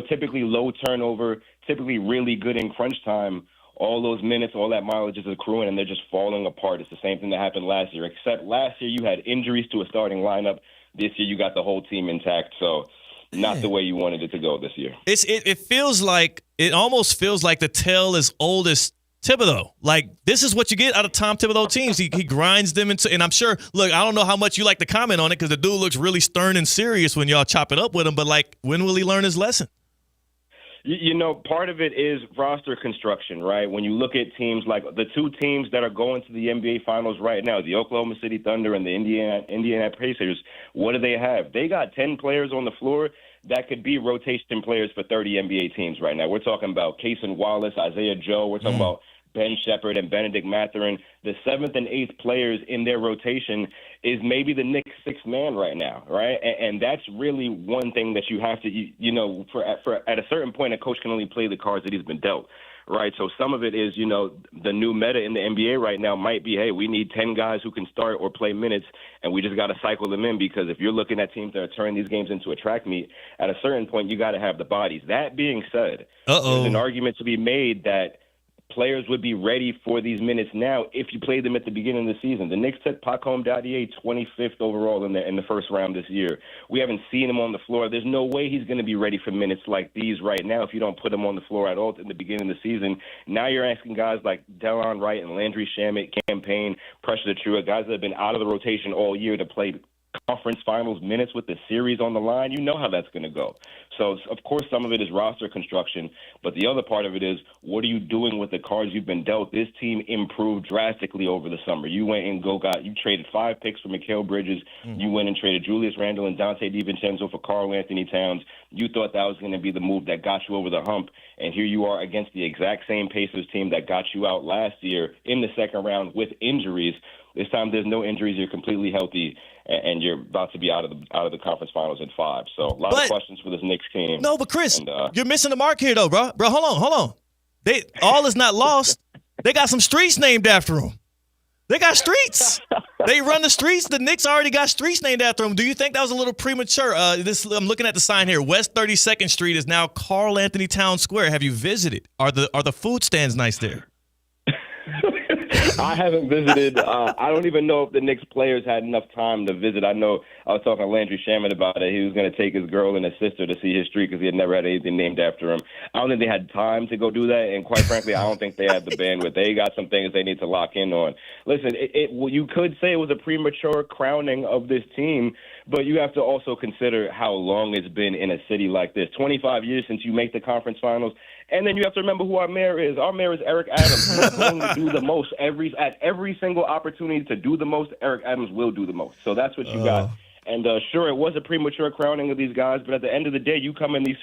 typically low turnover, typically really good in crunch time. All those minutes, all that mileage is accruing, and they're just falling apart. It's the same thing that happened last year, except last year you had injuries to a starting lineup. This year you got the whole team intact. So not the way you wanted it to go this year. It almost feels like the tale is old as Thibodeau. Like, this is what you get out of Tom Thibodeau teams. He grinds them into, and I'm sure, look, I don't know how much you like to comment on it because the dude looks really stern and serious when y'all chop it up with him, but, like, when will he learn his lesson? Part of it is roster construction, right? When you look at teams like the two teams that are going to the NBA Finals right now, the Oklahoma City Thunder and the Indiana Pacers, what do they have? They got 10 players on the floor that could be rotation players for 30 NBA teams right now. We're talking about Cason Wallace, Isaiah Joe. We're talking about Ben Shepherd and Benedict Mathurin. The 7th and 8th players in their rotation is maybe the Knicks' 6th man right now, right? And that's really one thing that you have to, for at a certain point, a coach can only play the cards that he's been dealt, right? So some of it is, the new meta in the NBA right now might be, hey, we need 10 guys who can start or play minutes, and we just got to cycle them in, because if you're looking at teams that are turning these games into a track meet, at a certain point, you got to have the bodies. That being said, there's an argument to be made that players would be ready for these minutes now if you played them at the beginning of the season. The Knicks took Pacome Dadier 25th overall in the first round this year. We haven't seen him on the floor. There's no way he's going to be ready for minutes like these right now if you don't put him on the floor at all in the beginning of the season. Now you're asking guys like Delon Wright and Landry Shamet, Cam Payne, Precious Achiuwa, guys that have been out of the rotation all year to play conference finals minutes with the series on the line. You know how that's going to go. So, of course, some of it is roster construction, but the other part of it is, what are you doing with the cards you've been dealt? This team improved drastically over the summer. You went and you traded 5 picks for Mikal Bridges. You went and traded Julius Randle and Dante DiVincenzo for Karl Anthony Towns. You thought that was going to be the move that got you over the hump, and here you are against the exact same Pacers team that got you out last year in the second round with injuries. This time there's no injuries. You're completely healthy, and you're about to be out of the conference finals in 5. So a lot of questions for this Knicks team. No, but Chris, you're missing the mark here, though, bro. Bro, hold on. All is not lost. They got some streets named after them. They got streets. They run the streets. The Knicks already got streets named after them. Do you think that was a little premature? I'm looking at the sign here. West 32nd Street is now Karl Anthony Towns Square. Have you visited? Are the food stands nice there? I haven't visited. I don't even know if the Knicks players had enough time to visit. I know I was talking to Landry Shamet about it. He was going to take his girl and his sister to see his street because he had never had anything named after him. I don't think they had time to go do that, and quite frankly, I don't think they had the bandwidth. They got some things they need to lock in on. Listen, you could say it was a premature crowning of this team, but you have to also consider how long it's been in a city like this. 25 years since you make the conference finals. And then you have to remember who our mayor is. Our mayor is Eric Adams. He's going to do the most. At every single opportunity to do the most, Eric Adams will do the most. So that's what you got. And sure, it was a premature crowning of these guys, but at the end of the day, you come in this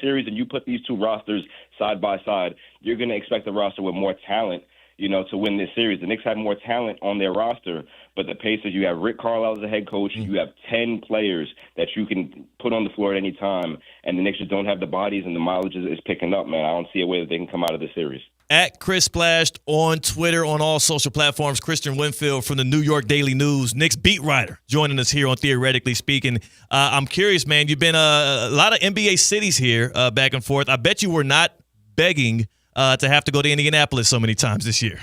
series and you put these two rosters side by side, you're going to expect a roster with more talent, to win this series. The Knicks have more talent on their roster, but the Pacers, you have Rick Carlisle as the head coach. You have 10 players that you can put on the floor at any time, and the Knicks just don't have the bodies, and the mileage is picking up, man. I don't see a way that they can come out of this series. At Chris Splashed on Twitter, on all social platforms, Christian Winfield from the New York Daily News, Knicks beat writer, joining us here on Theoretically Speaking. I'm curious, man, you've been a lot of NBA cities here back and forth. I bet you were not begging to have to go to Indianapolis so many times this year.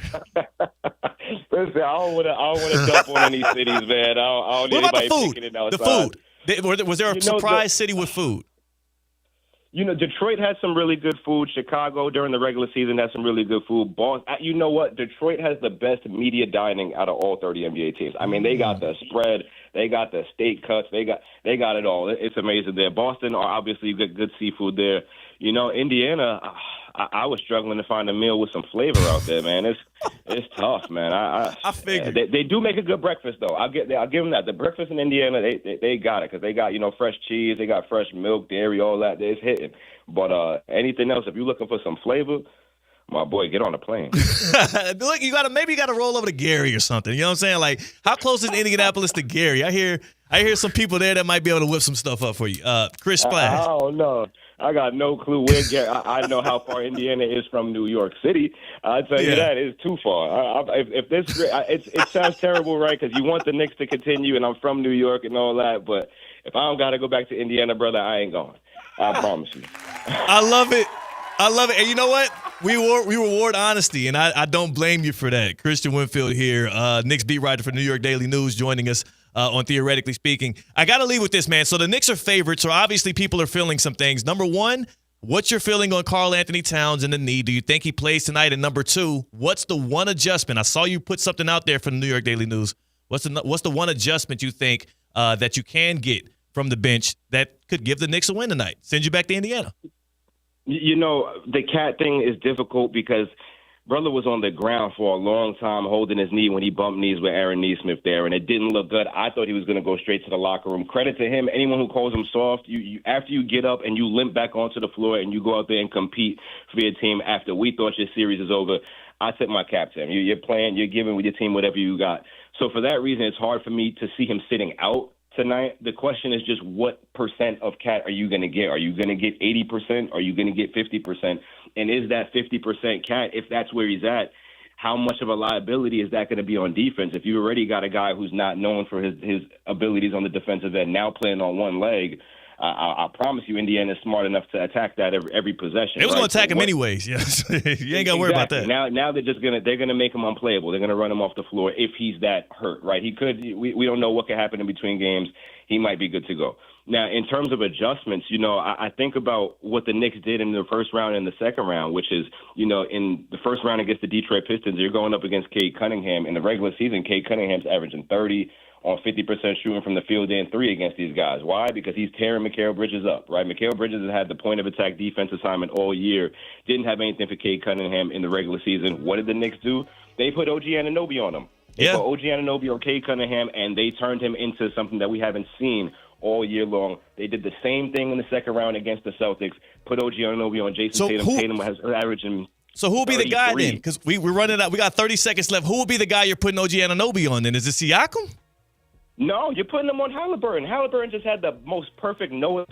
Listen, I don't want to dump on any cities, man. I don't need anybody picking it outside. The food. Was there a surprise city with food? Detroit had some really good food. Chicago during the regular season had some really good food. Boston, you know what? Detroit has the best media dining out of all 30 NBA teams. I mean, they got the spread, they got the steak cuts, they got it all. It's amazing there. Boston, obviously, you get good seafood there. Indiana, I was struggling to find a meal with some flavor out there, man. It's tough, man. I figured they do make a good breakfast, though. I'll give them that. The breakfast in Indiana, they got it because they got fresh cheese, they got fresh milk, dairy, all that. It's hitting. But anything else, if you're looking for some flavor, my boy, get on a plane. Look, you gotta roll over to Gary or something. You know what I'm saying? Like, how close is Indianapolis to Gary? I hear some people there that might be able to whip some stuff up for you. Chris Splash. I don't know. I got no clue where Gary. I know how far Indiana is from New York City. I'll tell you that it's too far. It sounds terrible, right? Because you want the Knicks to continue, and I'm from New York and all that. But if I don't got to go back to Indiana, brother, I ain't going. I promise you. I love it. And you know what? We reward honesty, and I don't blame you for that. Christian Winfield here, Knicks beat writer for New York Daily News, joining us on Theoretically Speaking. I got to leave with this, man. So the Knicks are favorites, so obviously people are feeling some things. Number one, what's your feeling on Karl Anthony Towns and the knee? Do you think he plays tonight? And number two, what's the one adjustment? I saw you put something out there for the New York Daily News. What's the one adjustment you think that you can get from the bench that could give the Knicks a win tonight? Send you back to Indiana. The Cat thing is difficult because brother was on the ground for a long time holding his knee when he bumped knees with Aaron Neesmith there, and it didn't look good. I thought he was going to go straight to the locker room. Credit to him. Anyone who calls him soft, you after you get up and you limp back onto the floor and you go out there and compete for your team after we thought your series is over, I tip my cap to him. You're playing, you're giving with your team whatever you got. So for that reason, it's hard for me to see him sitting out tonight. The question is just what % of Cat are you going to get? Are you going to get 80%? Are you going to get 50%? And is that 50% Cat, if that's where he's at, how much of a liability is that going to be on defense? If you already got a guy who's not known for his abilities on the defensive end, now playing on one leg, I promise you Indiana is smart enough to attack that every possession. It was going to attack him anyways, yes. You ain't got to worry about that. Now they're gonna make him unplayable. They're gonna run him off the floor if he's that hurt, right? He could. We don't know what could happen in between games. He might be good to go. Now, in terms of adjustments, I think about what the Knicks did in the first round and the second round, which is, in the first round against the Detroit Pistons, you're going up against Cade Cunningham. In the regular season, Cade Cunningham's averaging 30 on 50% shooting from the field and 3 against these guys. Why? Because he's tearing Mikal Bridges up, right? Mikal Bridges has had the point of attack defense assignment all year. Didn't have anything for Cade Cunningham in the regular season. What did the Knicks do? They put OG Anunoby on him. They put OG Anunoby on Cade Cunningham, and they turned him into something that we haven't seen all year long. They did the same thing in the second round against the Celtics. Put OG Anunoby on Jason Tatum. Tatum has averaging. So who will be the guy then? Because we're running out. We got 30 seconds left. Who will be the guy you're putting OG Anunoby on then? Is it Siakam? No, you're putting him on Halliburton. Halliburton just had the most perfect no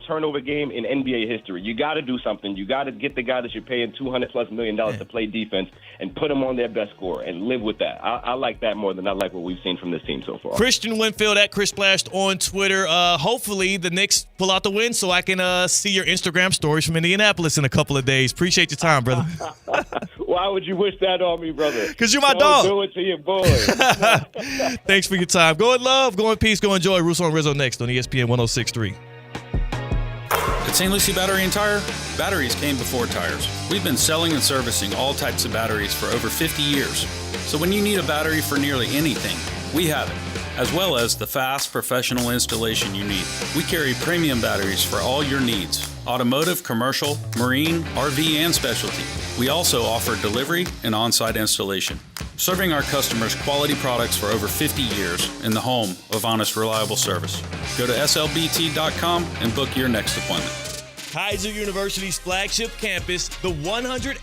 turnover game in NBA history. You got to do something. You got to get the guy that you're paying $200+ million to play defense and put him on their best scorer and live with that. I like that more than I like what we've seen from this team so far. Christian Winfield at Chris Splashed on Twitter. Hopefully the Knicks pull out the win so I can see your Instagram stories from Indianapolis in a couple of days. Appreciate your time, brother. Why would you wish that on me, brother? Because you're my dog. Do it to your boy. Thanks for your time. Go in love, go in peace, go enjoy. Russo and Rizzo next on ESPN 106.3. At St. Lucie Battery and Tire, batteries came before tires. We've been selling and servicing all types of batteries for over 50 years. So when you need a battery for nearly anything, we have it, as well as the fast, professional installation you need. We carry premium batteries for all your needs: automotive, commercial, marine, RV, and specialty. We also offer delivery and on-site installation, serving our customers quality products for over 50 years in the home of honest, reliable service. Go to slbt.com and book your next appointment. Kaiser University's flagship campus, the 100-acre